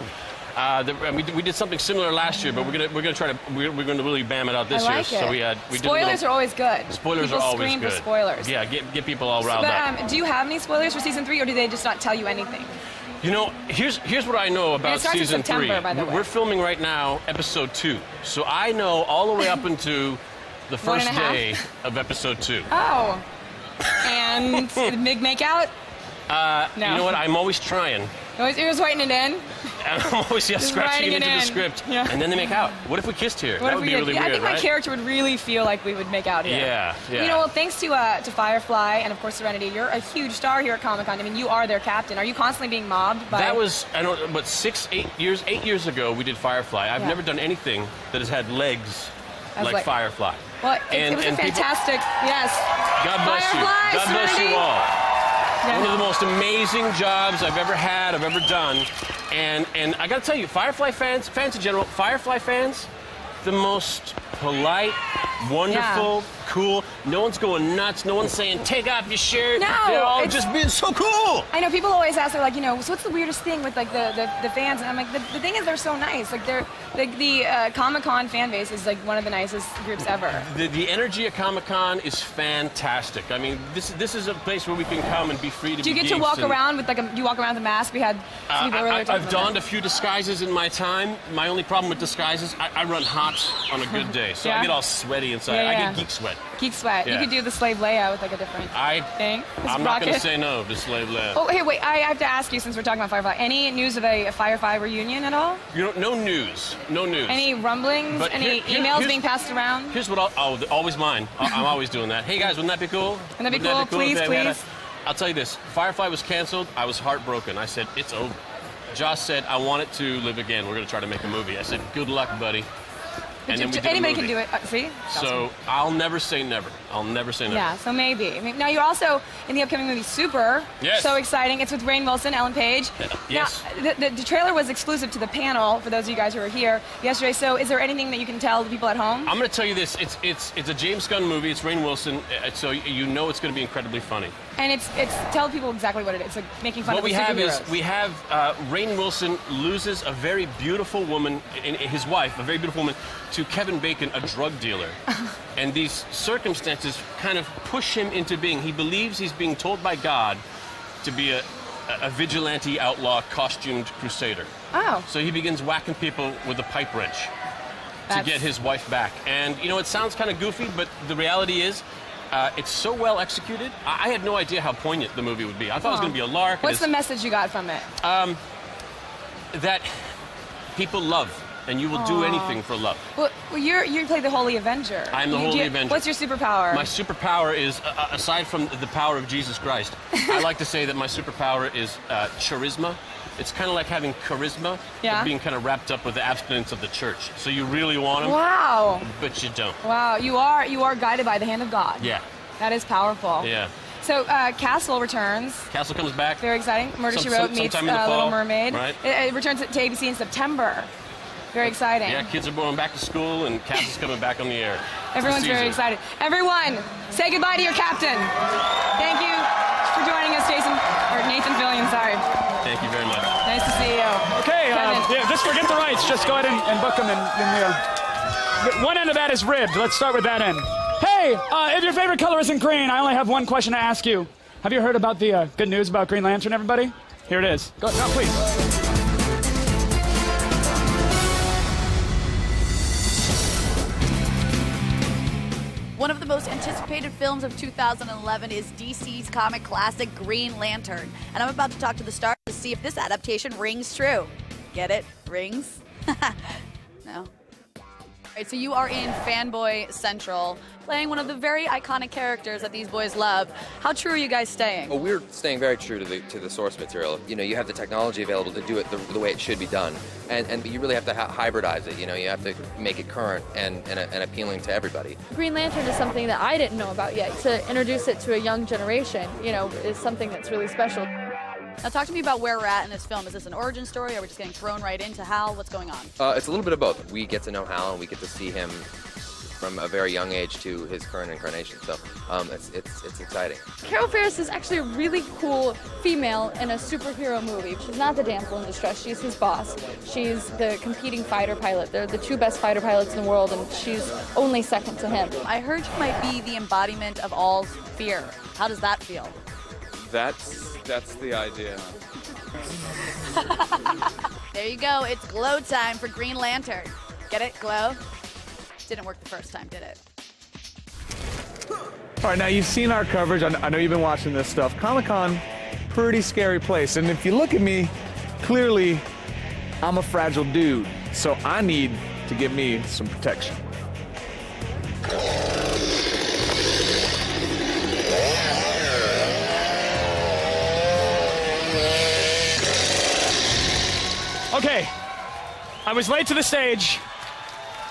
We did something similar last year, but we're gonna try to really bam it out this I like year. It. So we spoilers did are always good. Spoilers people are always scream good. For spoilers. Yeah, get people all riled up. Do you have any spoilers for season 3, or do they just not tell you anything? Here's what I know about season 3. By the way. We're filming right now episode 2, so I know all the way up into the first day of episode 2. Oh, and the big makeout? No. You know what? I'm always trying. You're just writing it in? I'm always scratching it into the script, and then they make out. What if we kissed here? That would be really weird, I think my right? character would really feel like we would make out here. Yeah. Well, thanks to Firefly and, of course, Serenity, you're a huge star here at Comic-Con. I mean, you are their captain. Are you constantly being mobbed by... That was, 8 years ago, we did Firefly. I've never done anything that has had legs like Firefly. Well, it was a fantastic... Yes. God bless Firefly, you. God bless Serenity. you all. Yeah. One of the most amazing jobs I've ever had, I've ever done. And I gotta tell you, Firefly fans in general, Firefly fans, the most polite, wonderful, cool. No one's going nuts. No one's saying, take off your shirt. No. They're all just being so cool. I know people always ask, they're like, so what's the weirdest thing with like the fans? And I'm like, the thing is they're so nice. Like the Comic-Con fan base is like one of the nicest groups ever. The energy at Comic-Con is fantastic. I mean, this is a place where we can come and be free to be Do you get to walk around with do you walk around with a mask? We had some people earlier talking I've about donned that. a few disguises in my time. My only problem with disguises, I run hot on a good day. So I get all sweaty inside. I get geek sweat. Geek sweat. Yeah. You could do the Slave Leia with like a different thing. I'm not going to say no to Slave Leia. Oh, hey, wait. I have to ask you, since we're talking about Firefly, any news of a Firefly reunion at all? No news. No news. Any rumblings? But any emails being passed around? Here's what always mine. I'm always doing that. Hey guys, wouldn't that be cool? Wouldn't that be cool? Please, please. I'll tell you this. Firefly was canceled. I was heartbroken. I said, it's over. Josh said, I want it to live again. We're going to try to make a movie. I said, good luck, buddy. And then we did anybody a movie. can do it. See? So I'll never say never. I'll never say never. Yeah, so maybe. I mean, now you're also in the upcoming movie Super. Yes. So exciting. It's with Rainn Wilson, Ellen Page. Yes. Now, the trailer was exclusive to the panel for those of you guys who were here yesterday. So is there anything that you can tell the people at home? I'm going to tell you this. It's a James Gunn movie. It's Rainn Wilson. So you know it's going to be incredibly funny. And it's tell people exactly what it is. It's like making fun of the superheroes. We have Rainn Wilson loses a very beautiful woman, his wife, a very beautiful woman, to Kevin Bacon, a drug dealer. And these circumstances kind of push him into being, he believes he's being told by God to be a vigilante outlaw costumed crusader. Oh. So he begins whacking people with a pipe wrench to get his wife back. And it sounds kind of goofy, but the reality is, it's so well executed. I had no idea how poignant the movie would be. I thought it was going to be a lark. What's the message you got from it? That people love, and you will do anything for love. Well, you play the Holy Avenger. I'm the Holy Avenger. What's your superpower? My superpower is, aside from the power of Jesus Christ, I like to say that my superpower is charisma It's kind of like having charisma, Yeah. but being kind of wrapped up with the abstinence of the church. So you really want him, Wow. but you don't. Wow, you are guided by the hand of God. Yeah, That is powerful. yeah. So Castle returns. Castle comes back. Very exciting. Murder, She Wrote meets sometime in the Little fall, Mermaid. right. It returns to ABC in September. Very exciting. Yeah, kids are going back to school, and Castle's coming back on the air. Everyone's very excited. Everyone, say goodbye to your captain. Thank you for joining us, Nathan Fillion, sorry. Thank you very much. Nice to see you. Okay, just forget the rights. Just go ahead and book them. One end of that is ribbed. Let's start with that end. Hey, if your favorite color isn't green, I only have one question to ask you. Have you heard about the good news about Green Lantern, everybody? Here it is. Go, please. One of the most anticipated films of 2011 is DC's comic classic Green Lantern. And I'm about to talk to the stars to see if this adaptation rings true. Get it? Rings? No. All right, so you are in Fanboy Central, playing one of the very iconic characters that these boys love. How true are you guys staying? Well, we're staying very true to the source material. You know, you have the technology available to do it the way it should be done, and you really have to hybridize it. You know, you have to make it current and appealing to everybody. Green Lantern is something that I didn't know about yet. To introduce it to a young generation, you know, is something that's really special. Now talk to me about where we're at in this film. Is this an origin story? Are we just getting thrown right into Hal? What's going on? It's a little bit of both. We get to know Hal, and we get to see him from a very young age to his current incarnation. So it's exciting. Carol Ferris is actually a really cool female in a superhero movie. She's not the damsel in distress. She's his boss. She's the competing fighter pilot. They're the two best fighter pilots in the world, and she's only second to him. I heard you might be the embodiment of all fear. How does that feel? That's the idea. There you go. It's glow time for Green Lantern. Get it? Glow? Didn't work the first time, did it? All right, now you've seen our coverage. I know you've been watching this stuff. Comic-Con, pretty scary place. And if you look at me, clearly I'm a fragile dude. So I need to give me some protection. Okay, I was late to the stage.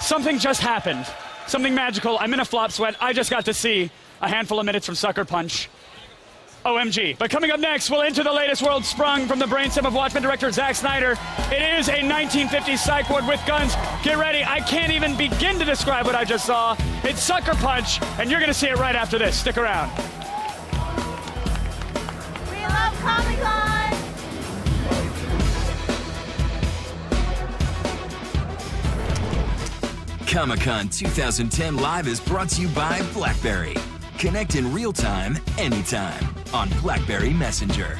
Something just happened. Something magical. I'm in a flop sweat. I just got to see a handful of minutes from Sucker Punch. OMG. But coming up next, we'll enter the latest world sprung from the brainstem of Watchmen director Zack Snyder. It is a 1950s psych ward with guns. Get ready. I can't even begin to describe what I just saw. It's Sucker Punch, and you're going to see it right after this. Stick around. We love Comic-Con! Comic-Con 2010 Live is brought to you by BlackBerry. Connect in real time, anytime, on BlackBerry Messenger.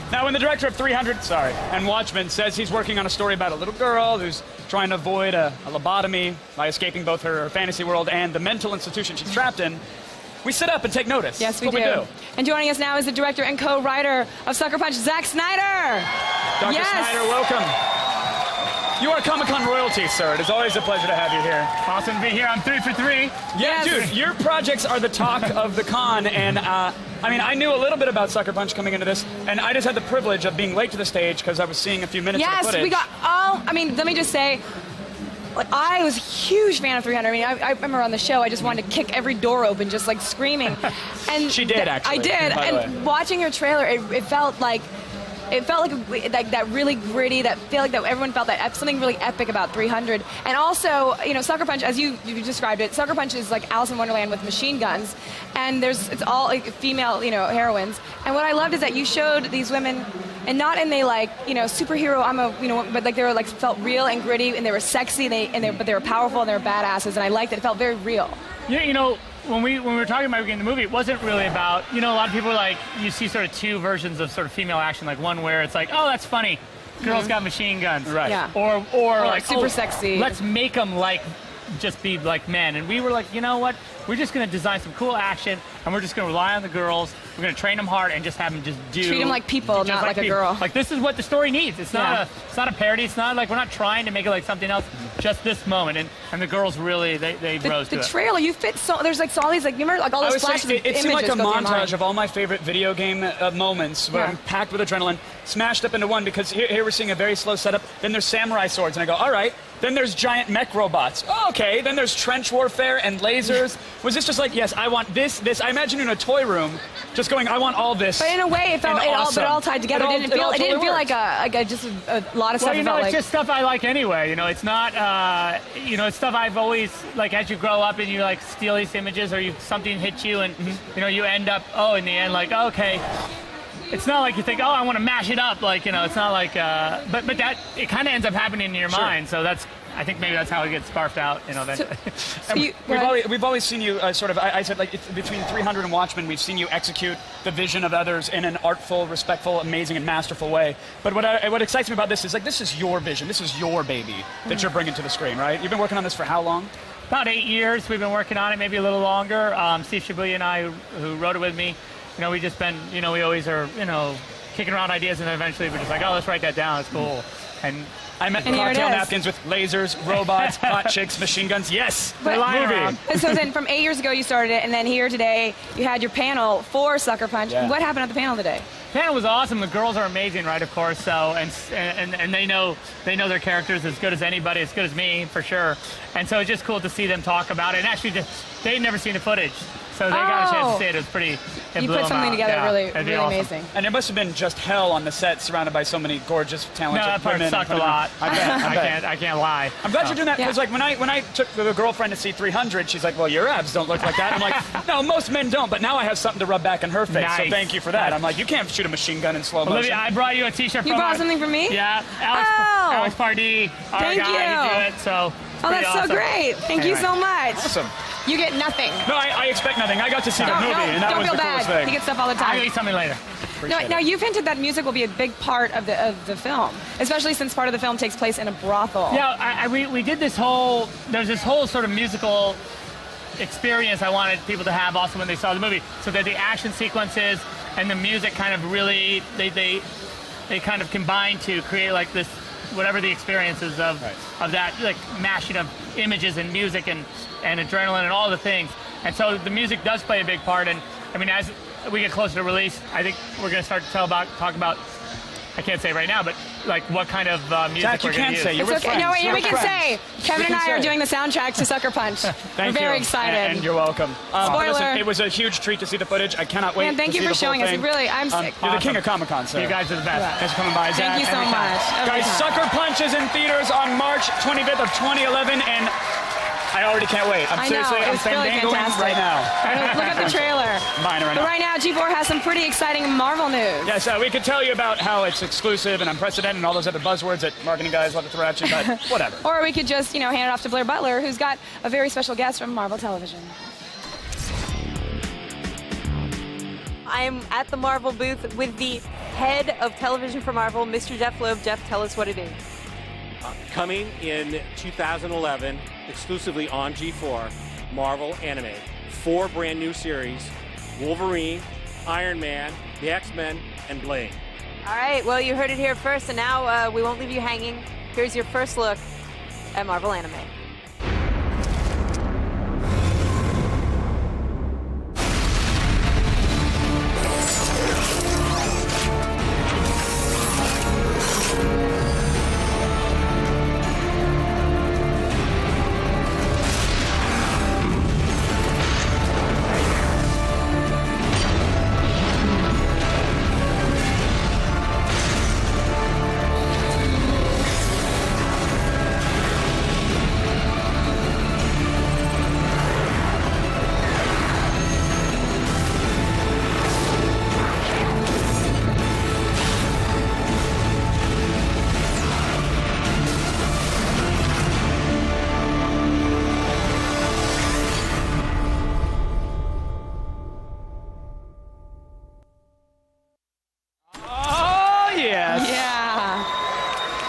Now, when the director of 300, and Watchmen says he's working on a story about a little girl who's trying to avoid a lobotomy by escaping both her fantasy world and the mental institution she's trapped in, we sit up and take notice. Yes, we That's do. what we do. And joining us now is the director and co-writer of Sucker Punch, Zack Snyder. Dr. Yes. Snyder, welcome. You are Comic-Con royalty, sir. It is always a pleasure to have you here. Awesome to be here. I'm 3 for 3. Yeah, Yes. dude, your projects are the talk of the con, and I mean, I knew a little bit about Sucker Punch coming into this, and I just had the privilege of being late to the stage because I was seeing a few minutes of the footage. Yes, we got all, I mean, let me just say, like, I was a huge fan of 300. I mean, I remember on the show, I just wanted to kick every door open, just like screaming. And She did, actually, I did, by the and way. watching your trailer, it felt like that really gritty, that feel like that everyone felt that something really epic about 300. And also, you know, Sucker Punch, as you described it, Sucker Punch is like Alice in Wonderland with machine guns, and it's all like female, you know, heroines. And what I loved is that you showed these women, and not in they like, you know, superhero, but like they were like felt real and gritty, and they were sexy, but they were powerful and they were badasses, and I liked it. It felt very real. Yeah, you know, when we were talking about getting the movie, it wasn't really about, you know, a lot of people like, you see sort of two versions of sort of female action, like one where it's like, oh, that's funny, girls got machine guns. Right. Yeah. Or like, super sexy. Let's make them like, just be like men. And we were like, you know what, we're just going to design some cool action, and we're just going to rely on the girls, we're going to train them hard and just have them just do. Treat them like people, just not like a people. girl. Like this is what the story needs. It's not a parody. It's not like we're not trying to make it like something else. Just this moment, and the girls really they rose to The it. trailer, you fit so. There's like all these like you remember like all those flashes of it images seemed like a go through your mind. montage of all my favorite video game moments, where I'm packed with adrenaline, smashed up into one. Because here we're seeing a very slow setup. Then there's samurai swords, and I go, all right. Then there's giant mech robots. Oh, okay. Then there's trench warfare and lasers. Was this just like, yes, I want this. I imagine you in a toy room, just going, I want all this. But in a way, it felt all tied together. It didn't feel like just a lot of stuff. Well, you know, it's just stuff I like anyway. You know, it's not, it's stuff I've always, like, as you grow up and you, like, steal these images or something hits you and, you know, you end up, in the end, like, okay. It's not like you think, I want to mash it up. Like, you know, it's not like, but that, it kind of ends up happening in your mind. So I think maybe that's how it gets scarfed out, you know. We've always seen you sort of, I said, like, it's between 300 and Watchmen, we've seen you execute the vision of others in an artful, respectful, amazing, and masterful way. But what excites me about this is, like, this is your vision. This is your baby that you're bringing to the screen, right? You've been working on this for how long? About 8 years we've been working on it, maybe a little longer. Steve Shibuya and I, who wrote it with me, you know, we just been, you know, we always are, you know, kicking around ideas, and then eventually we're just like, let's write that down. It's cool. And I meant cocktail napkins with lasers, robots, hot chicks, machine guns. Yes, movie. So then, from 8 years ago, you started it, and then here today, you had your panel for Sucker Punch. Yeah. What happened at the panel today? The panel was awesome. The girls are amazing, right? Of course. So and they know their characters as good as anybody, as good as me for sure. And so it's just cool to see them talk about it. And actually, they'd never seen the footage. So they got a chance to see it. It was pretty. You put something together really awesome. Amazing. And it must have been just hell on the set, surrounded by so many gorgeous, talented women. No, that part sucked a lot. I can't lie. I'm glad you're doing that because, like, when I took the girlfriend to see 300, she's like, "Well, your abs don't look like that." I'm like, "No, most men don't." But now I have something to rub back in her face. Nice. So thank you for that. I'm like, "You can't shoot a machine gun in slow motion." Olivia, I brought you a T-shirt. You brought something for me? Yeah, Alex Pardee, our Thank guy, you. he did it. So. That's awesome. so great. Thank you so much. Awesome. You get nothing. No, I expect nothing. I got to see the movie, and that don't was feel the coolest bad. thing. He gets stuff all the time. I'll eat something later. Now you've hinted that music will be a big part of the film, especially since part of the film takes place in a brothel. Yeah, we did this whole. There's this whole sort of musical experience I wanted people to have also when they saw the movie, so that the action sequences and the music kind of really they kind of combine to create like this. Whatever the experiences of that, like mashing of images and music and adrenaline and all the things. And so the music does play a big part. And I mean, as we get closer to release, I think we're going to start to talk about, I can't say right now, but like what kind of music Zach, we're going to use. Say. It's okay. No, we can say. Kevin and I are doing the soundtrack to Sucker Punch. We're very excited. And you're welcome. Spoiler. Listen, it was a huge treat to see the footage. I cannot wait. Man, thank you for showing us. I'm sick. You're the king of Comic-Con, so you guys are the best. Thanks for coming by, Zach. Thank you so much. Guys, Sucker Punch is in theaters on March 25th of 2011, and I already can't wait. I'm really fantastic. right now. Look at the trailer. Mine right but now. right now, G4 has some pretty exciting Marvel news. Yes, we could tell you about how it's exclusive and unprecedented and all those other buzzwords that marketing guys love to throw at you, but whatever. Or we could just, hand it off to Blair Butler, who's got a very special guest from Marvel Television. I'm at the Marvel booth with the head of television for Marvel, Mr. Jeff Loeb. Jeff, tell us what it is. Coming in 2011, exclusively on G4, Marvel Anime. 4 brand new series, Wolverine, Iron Man, the X-Men, and Blade. All right, well, you heard it here first, and now we won't leave you hanging. Here's your first look at Marvel Anime.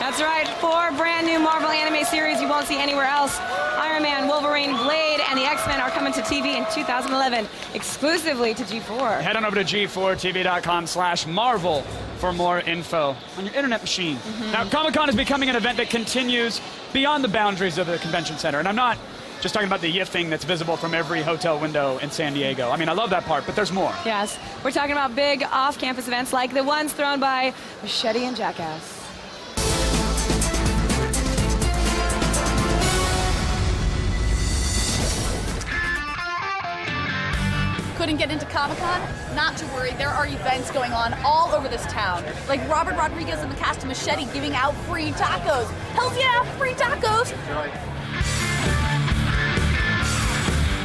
That's right, 4 brand new Marvel anime series you won't see anywhere else. Iron Iron Man, Wolverine, Blade, and the X-Men are coming to TV in 2011, exclusively to G4. Head on over to g4tv.com/Marvel for more info on your internet machine. Now, Comic-Con is becoming an event that continues beyond the boundaries of the convention center. And I'm not just talking about the yiffing that's visible from every hotel window in San Diego. I mean, I love that part, but there's more. Yes, we're talking about big off-campus events like the ones thrown by Machete and Jackass. Couldn't get into Comic-Con? Not to worry, there are events going on all over this town. Like Robert Rodriguez and the cast of Machete giving out free tacos. Hells yeah, free tacos!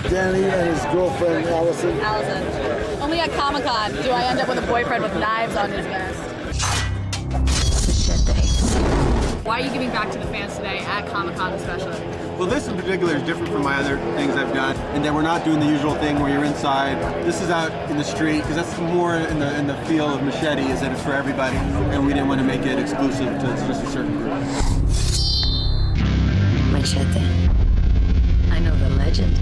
Danny and his girlfriend, Allison. Only at Comic-Con do I end up with a boyfriend with knives on his vest. Why are you giving back to the fans today at Comic-Con especially? Well, this in particular is different from my other things I've done, in that we're not doing the usual thing where you're inside. This is out in the street, because that's more in the feel of Machete, is that it's for everybody, and we didn't want to make it exclusive to just a certain group. Machete. I know the legend.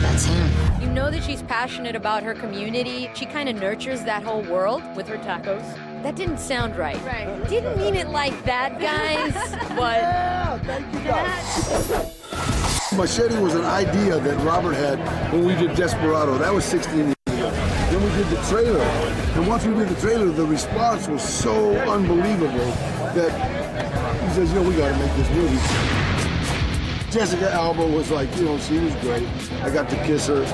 That's him. You know that she's passionate about her community. She kind of nurtures that whole world with her tacos. That didn't sound right. Didn't mean it like that, guys. But thank you guys. Machete was an idea that Robert had when we did Desperado. That was 16 years ago. Then we did the trailer. And once we did the trailer, the response was so unbelievable that he says, you know, we got to make this movie. Jessica Alba was like, you know, she was great. I got to kiss her.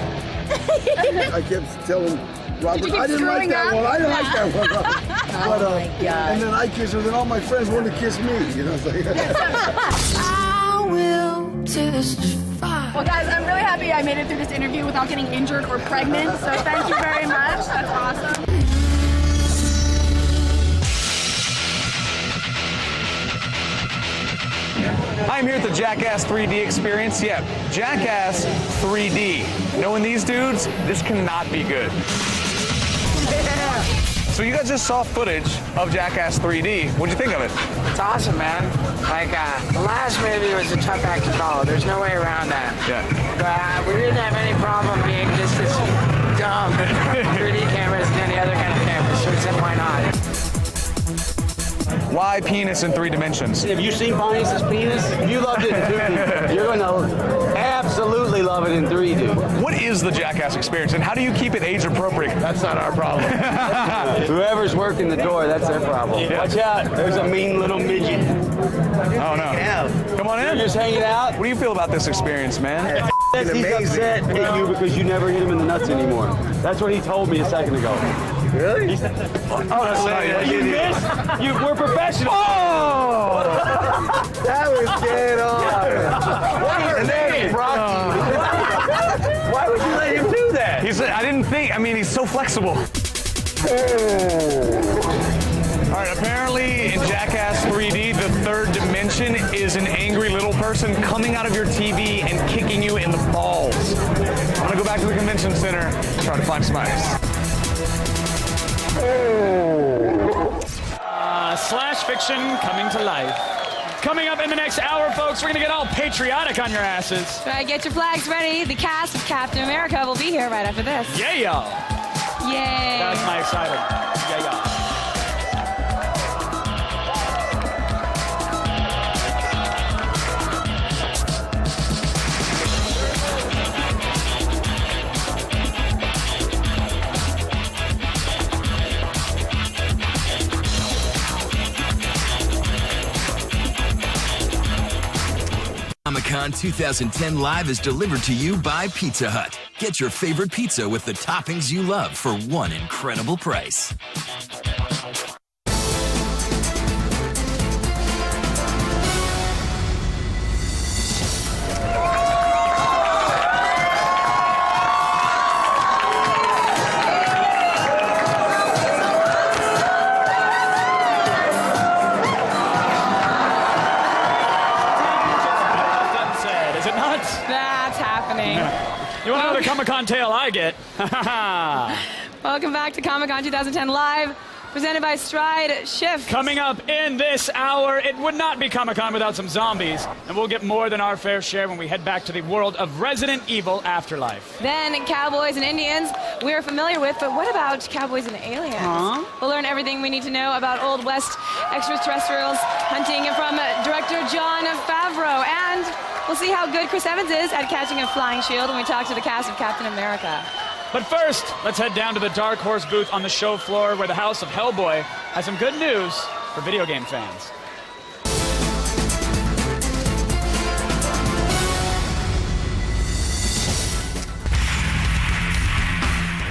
I kept telling Robert, I didn't like that one. I didn't like that one. But, my God. And then I kissed her, then all my friends wanted to kiss me. You know, it's like, I will testify. Well, guys, I'm really happy I made it through this interview without getting injured or pregnant, so thank you very much. That's awesome. I'm here at the Jackass 3D experience. Yeah, Jackass 3D. Knowing these dudes, this cannot be good. So you guys just saw footage of Jackass 3D. What'd you think of it? It's awesome, man. Like, the last movie was a tough act to follow. There's no way around that. Yeah. But we didn't have any problem being just as dumb 3D cameras as any other kind of camera, so we said, why not? Why penis in 3 dimensions? Have you seen Pontius's penis? If you loved it in 2D, you're going to absolutely love it in 3D. What is the Jackass experience, and how do you keep it age appropriate? That's not our problem. Whoever's working the door, that's their problem. Yeah. Watch out, there's a mean little midget. Oh no. Come on in. You're just hanging out. What do you feel about this experience, man? He's upset at you because you never hit him in the nuts anymore. That's what he told me a second ago. Really? You missed? We're professionals. Oh! That was dead on. And then Brocky. Why would you let him do that? He said, I didn't think. I mean, he's so flexible. All right, apparently in Jackass 3D, the third dimension is an angry little person coming out of your TV and kicking you in the balls. I'm gonna go back to the convention center, try to find some ice. Slash fiction coming to life. Coming up in the next hour, folks, we're going to get all patriotic on your asses. Right, get your flags ready. The cast of Captain America will be here right after this. Yeah, y'all. Yay. That's my excited. Yeah, y'all. Comic-Con 2010 Live is delivered to you by Pizza Hut. Get your favorite pizza with the toppings you love for one incredible price. That's happening. You want to know the Comic-Con tale I get? Welcome back to Comic-Con 2010 Live. presented by Stride Shift. Coming up in this hour, it would not be Comic-Con without some zombies, and we'll get more than our fair share when we head back to the world of Resident Evil Afterlife. Then Cowboys and Indians we're familiar with, but what about Cowboys and Aliens? Huh? We'll learn everything we need to know about Old West extraterrestrials, hunting from director Jon Favreau, and we'll see how good Chris Evans is at catching a flying shield when we talk to the cast of Captain America. But first, let's head down to the Dark Horse booth on the show floor where the House of Hellboy has some good news for video game fans.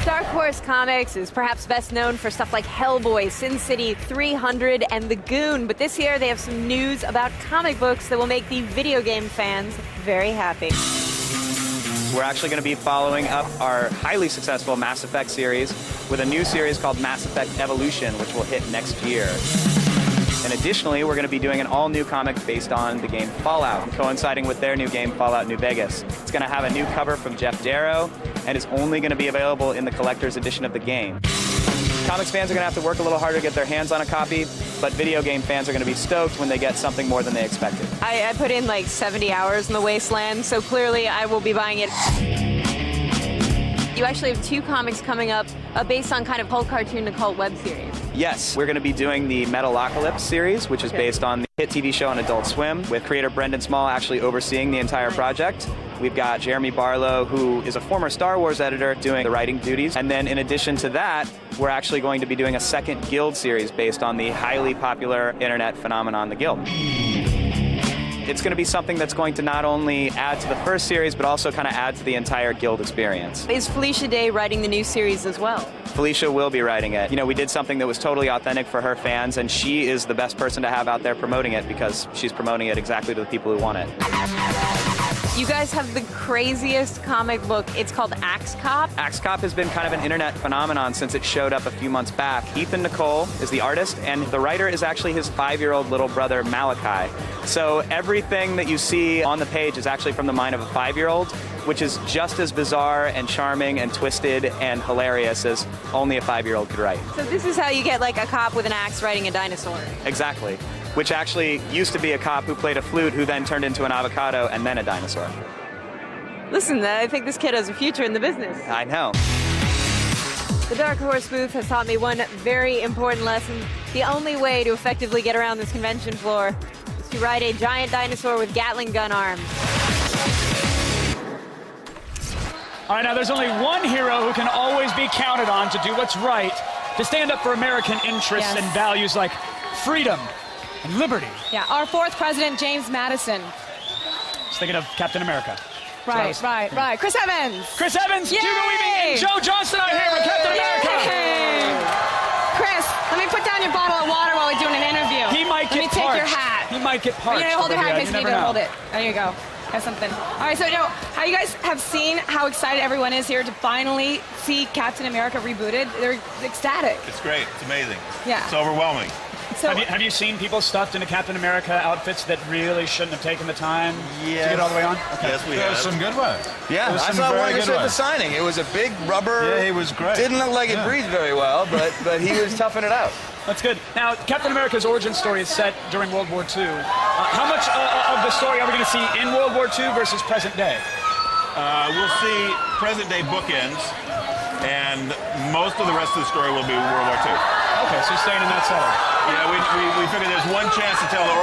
Dark Horse Comics is perhaps best known for stuff like Hellboy, Sin City 300, and The Goon, but this year they have some news about comic books that will make the video game fans very happy. We're actually going to be following up our highly successful Mass Effect series with a new series called Mass Effect Evolution, which will hit next year. And additionally, we're going to be doing an all-new comic based on the game Fallout, coinciding with their new game, Fallout New Vegas. It's going to have a new cover from Jeff Darrow, and is only going to be available in the collector's edition of the game. Comics fans are going to have to work a little harder to get their hands on a copy, but video game fans are going to be stoked when they get something more than they expected. I put in like 70 hours in the Wasteland, so clearly I will be buying it. You actually have 2 comics coming up based on kind of cult cartoon to cult web series. Yes, we're going to be doing the Metalocalypse series, which is based on the hit TV show on Adult Swim, with creator Brendan Small actually overseeing the entire project. We've got Jeremy Barlow, who is a former Star Wars editor, doing the writing duties. And then in addition to that, we're actually going to be doing a second Guild series based on the highly popular internet phenomenon, the Guild. It's going to be something that's going to not only add to the first series, but also kind of add to the entire Guild experience. Is Felicia Day writing the new series as well? Felicia will be writing it. You know, we did something that was totally authentic for her fans, and she is the best person to have out there promoting it because she's promoting it exactly to the people who want it. You guys have the craziest comic book. It's called Axe Cop. Axe Cop has been kind of an internet phenomenon since it showed up a few months back. Ethan Nicole is the artist, and the writer is actually his 5-year-old little brother, Malachi. So everything that you see on the page is actually from the mind of a 5-year-old, which is just as bizarre and charming and twisted and hilarious as only a 5-year-old could write. So this is how you get like a cop with an axe riding a dinosaur. Exactly. Which actually used to be a cop who played a flute who then turned into an avocado and then a dinosaur. Listen, I think this kid has a future in the business. I know. The Dark Horse booth has taught me one very important lesson. The only way to effectively get around this convention floor is to ride a giant dinosaur with Gatling gun arms. All right, now there's only one hero who can always be counted on to do what's right, to stand up for American interests and values like freedom and liberty. Yeah, our 4th president, James Madison. Just thinking of Captain America. Right. Chris Evans. Chris Evans, Yay! Hugo Weaving, and Joe Johnston are here with Captain America. Chris, let me put down your bottle of water while we're doing an interview. He might let get me take your parched. hat. He might get parched. You hold your hat in case you need to know. hold it. There you go. Have something. All right, so now, how you guys have seen how excited everyone is here to finally see Captain America rebooted? They're ecstatic. It's great. It's amazing. Yeah. It's overwhelming. So, have you seen people stuffed into Captain America outfits that really shouldn't have taken the time to get all the way on? Okay. Yes, we There have. was some good ones. Yeah, There was I some saw very one good at the ones. signing. It was a big rubber. Yeah, he was great. Didn't look like it breathed very well, but he was toughing it out. That's good. Now, Captain America's origin story is set during World War II. How much of the story are we going to see in World War II versus present day? We'll see present day bookends, and most of the rest of the story will be World War II. Okay, so you're staying in that setting. Yeah, we figured there's one chance to tell the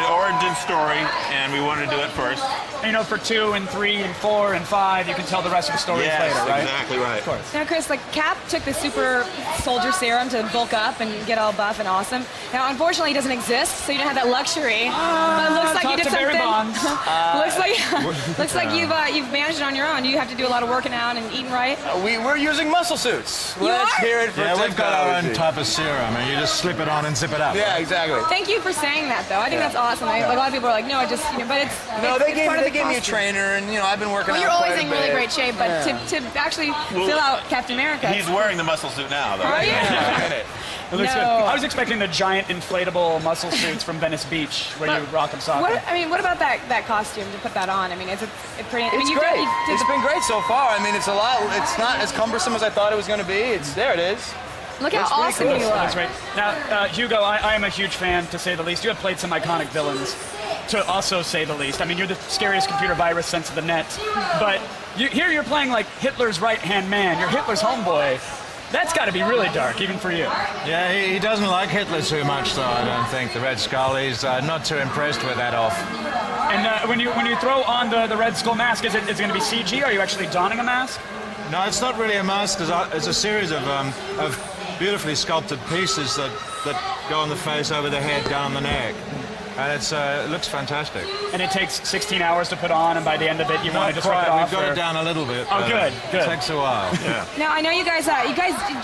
origin story, and we wanted to do it first. And, you know, for 2 and 3 and 4 and 5, you can tell the rest of the stories later, right? Exactly right. Of course. now, Chris, like Cap took the super soldier serum to bulk up and get all buff and awesome. Now, unfortunately, it doesn't exist, so you don't have that luxury. But it looks like you did something. Looks like you've managed it on your own. You have to do a lot of working out and eating right. We're using muscle suits. Let's hear it for we've got our own type of serum, and you just slip it on and zip it up. Yeah, exactly. Thank you for saying that, though. I think that's awesome. Like, a lot of people are like, no, but it's No, it's they gave part of the me a costume. trainer, and I've been working Well, out you're always quite a in really bit. great shape, but to actually fill out Captain America. He's wearing the muscle suit now, though. Are you? It looks No. good. I was expecting the giant inflatable muscle suits from Venice Beach, where you rock them soft. What about that costume to put that on? I mean, it's pretty. I mean, It's you great. did It's been great so far. I mean, it's not as cumbersome as I thought it was going to be. There it is. Look how Looks pretty awesome cool. you are. Looks great. Now, Hugo, I am a huge fan, to say the least. You have played some iconic villains, to also say the least. I mean, you're the scariest computer virus since the net. But here you're playing like Hitler's right-hand man. You're Hitler's homeboy. That's got to be really dark, even for you. Yeah, he doesn't like Hitler too much, though, I don't think. The Red Skull, he's not too impressed with that off. And when you throw on the Red Skull mask, is it going to be CG? Are you actually donning a mask? No, it's not really a mask. It's a series of beautifully sculpted pieces that go on the face, over the head, down the neck. And it looks fantastic. And it takes 16 hours to put on, and by the end of it, you want to just rip it off? We've got it down a little bit. Oh, good. It takes a while. Yeah. Now, I know you guys,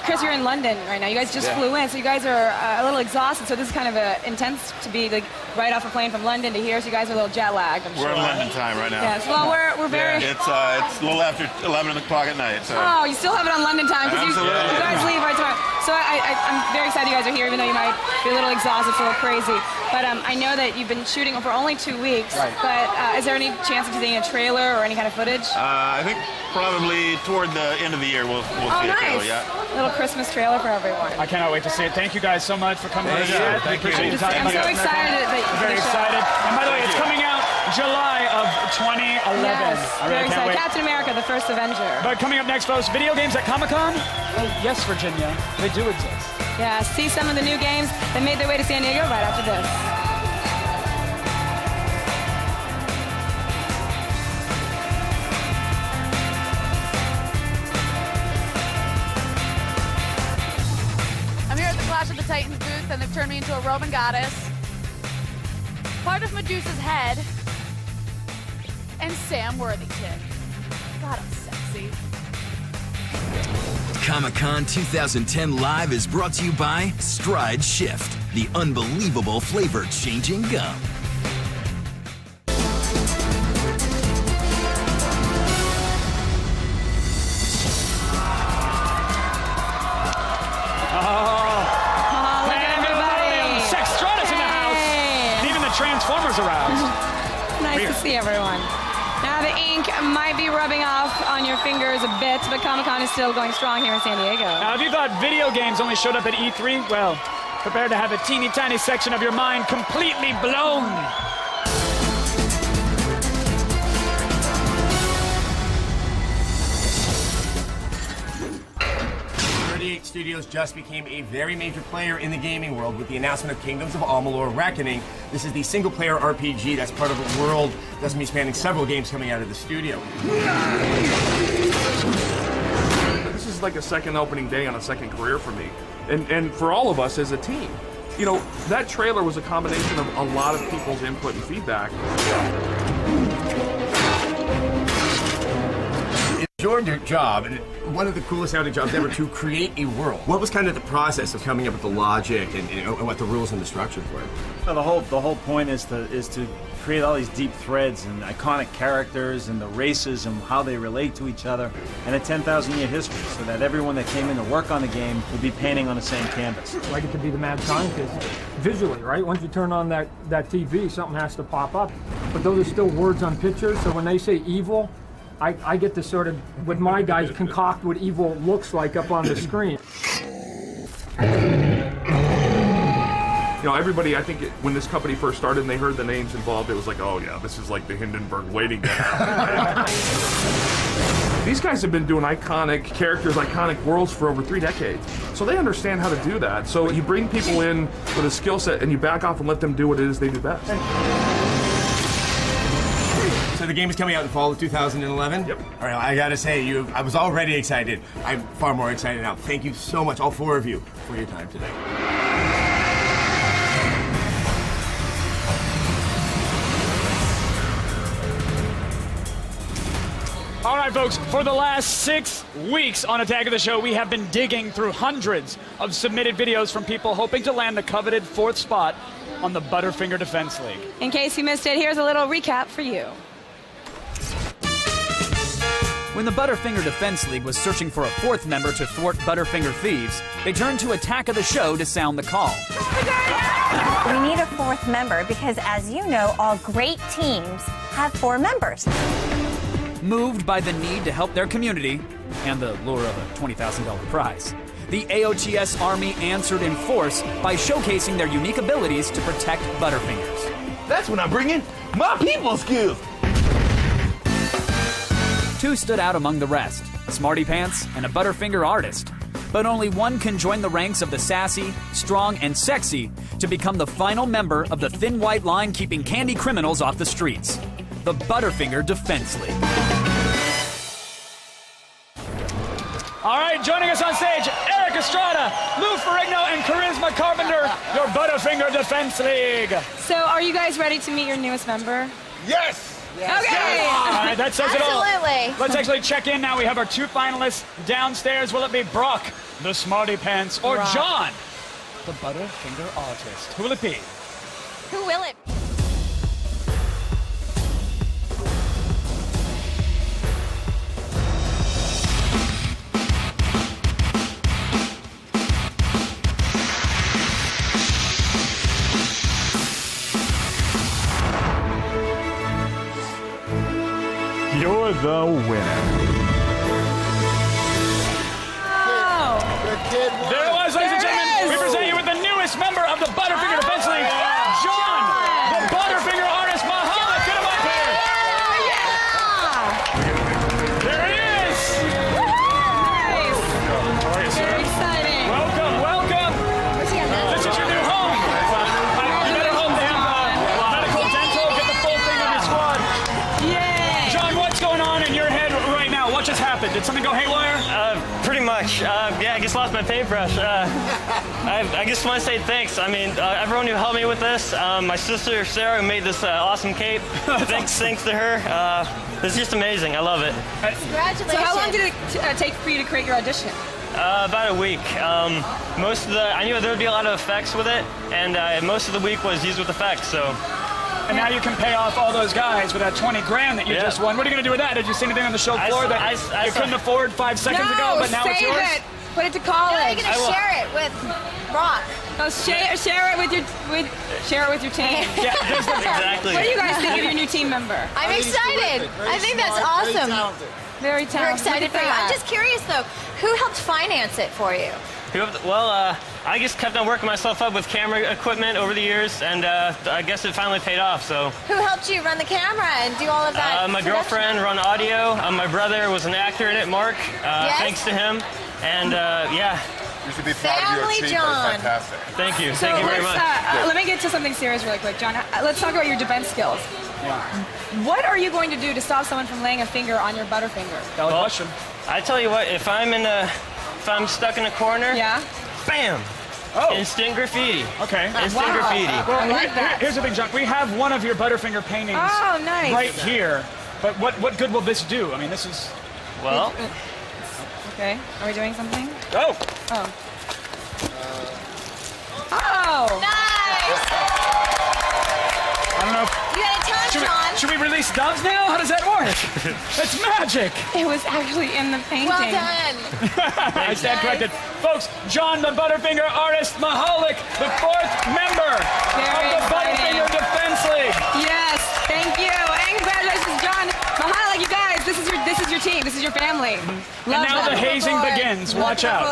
Chris, you're in London right now. You guys just flew in, so you guys are a little exhausted. So this is kind of intense to be like right off a plane from London to here. So you guys are a little jet lagged, I'm sure. We're in London time right now. Yes. Well, we're very. It's a little after 11 o'clock at night. So. Oh, you still have it on London time because you guys leave right tomorrow. So I'm very excited you guys are here, even though you might be a little exhausted, it's a little crazy. But I know that you've been shooting for only 2 weeks. Right. But is there any chance of seeing a trailer or any kind of footage? I think probably toward the end of the year we'll see a trailer. Yeah. A little Christmas trailer for everyone. I cannot wait to see it. Thank you guys so much for coming to the set. Thank you. Appreciate your time. I'm so excited that you're very excited. And by the way, it's coming out July of 2011. Yes, I really very can't excited. wait. Captain America, the first Avenger. But coming up next, folks, video games at Comic-Con? Oh, yes, Virginia. They do exist. Yeah, see some of the new games that made their way to San Diego right after this. I'm here at the Clash of the Titans booth, and they've turned me into a Roman goddess. Part of Medusa's head. And Sam Worthington. God, I'm sexy. Comic-Con 2010 Live is brought to you by Stride Shift, the unbelievable flavor-changing gum. Transformers aroused. Nice to see everyone. Now the ink might be rubbing off on your fingers a bit, but Comic-Con is still going strong here in San Diego. Now, if you thought video games only showed up at E3, well, prepare to have a teeny tiny section of your mind completely blown. 38 Studios just became a very major player in the gaming world with the announcement of Kingdoms of Amalur Reckoning. This is the single-player RPG that's part of a world that's going to be spanning several games coming out of the studio. This is like a second opening day on a second career for me, and for all of us as a team. You know, that trailer was a combination of a lot of people's input and feedback. Enjoyed your job, and one of the coolest sounding jobs ever, to create a world. What was kind of the process of coming up with the logic and what the rules and the structures were? Well, the whole point is to create all these deep threads and iconic characters and the races and how they relate to each other, and a 10,000-year history, so that everyone that came in to work on the game would be painting on the same canvas. Like it to be the mad scientist visually, right? Once you turn on that TV, something has to pop up. But those are still words on pictures, so when they say evil, I get to sort of, with my guys, concoct what evil looks like up on the screen. You know, everybody, I think when this company first started and they heard the names involved, it was like, oh yeah, this is like the Hindenburg waiting to happen. These guys have been doing iconic characters, iconic worlds for over 3 decades. So they understand how to do that. So you bring people in with a skill set and you back off and let them do what it is they do best. So the game is coming out in fall of 2011? Yep. All right, I gotta say, I was already excited. I'm far more excited now. Thank you so much, all 4 of you, for your time today. All right, folks, for the last 6 weeks on Attack of the Show, we have been digging through hundreds of submitted videos from people hoping to land the coveted 4th spot on the Butterfinger Defense League. In case you missed it, here's a little recap for you. When the Butterfinger Defense League was searching for a 4th member to thwart Butterfinger thieves, they turned to Attack of the Show to sound the call. We need a 4th member because, as you know, all great teams have 4 members. Moved by the need to help their community and the lure of a $20,000 prize, the AOTS Army answered in force by showcasing their unique abilities to protect Butterfingers. That's when I bring in my people skills. Two stood out among the rest, Smarty Pants and a Butterfinger artist. But only one can join the ranks of the sassy, strong, and sexy to become the final member of the thin white line keeping candy criminals off the streets, the Butterfinger Defense League. All right, joining us on stage, Eric Estrada, Lou Ferrigno, and Charisma Carpenter, your Butterfinger Defense League. So, are you guys ready to meet your newest member? Yes! Okay. All right, that says it all. Absolutely. Let's actually check in now. We have our two finalists downstairs. Will it be Brock, the Smarty Pants, or Brock. John, the Butterfinger artist? Who will it be? Who will it? You're the winner. Oh. There it was, ladies and gentlemen. We present you with the newest member of the Butterfinger Defense League, John, the Butterfinger artist, Mahalo. Get him up here. There he is. Nice. How are you, sir? Very exciting. Welcome, welcome. This is your new home. You better hope they have medical, dental, get the full thing on your squad. Yay. John, what's going on in your head right now? What just happened? Did something go haywire? Pretty much. Yeah, I just lost my paintbrush. I just want to say thanks. I mean, everyone who helped me with this. My sister Sarah who made this awesome cape. Thanks to her. It's just amazing. I love it. Congratulations. So, how long did it take for you to create your audition? About a week. I knew there would be a lot of effects with it, and most of the week was used with effects. So. And now you can pay off all those guys with that 20 grand that you just won. What are you going to do with that? Did you see anything on the show floor that you couldn't afford 5 seconds ago, but now it's yours? It. Put it to college. No, you're gonna share it with Brock. Oh, share it with your team. Yeah, exactly. What do you guys think of your new team member? I'm excited. I think that's awesome. Very talented. We're excited for you. I'm just curious though, who helped finance it for you? Well, I just kept on working myself up with camera equipment over the years, and I guess it finally paid off. So. Who helped you run the camera and do all of that? My girlfriend run audio. My brother was an actor in it, Mark. Thanks to him. And yeah. You should be proud of your team. John. Fantastic. Thank you. So Thank you very much. Let me get to something serious really quick, John. Let's talk about your defense skills. Yeah. What are you going to do to stop someone from laying a finger on your Butterfinger? Valid question. I tell you what, if I'm stuck in a corner, bam! Oh. Instant graffiti. Okay. Instant graffiti. Well, I like that. Here's the thing, John. We have one of your Butterfinger paintings nice. right here. But what good will this do? I mean, this is... Well... Okay. Are we doing something? Oh! Oh. Oh! Nice! I don't know if... You got a ton, John. Should we release dubs now? How does that work? It's magic! It was actually in the painting. Well done. I stand corrected. Folks, John the Butterfinger artist, Mahalik, the 4th member of the Butterfinger Defense League. Yes, thank you. And congratulations, John. Mahalik, you guys, this is your team. This is your family. And now the hazing begins. Watch out.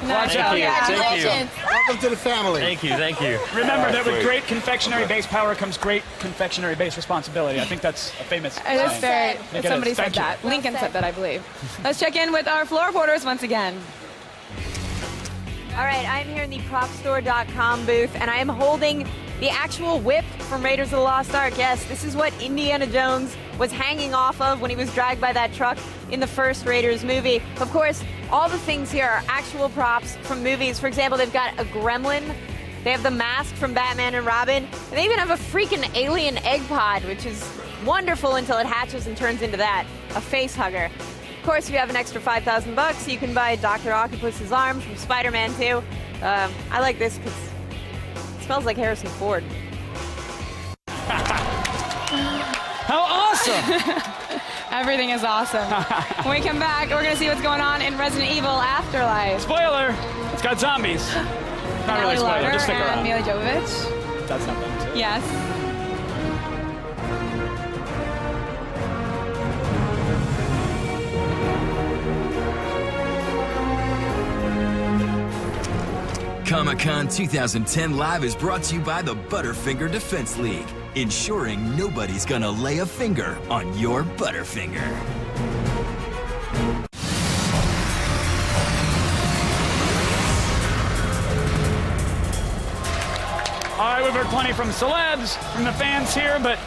Watch out. Congratulations. Welcome to the family. Thank you. Remember that with great confectionery-based power comes great confectionery-based responsibility. I think that's a famous saying. Somebody said that. Lincoln said that, I believe. Let's check in with our floor reporters once again. All right, I'm here in the PropStore.com booth, and I am holding the actual whip from Raiders of the Lost Ark. Yes, this is what Indiana Jones was hanging off of when he was dragged by that truck in the first Raiders movie. Of course, all the things here are actual props from movies. For example, they've got a gremlin. They have the mask from Batman and Robin. And they even have a freaking alien egg pod, which is wonderful until it hatches and turns into that, a face hugger. Of course, if you have an extra $5,000, you can buy Dr. Octopus's arm from Spider-Man 2. I like this because it smells like Harrison Ford. How awesome! Everything is awesome. When we come back, we're going to see what's going on in Resident Evil Afterlife. Spoiler! It's got zombies. Not really spoiler, just stick around. And Mila Jovovich. That's not them too. Yes. Comic-Con 2010 Live is brought to you by the Butterfinger Defense League, ensuring nobody's gonna lay a finger on your Butterfinger. All right, we've heard plenty from celebs, from the fans here, but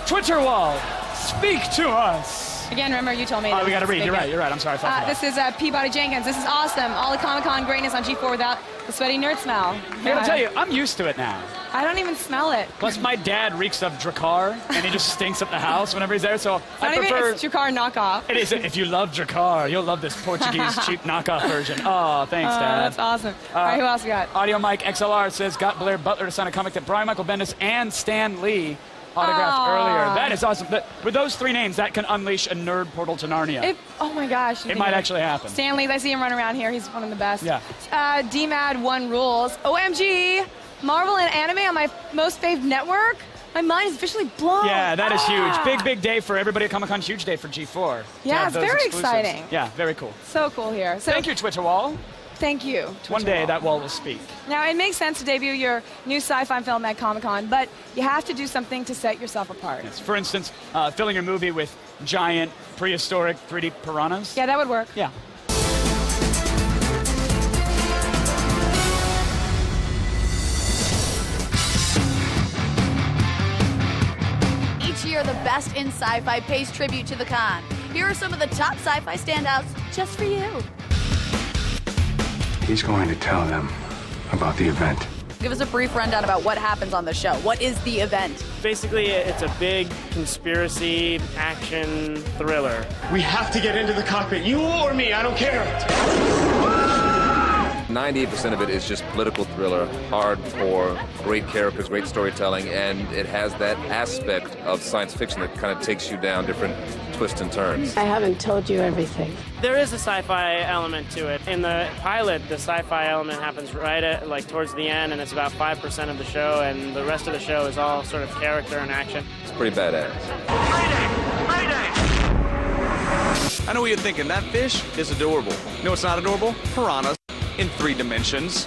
Twitter wall, speak to us. Again, remember you told me. Oh, we got to read. You're right. I'm sorry. This is Peabody Jenkins. This is awesome. All the Comic-Con greatness on G4 without the sweaty nerd smell. I gotta tell you, I'm used to it now. I don't even smell it. Plus, my dad reeks of Drakkar, and he just stinks up the house whenever he's there. So I Not prefer. even, it's Drakkar knockoff. It is. If you love Drakkar, you'll love this Portuguese cheap knockoff version. Oh, thanks, Dad. That's awesome. All right, who else we got? Audio Mike XLR says got Blair Butler to sign a comic that Brian Michael Bendis and Stan Lee autographed earlier. That is awesome. But with those three names, that can unleash a nerd portal to Narnia. Oh my gosh. It might actually happen. Stan Lee, I see him run around here. He's one of the best. Yeah. DMAD One Rules. OMG. Marvel and anime on my most fave network. My mind is officially blown. Yeah, that is huge. Big day for everybody at Comic-Con. Huge day for G4. Yeah, it's very exciting. Yeah, very cool. So cool here. So, thank you, Twitter wall. Thank you, Twitter One day wall. that wall will speak. Now, it makes sense to debut your new sci-fi film at Comic-Con, but you have to do something to set yourself apart. Yes. For instance, filling your movie with giant prehistoric 3D piranhas. Yeah, that would work. Yeah. Each year, the best in sci-fi pays tribute to the con. Here are some of the top sci-fi standouts just for you. He's going to tell them about the event. Give us a brief rundown about what happens on the show. What is the event? Basically, it's a big conspiracy action thriller. We have to get into the cockpit. You or me, I don't care. 98% of it is just political thriller, hardcore, great characters, great storytelling, and it has that aspect of science fiction that kind of takes you down different twists and turns. I haven't told you everything. There is a sci-fi element to it. In the pilot, the sci-fi element happens right at, towards the end, and it's about 5% of the show, and the rest of the show is all sort of character and action. It's pretty badass. I know what you're thinking. That fish is adorable. You know what's not adorable? Piranhas in 3 dimensions.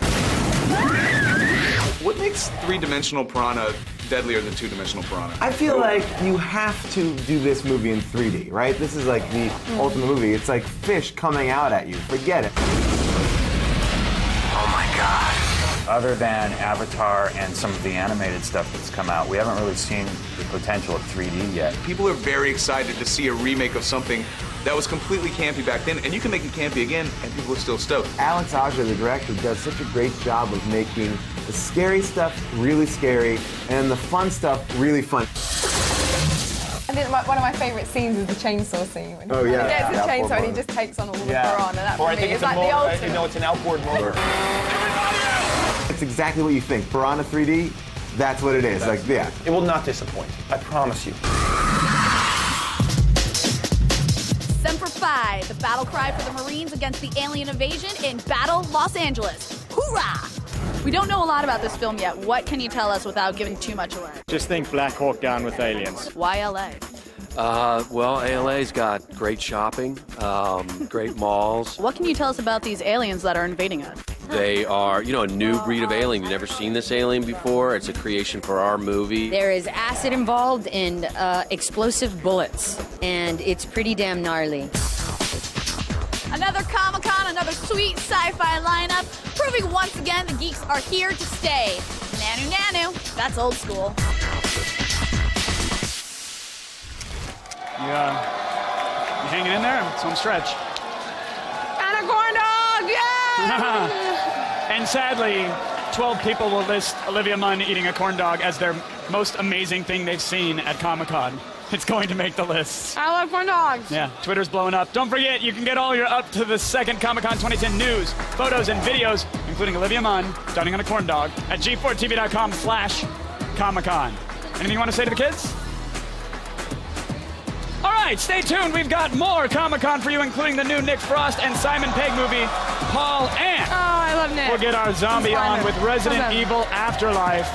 What makes 3-dimensional piranha deadlier than 2-dimensional piranha? I feel like you have to do this movie in 3D, right? This is like the ultimate movie. It's like fish coming out at you. Forget it. Oh my God. Other than Avatar and some of the animated stuff that's come out, we haven't really seen the potential of 3D yet. People are very excited to see a remake of something that was completely campy back then, and you can make it campy again, and people are still stoked. Alex Aja, the director, does such a great job of making the scary stuff really scary and the fun stuff really fun. I think one of my favorite scenes is the chainsaw scene. When Oh, yeah. he gets Yeah, the chainsaw poor and he motor. just takes on all the Yeah. piranha. That Or for I me think is it's a like the motor, ultimate. you know, it's an outboard motor. It's exactly what you think. Piranha 3D, that's what it is. Like, yeah. It will not disappoint. I promise you. Semper Fi, the battle cry for the Marines against the alien invasion in Battle Los Angeles. Hoorah! We don't know a lot about this film yet. What can you tell us without giving too much away? Just think Black Hawk Down with aliens. Why LA? Well, ALA's got great shopping, great malls. What can you tell us about these aliens that are invading us? They are, a new breed of alien. You've never seen this alien before. It's a creation for our movie. There is acid involved and explosive bullets, and it's pretty damn gnarly. Another Comic-Con, another sweet sci-fi lineup, proving once again the geeks are here to stay. Nanu nanu, that's old school. You hanging in there? It's home stretch. And a corn dog, yeah! And sadly, 12 people will list Olivia Munn eating a corn dog as their most amazing thing they've seen at Comic-Con. It's going to make the list. I love corn dogs. Yeah, Twitter's blowing up. Don't forget, you can get all your up to the second Comic-Con 2010 news, photos, and videos, including Olivia Munn dining on a corn dog, at g4tv.com/Comic-Con. Anything you want to say to the kids? All right, stay tuned. We've got more Comic-Con for you, including the new Nick Frost and Simon Pegg movie, Paul Ant. Oh, I love Nick. We'll get our zombie on with Resident Awesome. Evil Afterlife,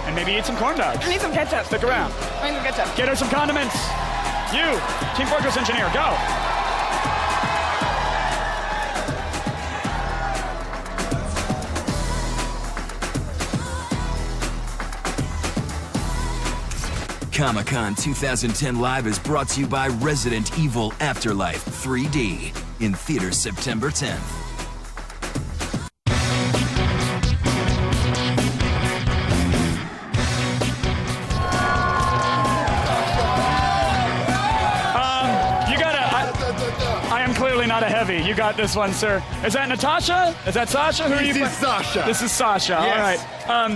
and maybe eat some corn dogs. I need some ketchup. Stick around. I need some ketchup. Get her some condiments. You, Team Fortress Engineer, go. Comic-Con 2010 Live is brought to you by Resident Evil Afterlife 3D in theaters September 10th. Not a heavy. You got this one, sir. Is that Natasha? Is that Sasha? Who are you? This is Sasha. This is Sasha. Yes. All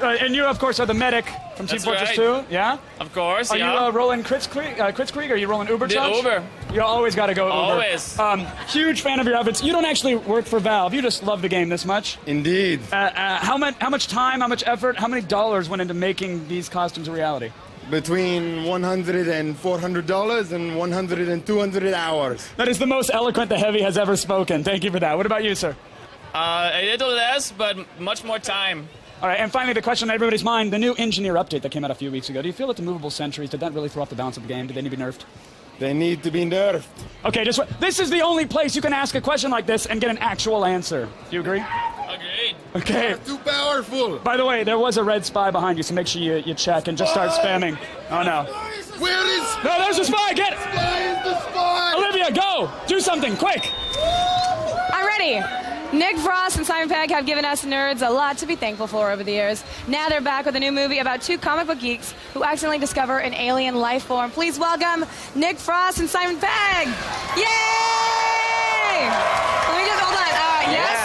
right. And you, of course, are the medic from Team Fortress 2. Yeah. Of course. Are you rolling Kritzkrieg? Or are you rolling Uber charge? Uber. You always got to go Uber. Always. Huge fan of your efforts. You don't actually work for Valve. You just love the game this much. Indeed. How much time? How much effort? How many dollars went into making these costumes a reality? Between $100 and $400 and 100 and 200 hours. That is the most eloquent the Heavy has ever spoken. Thank you for that. What about you, sir? A little less, but much more time. All right, and finally, the question on everybody's mind, the new Engineer update that came out a few weeks ago. Do you feel that the movable sentries, did that really throw off the balance of the game? Did they need to be nerfed? They need to be nerfed. Okay, this is the only place you can ask a question like this and get an actual answer. Do you agree? Agreed. Okay. You're too powerful. By the way, there was a red spy behind you, so make sure you check and just start spamming. Oh, no. Where is... No, there's a spy! Get it! Spy is the spy! Olivia, go! Do something, quick! I'm ready. Nick Frost and Simon Pegg have given us nerds a lot to be thankful for over the years. Now they're back with a new movie about two comic book geeks who accidentally discover an alien life form. Please welcome Nick Frost and Simon Pegg. Yay! Let me just hold on. Yes.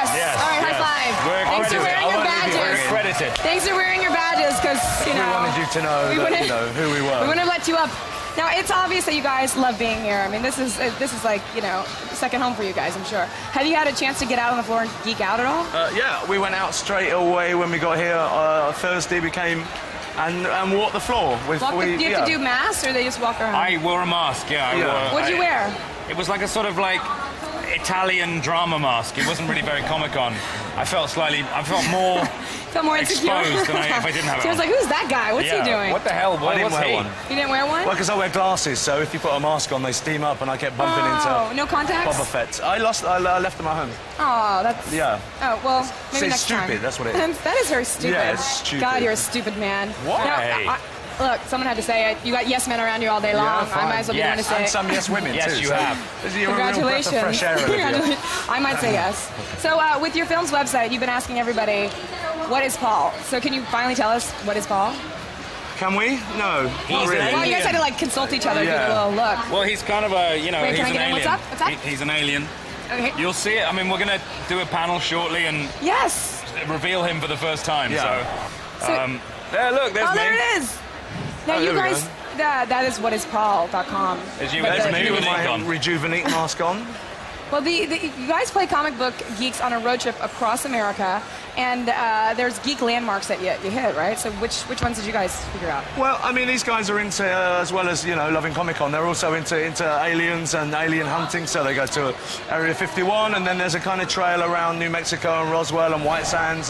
All right, high five. Thanks for wearing your badges. Credited. Thanks for wearing your badges, because We wanted you to know who we were. We wouldn't have let you up. Now, it's obvious that you guys love being here. I mean, this is like, second home for you guys, I'm sure. Have you had a chance to get out on the floor and geek out at all? Yeah, we went out straight away when we got here. Thursday we came and walked the floor. Do you have to do masks, or they just walk around? I wore a mask, yeah. What'd you wear? It was like a sort of Italian drama mask. It wasn't really very Comic-Con. I felt more insecure. exposed than if I didn't have it. So I was like, who's that guy? What's he doing? What the hell? I didn't wear one. You didn't wear one? Well, because I wear glasses, so if you put a mask on, they steam up, and I kept bumping into no contacts? Boba Fett. I left them at home. Oh, that's... Yeah. Oh, well, maybe it's next time. stupid, that's what it is. That is very stupid. Yeah, it's stupid. God, you're a stupid man. Why? Look, someone had to say it. You got yes men around you all day long. Yeah, I might as well be the one to say and it. some yes women, yes, too. you have. You're a real breath of fresh air, Olivia. I might say yes. So with your film's website, you've been asking everybody, what is Paul? So can you finally tell us what is Paul? Can we? No. He's really. Well, you guys had to consult each other, give a little look. Well, he's kind of a, Wait, he's can I an get in? alien. What's up? What's up? He's an alien. Okay. You'll see it. I mean, we're going to do a panel shortly and yes, reveal him for the first time. Yeah. So there, look, there's me. there it is. Now, you guys, that is whatispol.com. There's me with my Rejuvenate mask on. Well, you guys play comic book geeks on a road trip across America, and there's geek landmarks that you hit, right? So which ones did you guys figure out? Well, I mean, these guys are into, as well as, loving Comic-Con, they're also into aliens and alien hunting, so they go to Area 51, and then there's a kind of trail around New Mexico and Roswell and White Sands,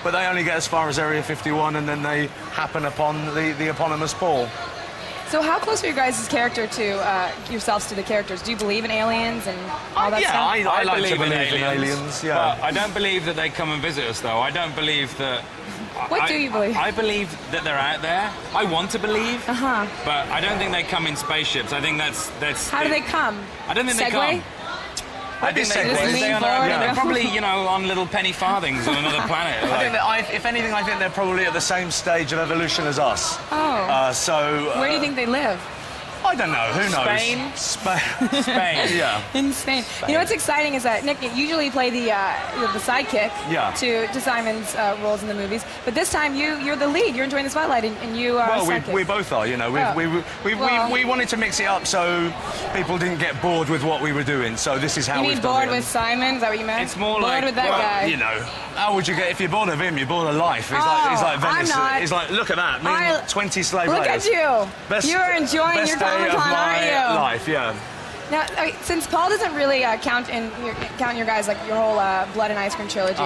but they only get as far as Area 51, and then they happen upon the eponymous Paul. So how close are you guys' character to yourselves to the characters? Do you believe in aliens and all that stuff? I like to believe in aliens. Yeah. But I don't believe that they come and visit us, though. I don't believe that... What do you believe? I believe that they're out there. I want to believe. Uh-huh. But I don't think they come in spaceships. I think that's... How do they come? I don't think Segway? they come. I think they're probably, on little penny farthings on another planet. I think that if anything, I think they're probably at the same stage of evolution as us. Oh. Where do you think they live? I don't know. Who knows? Spain. Yeah. In Spain. You know what's exciting is that Nick, you usually play the sidekick to Simon's roles in the movies, but this time you're the lead. You're enjoying the spotlight, and you are. Well, we both are. We wanted to mix it up so people didn't get bored with what we were doing. So this is how we've done it. You mean bored with Simon? Is that what you meant? It's more bored like with that guy. How would you get if you're bored of him? You're bored of life. He's like Venice. I'm not. He's like, look at that. Me and 20 slave Look raiders. at you. You're enjoying your Comic-Con, aren't you? Life, yeah. Now, since Paul doesn't really count your guys like your whole Blood and Ice Cream trilogy,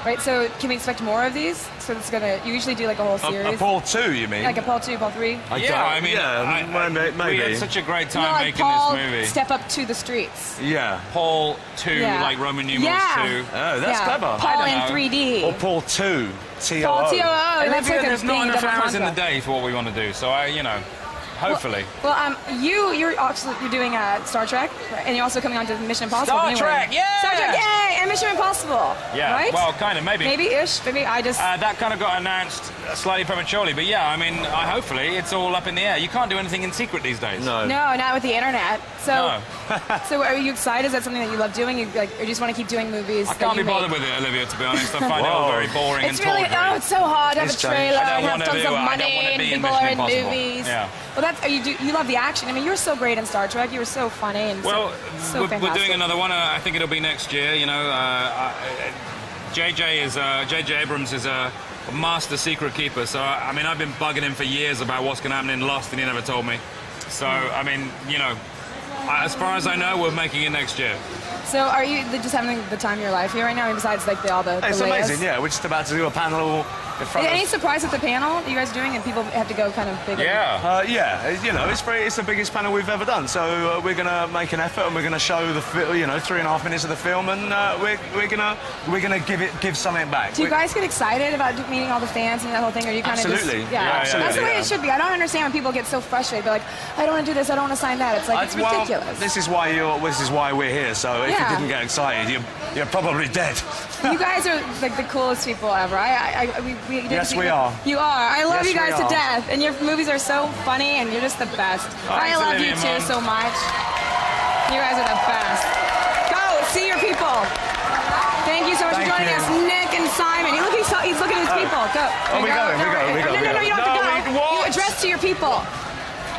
right? So can we expect more of these? So it's gonna you usually do like a whole series. A Paul 2, you mean? Like a Paul 2, Paul 3. Maybe. We had such a great time like making Paul this movie. Step up to the streets. Yeah. Paul 2, like Roman numerals 2. Oh, that's clever. Paul in 3D. Or Paul 2, TOO. Paul TOO. Olivia, Like there's not enough hours in the day for what we want to do, so hopefully. Well, you're doing Star Trek, and you're also coming on to Mission Impossible. Star Trek, yeah! Star Trek, yay! And Mission Impossible. Yeah, right? well, kind of, maybe. Maybe-ish. Maybe I just... that kind of got announced slightly prematurely, but yeah, I mean, hopefully it's all up in the air. You can't do anything in secret these days. No. No, not with the internet. So, No. so are you excited? Is that something that you love doing? Or you just want to keep doing movies? I can't be bothered with it, Olivia, to be honest. I find it all very boring It's and really, tawdry. it's so hard to have a trailer and have tons of I money don't want to and be in people Mission are in Impossible. movies. Yeah. Well, you love the action. I mean, you're so great in Star Trek. You were so funny and so we're fantastic. doing another one. I think it'll be next year. J.J. Abrams is a master secret keeper. So I mean, I've been bugging him for years about what's going to happen in Lost, and he never told me. So I mean, as far as I know, we're making it next year. So are you just having the time of your life here right now? I mean, besides like all the It's Leias? amazing, yeah. We're just about to do a panel in front Any of... surprise at the panel that you guys are doing, and people have to go kind of big? It's the biggest panel we've ever done. So we're going to make an effort, and we're going to show the 3.5 minutes of the film, and we're going to give something back. Do you guys get excited about meeting all the fans and that whole thing? Or you kind of Absolutely. just Yeah, That's the way it should be. I don't understand when people get so frustrated. They're like, I don't want to do this. I don't want to sign that. It's like it's ridiculous. Well, this is why we're here. So if you didn't get excited, you're probably dead. You guys are like the coolest people ever. Yes, we are. You are. I love Yes, you guys we to are. death, and your movies are so funny, and you're just the best. I love you too so much. You guys are the best. Go see your people. Thank you so much for joining us, Nick and Simon. He's looking at his people. Go. We go. No, you don't have to go. You address to your people.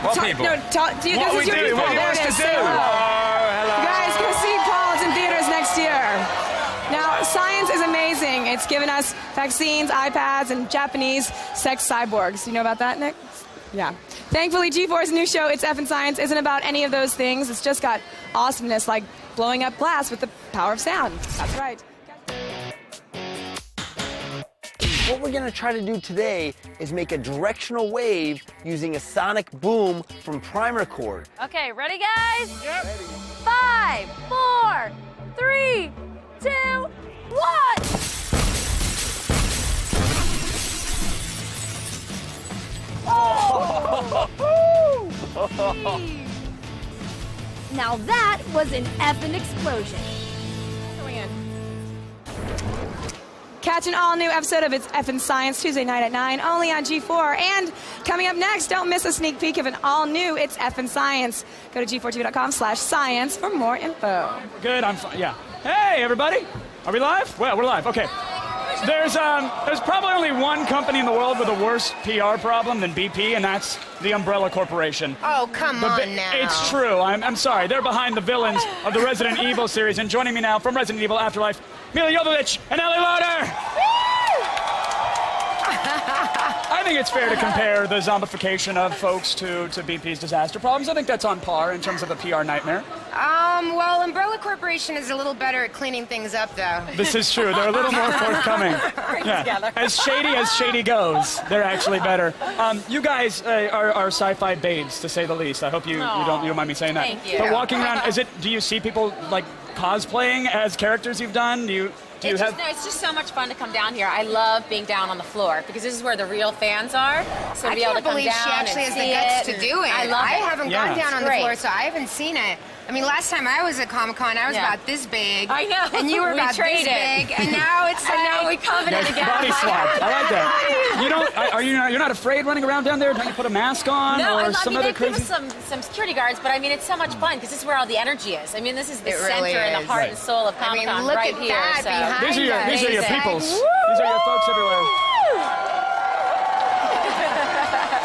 What people? No, this is your people. What do you There want it us is. to do? Hello. Guys, go see Paul. It's in theaters next year. Now, science is amazing. It's given us vaccines, iPads, and Japanese sex cyborgs. You know about that, Nick? Yeah. Thankfully, G4's new show, It's Effin' Science, isn't about any of those things. It's just got awesomeness like blowing up glass with the power of sound. That's right. What we're gonna try to do today is make a directional wave using a sonic boom from Primer Chord. Okay, ready, guys? Yep. 5, 4, 3, 2, 1. Now that was an effing explosion. Catch an all-new episode of It's Effin' Science Tuesday night at 9, only on G4. And coming up next, don't miss a sneak peek of an all-new It's Effin' Science. Go to g4tv.com/science for more info. Good, I'm fine. Yeah. Hey, everybody. Are we live? Well, we're live. Okay. There's probably only one company in the world with a worse PR problem than BP, and that's the Umbrella Corporation. Oh, come on now. It's true. I'm sorry. They're behind the villains of the Resident Evil series, and joining me now from Resident Evil Afterlife, Mila Jovovich and Ellie Lauder. I think it's fair to compare the zombification of folks to BP's disaster problems. I think that's on par in terms of a PR nightmare. Well, Umbrella Corporation is a little better at cleaning things up, though. This is true. They're a little more forthcoming. Yeah. As shady goes, they're actually better. You guys are sci-fi babes, to say the least. I hope you don't mind me saying that. Thank you. But walking around, do you see people like cosplaying as characters you've done? It's just so much fun to come down here. I love being down on the floor because this is where the real fans are. So to be able to come down she actually and has the see guts it, to do it. I love it. haven't gone down on the Great. floor, so I haven't seen it. I mean, last time I was at Comic-Con, I was Yeah. about this big. I know. And you were We about this traded. big. And now it's like... And now we covenant together. Body swap. I like that. You don't? You're not afraid running around down there? Don't you put a mask on No, or I some mean, other they give crazy? us some security guards, but I mean, it's so much fun because this is where all the energy is. I mean, this is the It center really and the is. heart Right. and soul of I mean, Comic-Con look right at here. that so. behind These are your Amazing. peoples. These are your folks everywhere.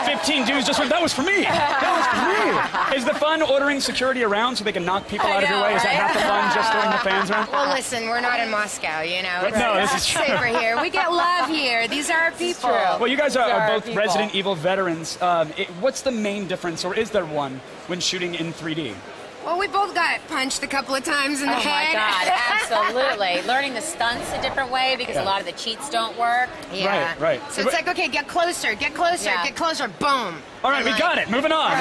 15 dudes just went, that was for me. That was for me. Is the fun ordering security around so they can knock people out of your way? Is that half the fun, just throwing the fans around? Well, listen, we're not in Moscow, you know. No, this is true. Safer here. We get love here. These are our people. Well, you guys are both people. Resident Evil veterans. What's the main difference, or is there one, when shooting in 3D? Well, we both got punched a couple of times in the Oh head. my God, absolutely. Learning the stunts a different way because a lot of the cheats don't work. Yeah. Right. So it's like, okay, get closer, get closer, Yeah. get closer, boom. All right, we got it. Moving on.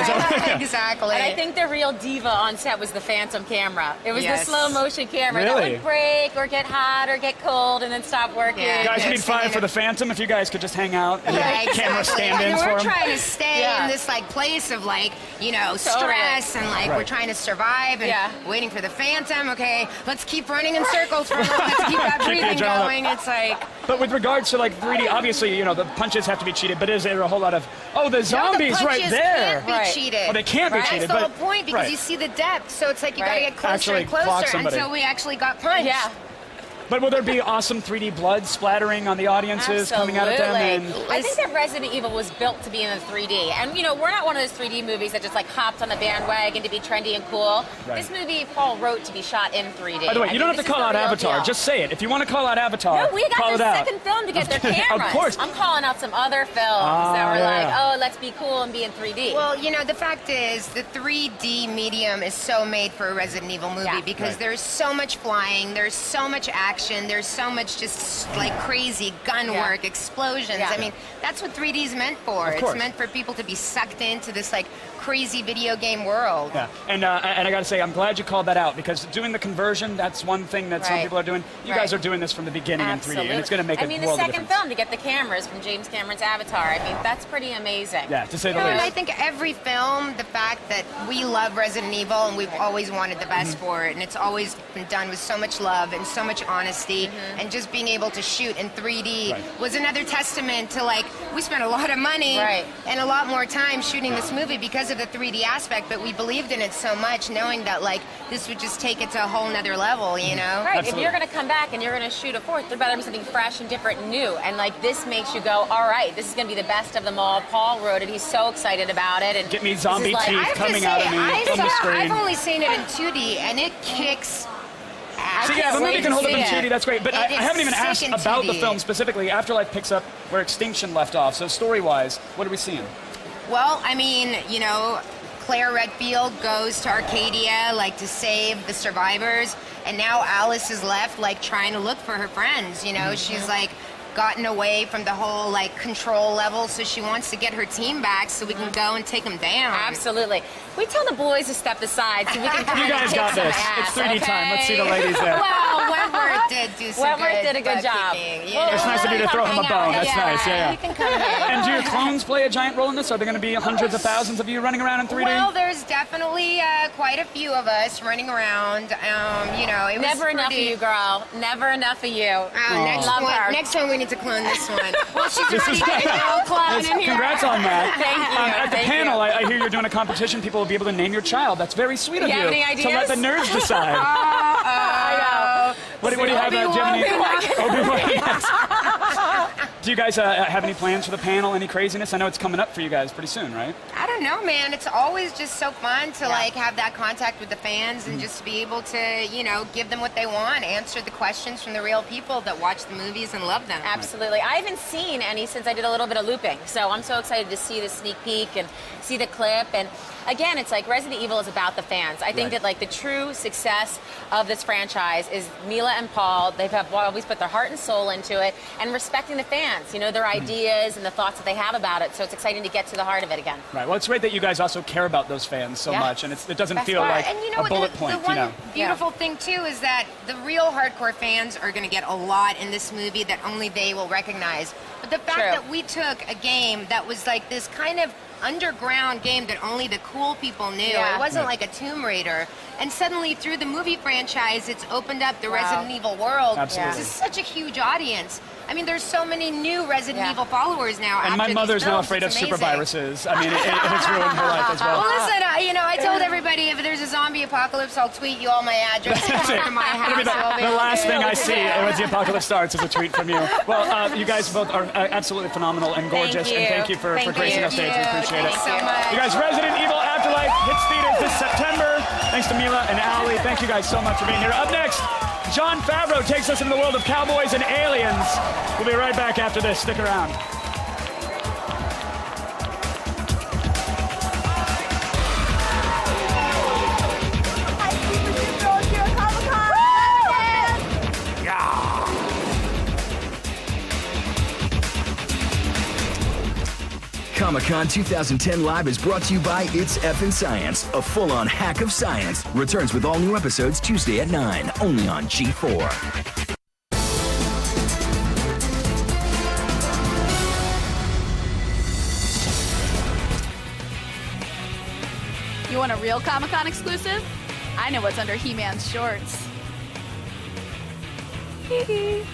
Exactly. And I think the real diva on set was the phantom camera. It was Yes. the slow motion camera Really? that would break or get hot or get cold and then stop working. Guys, we need 5 for the Phantom. If you guys could just hang out and have camera stand-ins And for we're him. trying to stay in this like place of like, you know, stress and like we're trying to survive and waiting for the Phantom. Okay, let's keep running in circles for a moment. Let's keep that Keep the breathing adrenaline up. going. It's like But with regards to like 3D, obviously, you know, the punches have to be cheated, but is there a whole lot of, the zombies the right punches there? Can't be cheated. Well, they can't be Right? cheated, That's the but whole point because you see the depth. So it's like you gotta get closer Actually and clock closer somebody. until we actually got punched. Yeah. But will there be awesome 3D blood splattering on the audiences coming out of them? And I think that Resident Evil was built to be in the 3D. And, you know, we're not one of those 3D movies that just, like, hopped on the bandwagon to be trendy and cool. Right. This movie, Paul wrote to be shot in 3D. by the way, I you don't mean, have to this is call the out real Avatar. deal. Just say it. If you want to call out Avatar, No, we got call the it out. second film to get their cameras. Of course. I'm calling out some other films that were like, oh, let's be cool and be in 3D. Well, you know, the fact is the 3D medium is so made for a Resident Evil movie because there's so much flying, there's so much action, there's so much just like crazy gun work, explosions. I mean, that's what 3D is meant for. Of It's course. meant for people to be sucked into this like crazy video game world. Yeah, and I got to say, I'm glad you called that out because doing the conversion, that's one thing that some Right. people are doing. You guys are doing this from the beginning in 3D, and it's going to make I a mean, the world of second difference. film to get the cameras from James Cameron's Avatar. I mean, that's pretty amazing. Yeah, to say the You know, and I least. think every film, the fact that we love Resident Evil and we've always wanted the best for it, and it's always been done with so much love and so much honesty, and just being able to shoot in 3D was another testament to like, we spent a lot of money and a lot more time shooting this movie because of the 3D aspect, but we believed in it so much, knowing that like this would just take it to a whole nother level, you know? Right, if you're going to come back and you're going to shoot a fourth, there better be something fresh and different and new. And like this makes you go, all right, this is going to be the best of them all. Paul wrote it. He's so excited about it. And Get me this zombie is like, teeth I have to coming say, out of me from the screen. I've only seen it in 2D, and it kicks ass. So yeah, the movie can hold up in 2D, that's great. But I It is haven't even asked sick in about the 2D. film specifically. Afterlife picks up where Extinction left off. So story-wise, what are we seeing? Well, I mean, you know, Claire Redfield goes to Arcadia, like, to save the survivors, and now Alice is left, like, trying to look for her friends, you know? She's, like, gotten away from the whole, like, control level, so she wants to get her team back so we can go and take them down. Absolutely. We tell the boys to step aside so we can You guys got this. It's 3D time. Let's see the ladies there. Well, Wentworth did do some Wentworth good did a good job. bookkeeping, Well, It's nice of you to throw him a bone. That's nice, yeah. You can come here. And do your clones play a giant role in this? Are there going to be hundreds of thousands of you running around in 3D? Well, there's definitely quite a few of us running around. You know, it was Never enough of pretty- you, girl. Never enough of you. Next one we need to clone this one. Well, she's This already is got a little clone in here. Congrats on that. Thank you. At the Thank panel, I hear you're doing a competition. People will be able to name your child. That's very sweet of You you. have any ideas? To let the nerds decide. I know. What do you have? Do you have any? Obi-Wan, yes. Do you guys have any plans for the panel? Any craziness? I know it's coming up for you guys pretty soon, right? I don't know, man. It's always just so fun to like have that contact with the fans and just be able to, you know, give them what they want, answer the questions from the real people that watch the movies and love them. Absolutely. I haven't seen any since I did a little bit of looping. So I'm so excited to see the sneak peek and see the clip. And again, it's like Resident Evil is about the fans. I think that like the true success of this franchise is Mila and Paul. They have always put their heart and soul into it and respecting the fans, you know, their ideas and the thoughts that they have about it. So it's exciting to get to the heart of it again. Right. Well, it's great that you guys also care about those fans so much, and it doesn't That's feel right. like And you know, a bullet the point. one You know. beautiful thing too is that the real hardcore fans are going to get a lot in this movie that only they will recognize. But the fact True. that we took a game that was like this kind of underground game that only the cool people knew. Yeah. It wasn't like a Tomb Raider. And suddenly through the movie franchise, it's opened up the Wow. Resident Evil world Absolutely. to such a huge audience. I mean, there's so many new Resident Evil followers now. And after my these mother's now films. afraid of It's super amazing. viruses. I mean, it's ruined her life as well. Well, listen, you know, I told everybody if there's a zombie apocalypse, I'll tweet you all my address. That's it. Come to my It'll be house. We'll be the able last to- thing I see when the apocalypse starts is a tweet from you. Well, you guys both are absolutely phenomenal and gorgeous, and thank you for gracing us stage. We appreciate it. Thanks so much. You guys, Resident Evil Afterlife hits theaters this September. Thanks to Mila and Ali. Thank you guys so much for being here. Up next, Jon Favreau takes us into the world of cowboys and aliens. We'll be right back after this. Stick around. Comic-Con 2010 Live is brought to you by It's Effin' Science, a full-on hack of science. Returns with all new episodes Tuesday at 9, only on G4. You want a real Comic-Con exclusive? I know what's under He-Man's shorts. Hee-hee.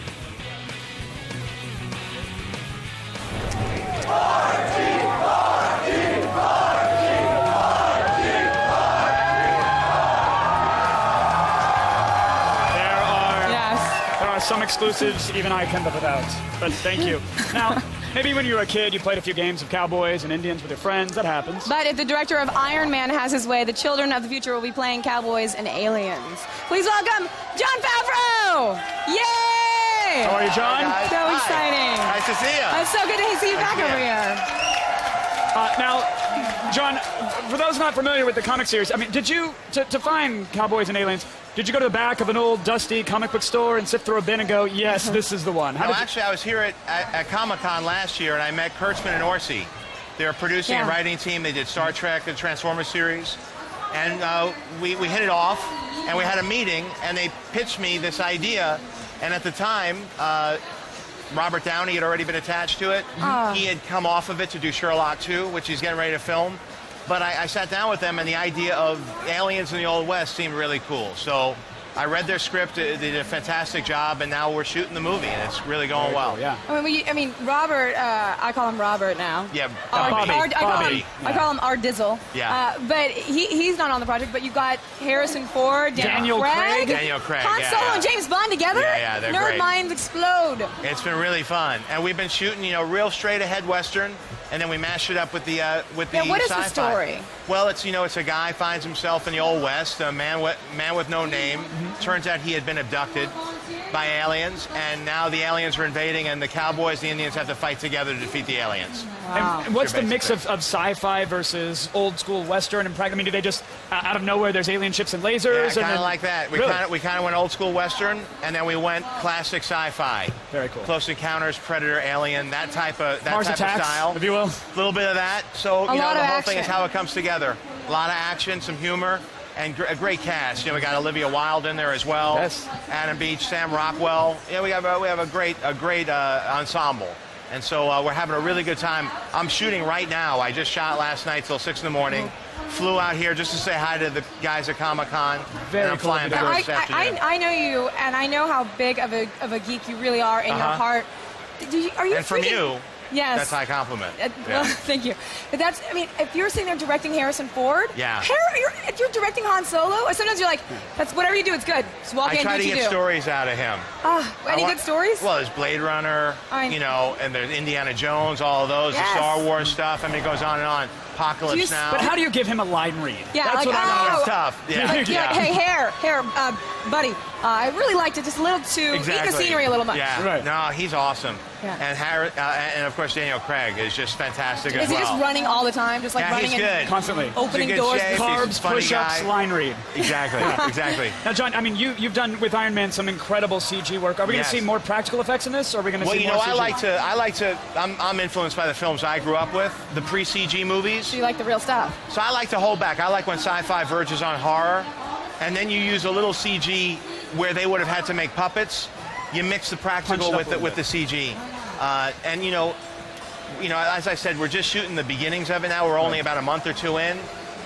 There are some exclusives even I can live without, but thank you. Now, maybe when you were a kid, you played a few games of cowboys and Indians with your friends. That happens. But if the director of Iron Man has his way, the children of the future will be playing cowboys and aliens. Please welcome Jon Favreau! Yay! How are you, John? So exciting. Nice to see you. It's so good to see you back over here. Now, John, for those not familiar with the comic series, I mean, did you, to find Cowboys and Aliens, did you go to the back of an old dusty comic book store and sift through a bin and go, yes, this is the one? No, actually, I was here at Comic-Con last year, and I met Kurtzman and Orsi. They're a producing and writing team. They did Star Trek, the Transformers series. And we hit it off, and we had a meeting, and they pitched me this idea. And at the time, Robert Downey had already been attached to it. He had come off of it to do Sherlock 2, which he's getting ready to film. But I sat down with them, and the idea of aliens in the Old West seemed really cool. So I read their script. They did a fantastic job, and now we're shooting the movie, and it's really going well. Yeah. I mean, Robert. I call him Robert now. Yeah, Bobby. Bobby. I call him R Dizzle. Yeah. But he's not on the project. But you got Harrison Ford, Daniel Craig, Han Solo, and James Bond together. Yeah, they're Nerd great. minds explode. It's been really fun, and we've been shooting, real straight ahead Western, and then we mashed it up with the what is sci-fi. the story? Well, it's it's a guy finds himself in the Old West, a man with no name. Turns out he had been abducted by aliens, and now the aliens are invading, and the cowboys, the Indians have to fight together to defeat the aliens. Wow. And what's the mix of sci-fi versus old school Western and I mean, do they just out of nowhere there's alien ships and lasers? Yeah, kind of like that. We kind of went old school Western, and then we went classic sci-fi. Very cool. Close Encounters, Predator, Alien, that type of Mars Attacks, style, if you will. A little bit of that. So the whole thing is how it comes together. A lot of action, some humor. And a great cast. We got Olivia Wilde in there as well. Yes. Adam Beach, Sam Rockwell. We have a great ensemble. And so we're having a really good time. I'm shooting right now. I just shot last night till 6 in the morning. Flew out here just to say hi to the guys at Comic-Con. Very and I'm flying back this afternoon. I know you, and I know how big of a geek you really are in your heart. Are you? And from you. Yes. That's a high compliment. Well, thank you. But if you're sitting there directing Harrison Ford, if you're directing Han Solo, sometimes you're like, that's whatever you do, it's good. Just walk in and do what you do. I try to get stories out of him. Any good stories? Well, there's Blade Runner, and there's Indiana Jones, all of those, the Star Wars stuff. I mean, it goes on and on. Apocalypse Now. But how do you give him a line read? Yeah, that's what I know. It's tough. Yeah. Like, hey, buddy, I really liked it just a little too. Eat the scenery a little much. Yeah. Right. No, he's awesome. Yeah. And of course Daniel Craig is just fantastic as well. Is he just running all the time, just like running he's good. and constantly opening doors, carbs, push-ups, line read? Exactly, exactly. Now, John, I mean, you've done with Iron Man some incredible CG work. Are we going to see more practical effects in this, or are we going to see more CG? I like to. I'm influenced by the films I grew up with, the pre-CG movies. So you like the real stuff. So I like to hold back. I like when sci-fi verges on horror, and then you use a little CG where they would have had to make puppets. You mix the practical with the CG, and as I said, we're just shooting the beginnings of it now. We're only about a month or two in,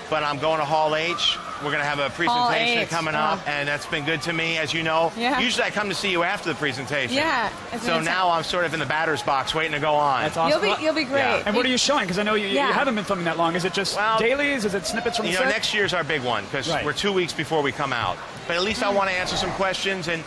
but I'm going to Hall H. We're going to have a presentation coming up, and that's been good to me, as you know. Yeah. Usually I come to see you after the presentation. Yeah. So now I'm sort of in the batter's box waiting to go on. That's awesome. You'll be great. Yeah. And what are you showing? Because I know you haven't been filming that long. Is it just dailies? Is it snippets from the set? Next year's our big one, because we're 2 weeks before we come out. But at least I want to answer some questions, and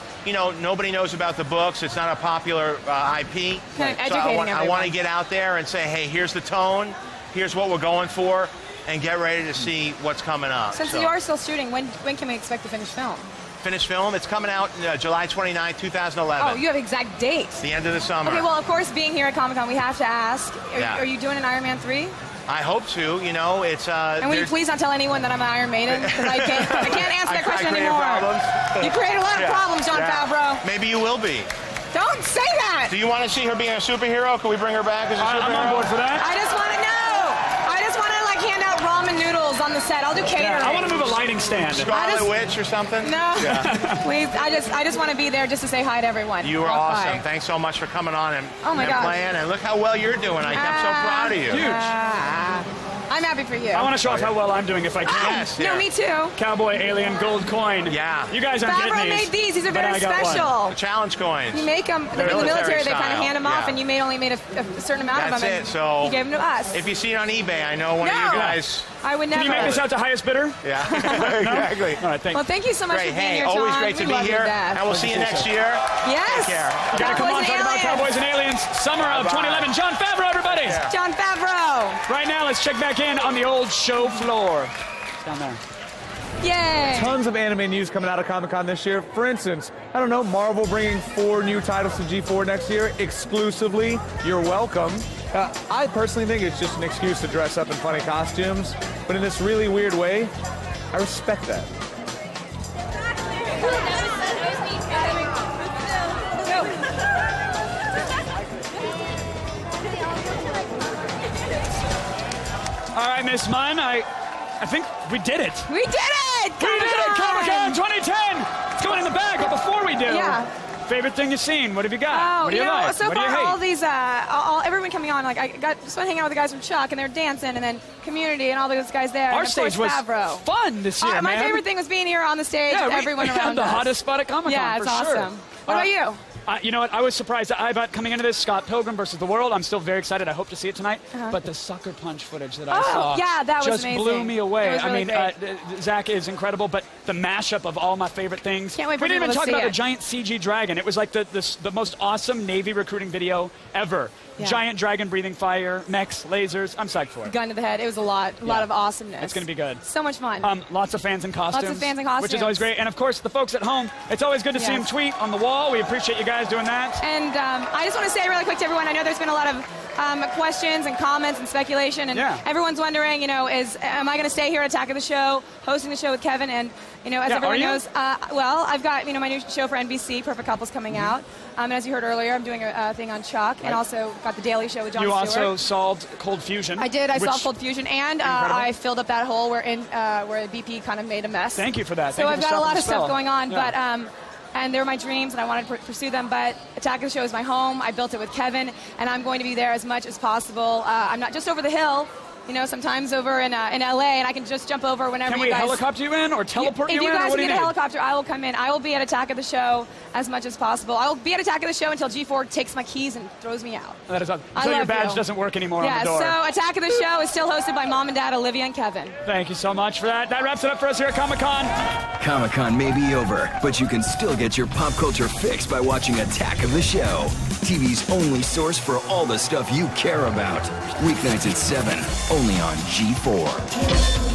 nobody knows about the books. It's not a popular IP. Kind of so I want to get out there and say, hey, here's the tone, here's what we're going for, and get ready to see what's coming up. Since you are still shooting, when can we expect the finished film? Finished film? It's coming out July 29, 2011. Oh, you have exact dates. The end of the summer. Okay, well, of course, being here at Comic-Con, we have to ask, are you doing an Iron Man 3? I hope to. It's. And will you please not tell anyone that I'm an Iron Maiden? Because I can't answer that question anymore. Problems. You create a lot of problems, Jon Favreau. Maybe you will be. Don't say that. Do you want to see her being a superhero? Can we bring her back as a superhero? I'm on board for that. I just want to know. set. I'll do catering. I want to move a lighting stand. Scarlet Witch or something? No. Please, I just want to be there just to say hi to everyone. You were Walk awesome. by. Thanks so much for coming on and, Oh my gosh. playing. And look how well you're doing. I'm so proud of you. I'm happy for you. I want to show off how well I'm doing if I can. Yes, No, me too. Cowboy Alien Gold Coin. Yeah. You guys aren't Favreau getting these. made these. These are but very I got one. special. The challenge coins. You make them in the military. They kind of hand them off, and you only made a certain amount That's of them. it. So you gave them to us. If you see it on eBay, I know one of No. you guys. I would never. Can you make this out to highest bidder? Yeah, exactly. All right, thanks. Well, thank you so much Great. for being Hey, here, John. always great to We be love you here, to death. and we'll see you next year. Yes. Take care. You gotta come on, Cowboys talk and about Aliens. Cowboys and Aliens, summer of 2011. John Favreau, everybody. John Favreau. Right now, let's check back in on the old show floor. It's down there. Yay. Tons of anime news coming out of Comic-Con this year. For instance, I don't know, Marvel bringing 4 new titles to G4 next year exclusively. You're welcome. I personally think it's just an excuse to dress up in funny costumes, but in this really weird way, I respect that. All right, Miss Munn, I think we did it. We did it! We did it! Comic-Con 2010! It's going in the bag, but before we do, favorite thing you've seen? What have you got? Oh, what do you know, like? so what do you far hate? all these, everyone coming on, like I got just fun hanging out with the guys from Chuck, and they were dancing, and then Community, and all those guys there. Our and of course, stage was Favreau. fun this year, My man. favorite thing was being here on the stage Yeah, with everyone we around had the us. hottest spot at Comic-Con, Yeah, it's for awesome. sure. What about you? You know what? I was surprised. I thought coming into this, Scott Pilgrim versus the World. I'm still very excited. I hope to see it tonight. But the Sucker Punch footage that I saw yeah, that was just amazing. blew me away. It was really great. Zach is incredible, but the mashup of all my favorite things. Can't wait for we didn't people even to talk see about it. the giant CG dragon. It was like the most awesome Navy recruiting video ever. Yeah. Giant dragon breathing fire, mechs, lasers. I'm psyched for it. Gun to the head. It was a lot of awesomeness. It's going to be good. So much fun. Lots of fans in costumes. Lots of fans in costumes. Which is always great. And of course, the folks at home, it's always good to see them tweet on the wall. We appreciate you guys doing that. And I just want to say really quick to everyone, I know there's been a lot of questions and comments and speculation, and everyone's wondering, am I going to stay here at Attack of the Show, hosting the show with Kevin? And, as everyone knows, I've got, my new show for NBC, Perfect Couples, coming out. And as you heard earlier, I'm doing a thing on Chuck, and also got the Daily Show with Jon You Stewart. also solved Cold Fusion. I did. I which- solved Cold Fusion, and I filled up that hole where BP kind of made a mess. Thank you for that. So Thank you I've for got a stopping lot the of stuff spell. going on, Yeah. but and they're my dreams, and I wanted to pursue them. But Attack of the Show is my home. I built it with Kevin, and I'm going to be there as much as possible. I'm not just over the hill. Sometimes over in LA, and I can just jump over whenever Can you we guys... helicopter you in or teleport If you you in? Or guys what can do get you a need? helicopter, I will come in. I will be at Attack of the Show as much as possible. I will be at Attack of the Show until G4 takes my keys and throws me out. That is I until your love badge you. doesn't work anymore Yeah, on the door. so Attack of the Show is still hosted by Mom and Dad, Olivia and Kevin. Thank you so much for that. That wraps it up for us here at Comic-Con. Comic-Con may be over, but you can still get your pop culture fix by watching Attack of the Show, TV's only source for all the stuff you care about. Weeknights at 7, only on G4.